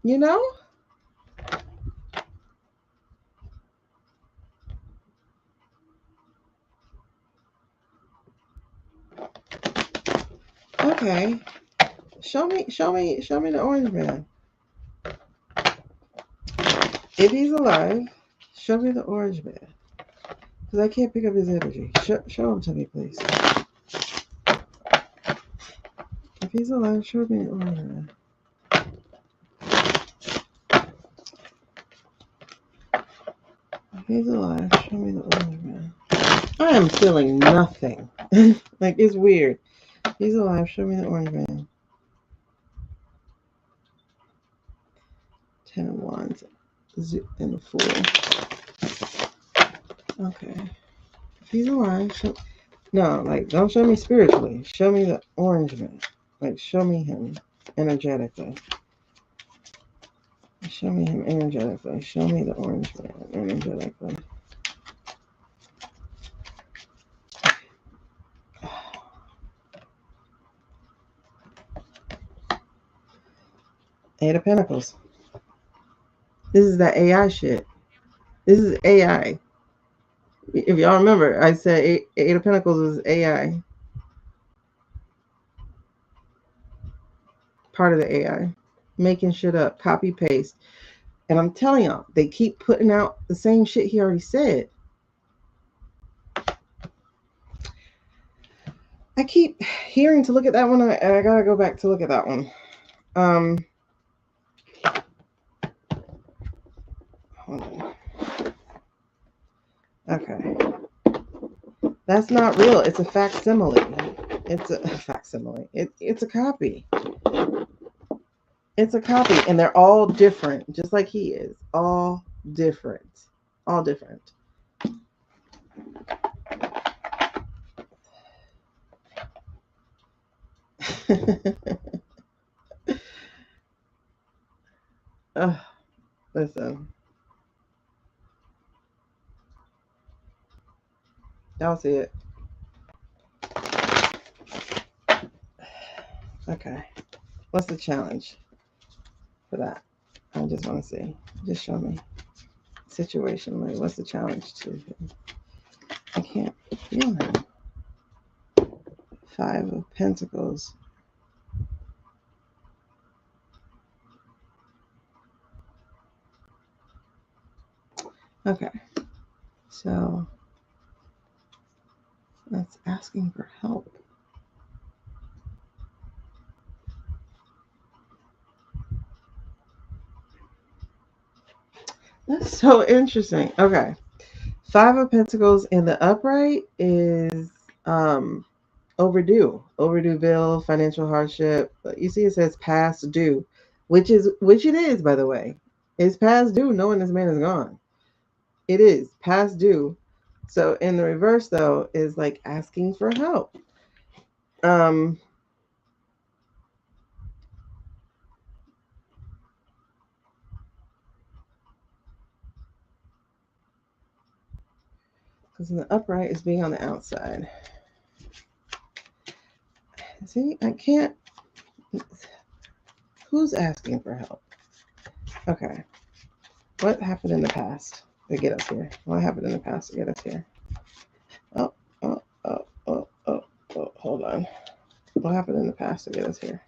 You know? Okay. Show me the orange man. If he's alive, show me the orange man. Because I can't pick up his energy. Show him to me, please. If he's alive, show me the orange man. If he's alive, show me the orange man. I am feeling nothing. Like, it's weird. If he's alive, show me the orange man. 10 of wands. And a fool. Okay. If he's alive, no, like, don't show me spiritually. Show me the orange man. Like, show me him energetically. Show me him energetically. Show me the orange man energetically. Eight of Pentacles. This is that AI shit. This is AI. If y'all remember, I said Eight of Pentacles was AI. Part of the AI. Making shit up. Copy paste. And I'm telling y'all, they keep putting out the same shit he already said. I keep hearing to look at that one. I gotta go back to look at that one. Hold on. Okay. That's not real. It's a facsimile. It's a facsimile. It's a copy. It's a copy. And they're all different, just like he is. All different. All different. Listen. Y'all see it. Okay. What's the challenge for that? I just want to see. Just show me. Situationally, what's the challenge to him? I can't feel him. 5 of Pentacles. Okay. So that's asking for help. That's so interesting. Okay. 5 of Pentacles in the upright is overdue bill, financial hardship. You see, it says past due, which it is, by the way. It's past due knowing this man is gone. It is past due. So in the reverse, though, is like asking for help. Because in the upright is being on the outside. See, I can't. Who's asking for help? Okay. What happened in the past to get us here? What happened in the past to get us here? Oh, hold on. What happened in the past to get us here?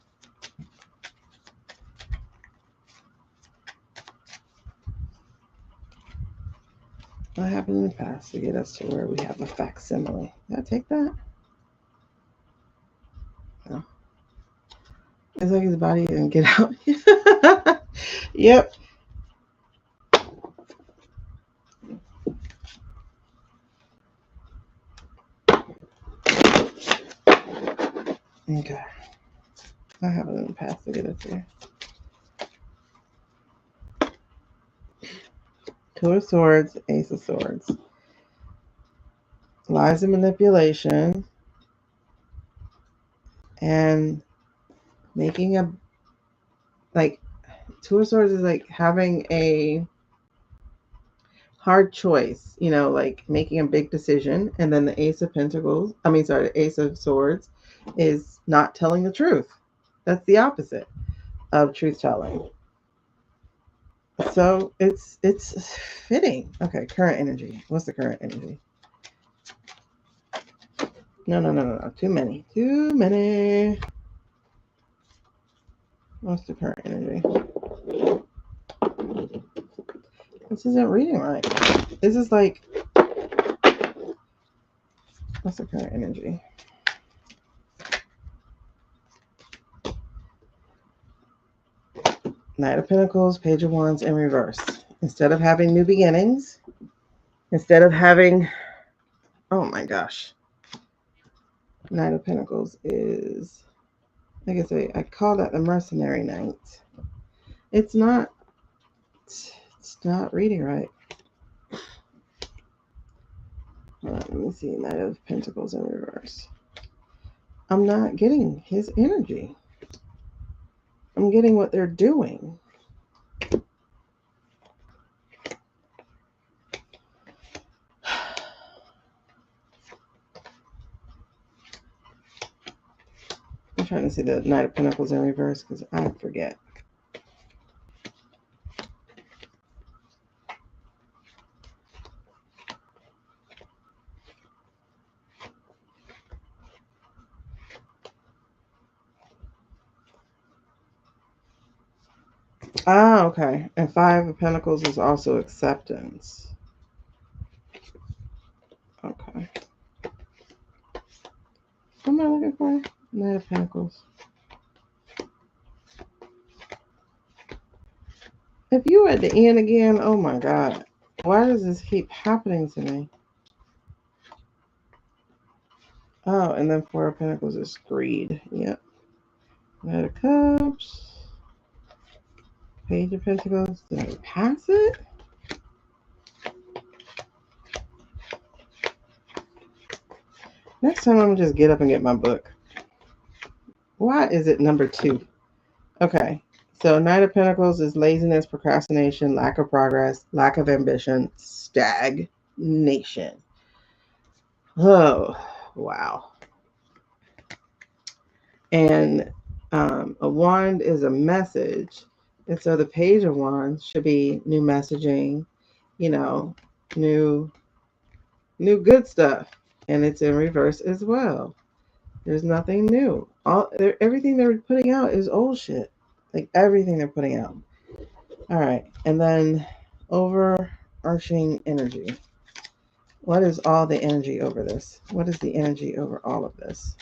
What happened in the past to get us to where we have a facsimile? Did I take that? No. It's like his body didn't get out. Yep. Okay. What happened in the past to get us here? 2 of Swords, Ace of Swords. Lies and manipulation. And making a, like, 2 of Swords is like having a hard choice, like making a big decision. And then the Ace of Pentacles, the Ace of Swords is not telling the truth. That's the opposite of truth telling. So it's fitting. Okay, current energy. What's the current energy? No. Too many. What's the current energy? This isn't reading right. This is like, what's the current energy? Knight of Pentacles, Page of Wands in reverse. Instead of having new beginnings, instead of having, oh my gosh. Knight of Pentacles is, like I say, I call that the mercenary knight. It's not reading right. Let me see. Knight of Pentacles in reverse. I'm not getting his energy. I'm getting what they're doing. I'm trying to see the Knight of Pentacles in reverse because I forget. Ah, okay. And 5 of Pentacles is also acceptance. Okay. What am I looking for? Knight of Pentacles. If you at the end again, oh my God. Why does this keep happening to me? Oh, and then 4 of Pentacles is greed. Yep. Knight of Cups. Page of Pentacles. Did I pass it? Next time I'm going to just get up and get my book. Why is it number 2? Okay. So Knight of Pentacles is laziness, procrastination, lack of progress, lack of ambition, stagnation. Oh, wow. And a wand is a message. And so the page of wands should be new messaging, you know, new good stuff. And it's in reverse as well. There's nothing new. Everything they're putting out is old shit. Like everything they're putting out. All right. And then overarching energy. What is all the energy over this? What is the energy over all of this?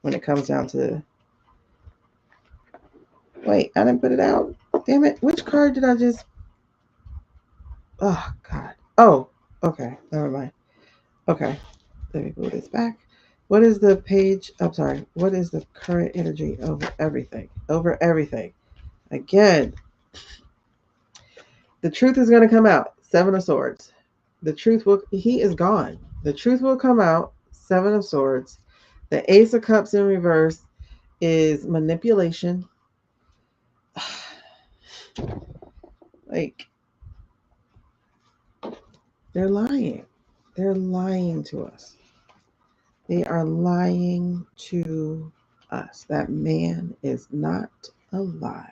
When it comes down to... Wait, I didn't put it out. Damn it. Which card did I just... Oh, God. Oh, okay. Never mind. Okay. Let me move this back. What is the page? I'm sorry. What is the current energy over everything? Over everything. Again, the truth is going to come out. Seven of Swords. The truth will... He is gone. The truth will come out. Seven of Swords. The Ace of Cups in reverse is manipulation. Like, they're lying. They're lying to us. They are lying to us. That man is not alive.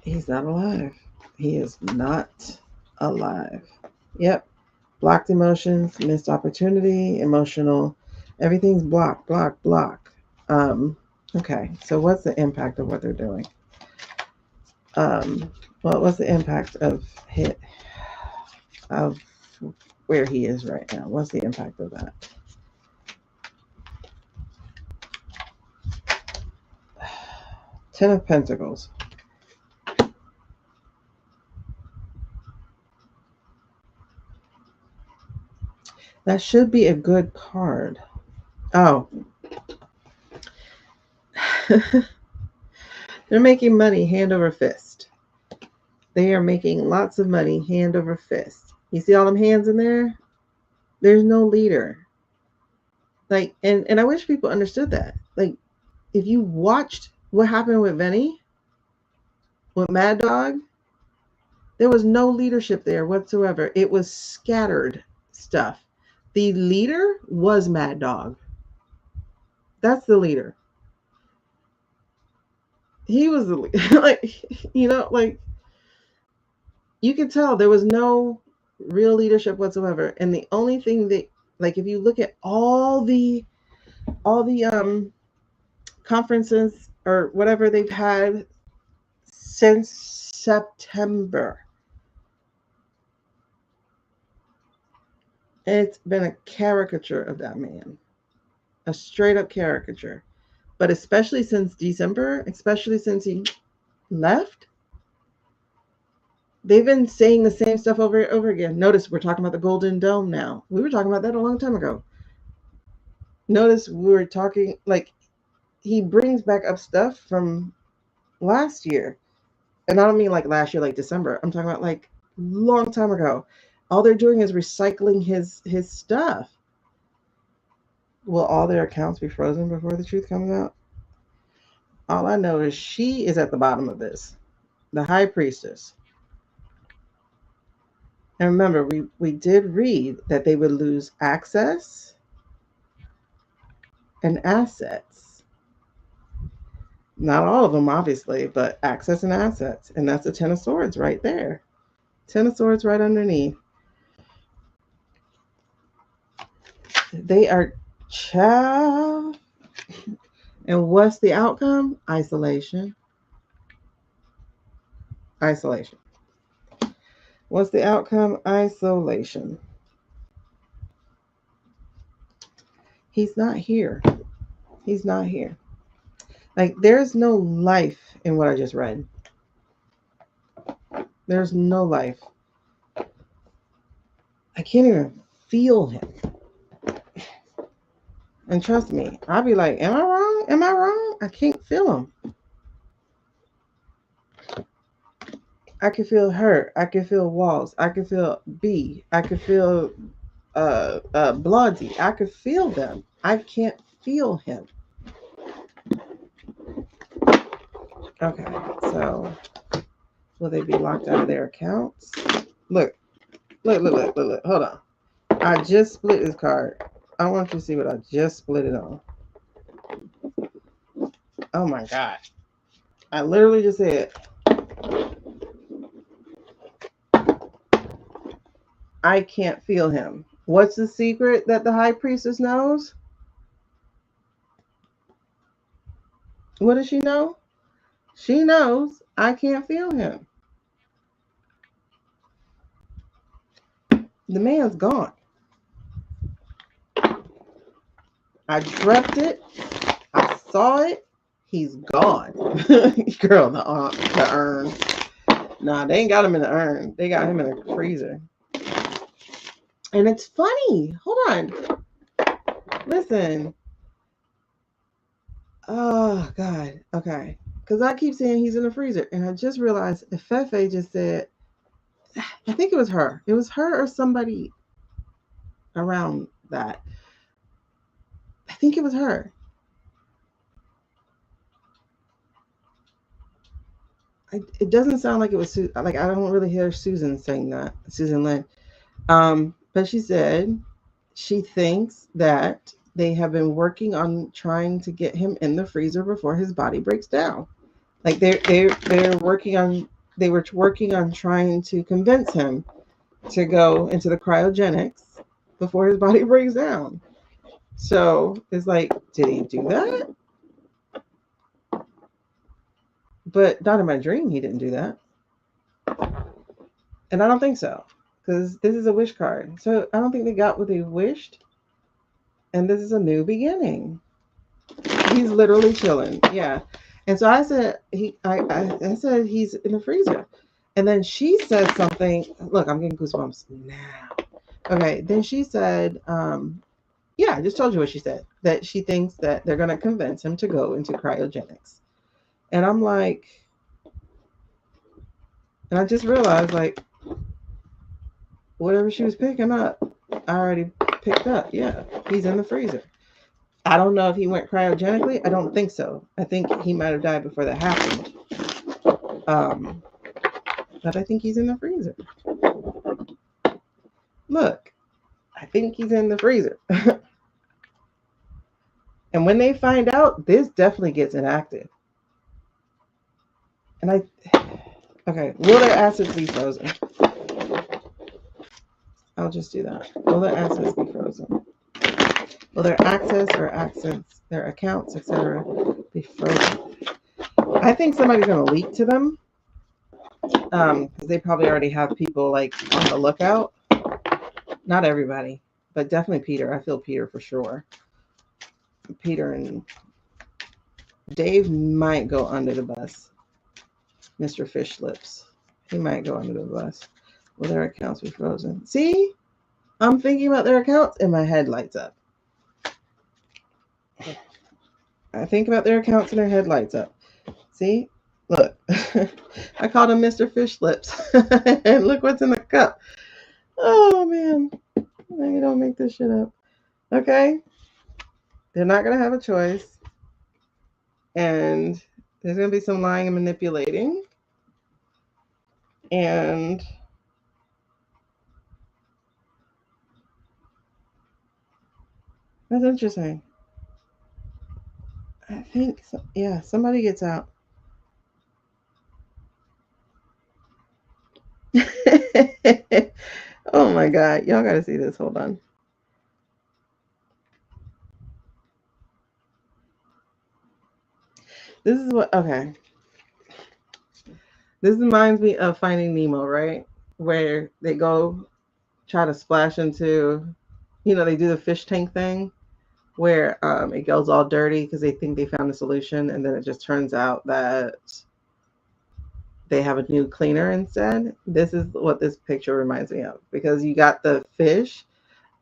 He's not alive. He is not alive. Yep. Blocked emotions, missed opportunity, emotional. Everything's blocked, blocked, blocked. Okay. So what's the impact of what they're doing? Well, what's the impact of where he is right now? What's the impact of that? Ten of Pentacles. That should be a good card. Oh. They're making money hand over fist. They are making lots of money hand over fist. You see all them hands in there? There's no leader. Like, and I wish people understood that. Like, if you watched what happened with Venny, with Mad Dog, there was no leadership there whatsoever. It was scattered stuff. The leader was Mad Dog. That's the leader. He was the leader. Like, you know, like, you could tell there was no real leadership whatsoever. And the only thing that, like, if you look at all the conferences or whatever they've had since September, it's been a caricature of that man, a straight up caricature. But especially since December, especially since he left, they've been saying the same stuff over and over again. Notice we're talking about the Golden Dome now. We were talking about that a long time ago. Notice we were talking, like, he brings back up stuff from last year. And I don't mean like last year, like December. I'm talking about like long time ago. All they're doing is recycling his stuff. Will all their accounts be frozen before the truth comes out? All I know is she is at the bottom of this. The high priestess. And remember, we did read that they would lose access and assets. Not all of them, obviously, but access and assets. And that's the Ten of Swords right there. Ten of Swords right underneath. They are child. And what's the outcome? Isolation. Isolation. What's the outcome? Isolation. He's not here. He's not here. Like, there's no life in what I just read. There's no life. I can't even feel him. And trust me, I'll be like, am I wrong? Am I wrong? I can't feel him. I can feel her. I can feel walls. I can feel B. I can feel Blondie. I can feel them. I can't feel him. Okay, so will they be locked out of their accounts? Look, Look. Hold on. I just split this card. I want you to see what I just split it on. Oh my God. I literally just said, I can't feel him. What's the secret that the high priestess knows? What does she know? She knows I can't feel him. The man's gone. I dreamt it. I saw it. He's gone. Girl, the urn. Nah, they ain't got him in the urn. They got him in a freezer. And it's funny. Hold on. Listen. Oh, God. Okay. Because I keep saying he's in the freezer. And I just realized Fefe just said, I think it was her. It was her or somebody around that. I think it was her. It doesn't sound like it was like I don't really hear Susan saying that, Susan Lynn. But she said she thinks that they have been working on trying to get him in the freezer before his body breaks down. Like they're working on they were working on trying to convince him to go into the cryogenics before his body breaks down. So it's like, did he do that? But not in my dream, he didn't do that. And I don't think so, because this is a wish card. So I don't think they got what they wished. And this is a new beginning. He's literally chilling. Yeah. And so I said, I said he's in the freezer. And then she said something. Look, I'm getting goosebumps now. Okay. Then she said, yeah, I just told you what she said. That she thinks that they're going to convince him to go into cryogenics. And I'm like, and I just realized, like, whatever she was picking up, I already picked up. Yeah, he's in the freezer. I don't know if he went cryogenically. I don't think so. I think he might have died before that happened. But I think he's in the freezer. Look, I think he's in the freezer. And when they find out, this definitely gets enacted. And okay, will their assets be frozen? I'll just do that. Will their assets be frozen? Will their access or accents, their accounts, etc., be frozen? I think somebody's going to leak to them, because they probably already have people like on the lookout. Not everybody, but definitely Peter. I feel Peter for sure. Peter and Dave might go under the bus. Mr. Fish Lips, he might go under the bus. Will their accounts be frozen? See, I'm thinking about their accounts and my head lights up. I think about their accounts and their head lights up. See, look, I called him Mr. Fish Lips. And look what's in the cup. Oh, man. Maybe don't make this shit up. Okay? They're not going to have a choice. And there's going to be some lying and manipulating. And that's interesting. I think, yeah, somebody gets out. Oh my God. Y'all got to see this. Hold on. This is what, okay. This reminds me of Finding Nemo, right? Where they go try to splash into, they do the fish tank thing where it goes all dirty because they think they found a solution. And then it just turns out that they have a new cleaner instead. This is what this picture reminds me of, because you got the fish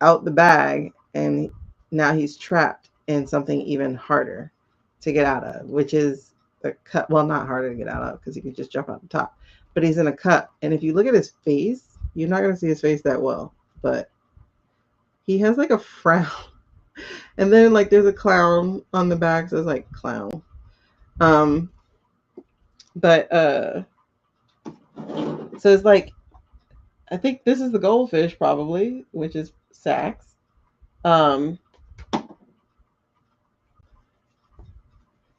out the bag and now he's trapped in something even harder to get out of, which is a cup. Well, not harder to get out of because he can just jump out the top, but he's in a cup. And if you look at his face, you're not going to see his face that well, but he has like a frown. And then like there's a clown on the back, so it's like clown. But so it's like I think this is the goldfish probably, which is Sax. Um,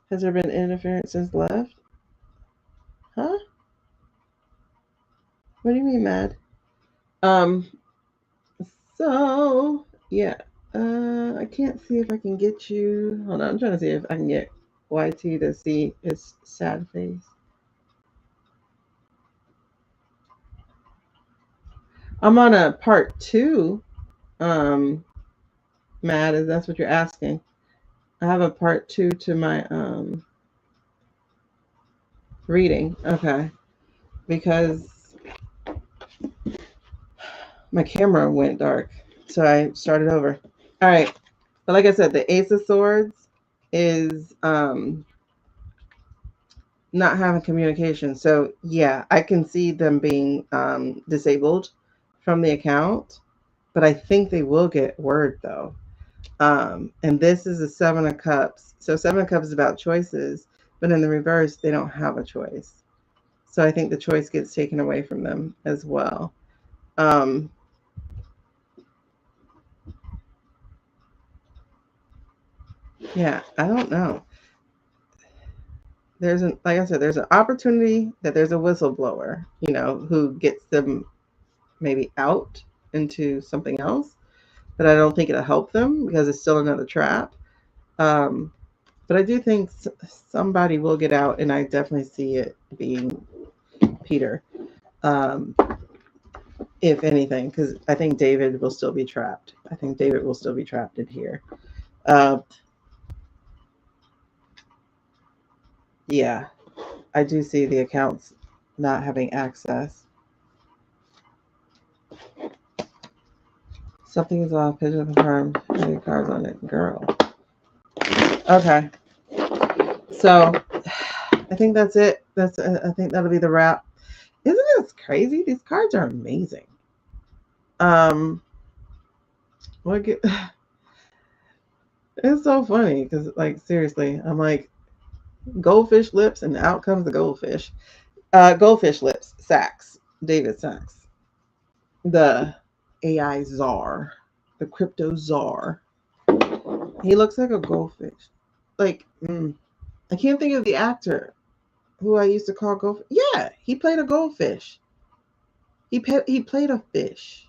has there been interference since left? Huh? What do you mean, mad? Um, so yeah. I can't see if I can get you. Hold on, I'm trying to see if I can get YT to see his sad face. I'm on a part 2. Um, Matt, if that's what you're asking. I have a part 2 to my reading. Okay. Because my camera went dark. So I started over. All right. But like I said, the Ace of Swords is not having communication. So yeah, I can see them being disabled from the account, but I think they will get word though. And this is a 7 of Cups. So 7 of Cups is about choices, but in the reverse, they don't have a choice. So I think the choice gets taken away from them as well. Yeah, I don't know. There's an like I said, there's an opportunity that there's a whistleblower, who gets them maybe out into something else, but I don't think it'll help them because it's still another trap. Um, but I do think somebody will get out, and I definitely see it being Peter, um, if anything, because I think David will still be trapped. I think David will still be trapped in here. Uh, yeah, I do see the accounts not having access. Something is off. Picture confirmed. Any cards on it, girl. Okay, so I think that's it. I think that'll be the wrap. Isn't this crazy? These cards are amazing. What get, it's so funny because, like, seriously, I'm like, goldfish lips, and out comes the goldfish. Goldfish lips, Sachs, David Sachs, the AI czar, the crypto czar. He looks like a goldfish. Like, I can't think of the actor who I used to call goldfish. Yeah, he played a goldfish. He played a fish,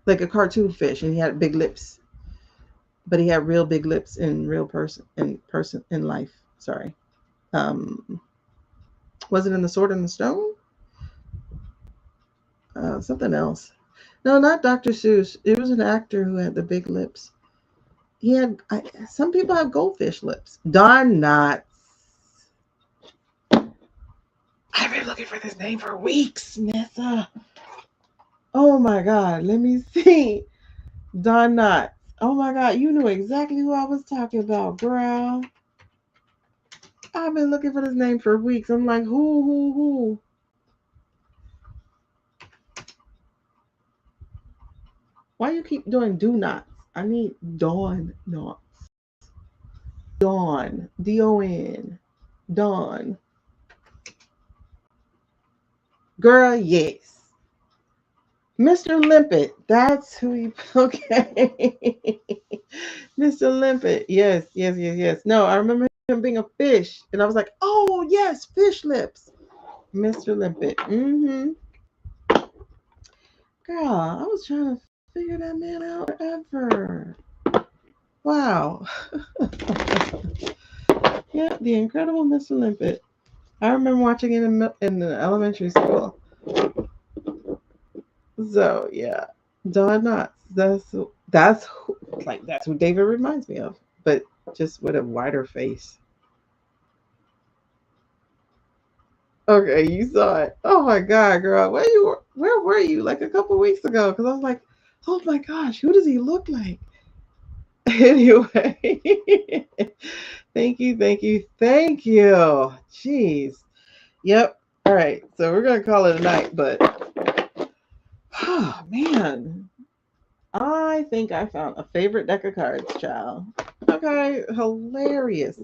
like a cartoon fish, and he had big lips. But he had real big lips in real person in life. Sorry. Um, was it in The Sword and the Stone? Something else. No, not Dr. Seuss. It was an actor who had the big lips. He had some people have goldfish lips. Don Knotts. I've been looking for this name for weeks, Nessa. Oh my God, let me see. Don Knotts. Oh my God, you knew exactly who I was talking about, girl. I've been looking for this name for weeks. I'm like, who? Why you keep doing do nots? I need Dawn knots. Dawn. D-O-N. Dawn. Girl, yes. Mr. Limpet. That's who you okay. Mr. Limpet. Yes. No, I remember him being a fish. And I was like, oh yes, fish lips. Mr. Limpet. Mm-hmm. Girl, I was trying to figure that man out forever. Wow. Yeah, the incredible Mr. Limpet. I remember watching it in the elementary school. So yeah, Don Knotts. That's who David reminds me of, but just with a wider face. Okay, you saw it. Oh my God, girl, where were you like a couple weeks ago? Because I was like, oh my gosh, who does he look like? Anyway, thank you. Jeez. Yep. All right. So we're gonna call it a night, but oh man, I think I found a favorite deck of cards, child. Okay, hilarious.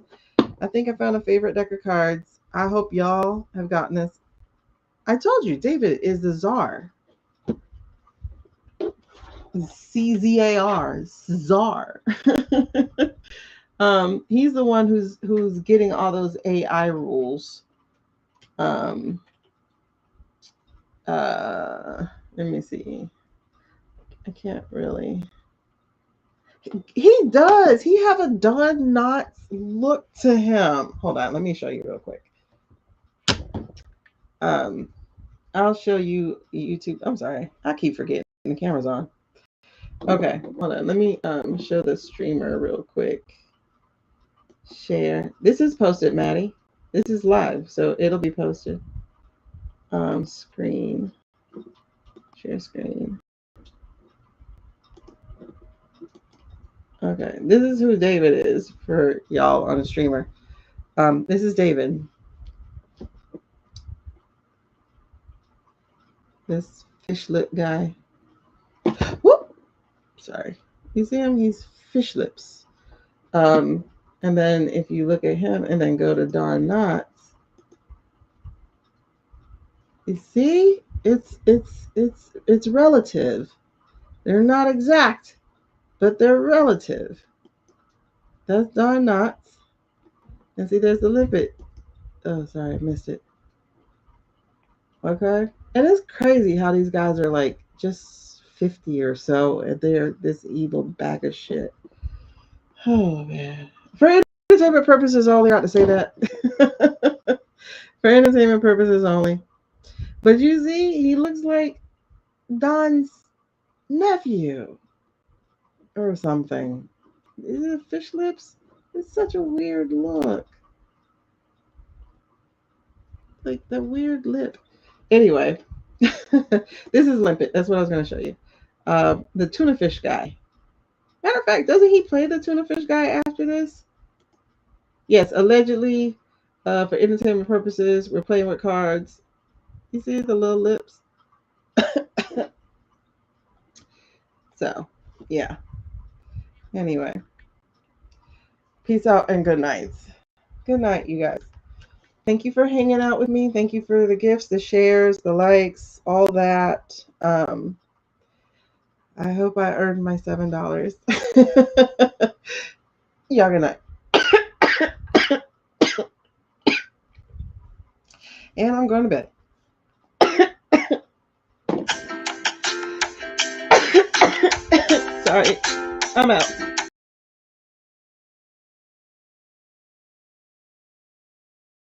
I think I found a favorite deck of cards. I hope y'all have gotten this. I told you, David is the czar. CZAR, czar. He's the one who's getting all those AI rules. Um, let me see. I can't really. He does. He have a Don Knotts look to him. Hold on, let me show you real quick. I'll show you YouTube. I'm sorry, I keep forgetting the camera's on. Okay, hold on. Let me show the streamer real quick. Share. This is posted, Maddie. This is live, so it'll be posted. Screen. Share screen. Okay, this is who David is for y'all on a streamer. This is David. This fish lip guy. Whoop! Sorry. You see him? He's fish lips. And then if you look at him and then go to Don Knotts, you see, it's relative. They're not exact, but they're relative. That's Don Knotts. And see, there's the limpet. Oh, sorry, I missed it. Okay. And it's crazy how these guys are like just 50 or so, and they're this evil bag of shit. Oh, man. For entertainment purposes only, I got to say that. For entertainment purposes only. But you see, he looks like Don's nephew or something. Is it fish lips? It's such a weird look. Like the weird lip. Anyway, this is limpet. That's what I was going to show you. The tuna fish guy. Matter of fact, doesn't he play the tuna fish guy after this? Yes, allegedly, for entertainment purposes, we're playing with cards. You see the little lips? So, yeah. Anyway, peace out and good nights. Good night, you guys. Thank you for hanging out with me. Thank you for the gifts, the shares, the likes, all that. I hope I earned my $7. Y'all good night. And I'm going to bed. Sorry. I'm out.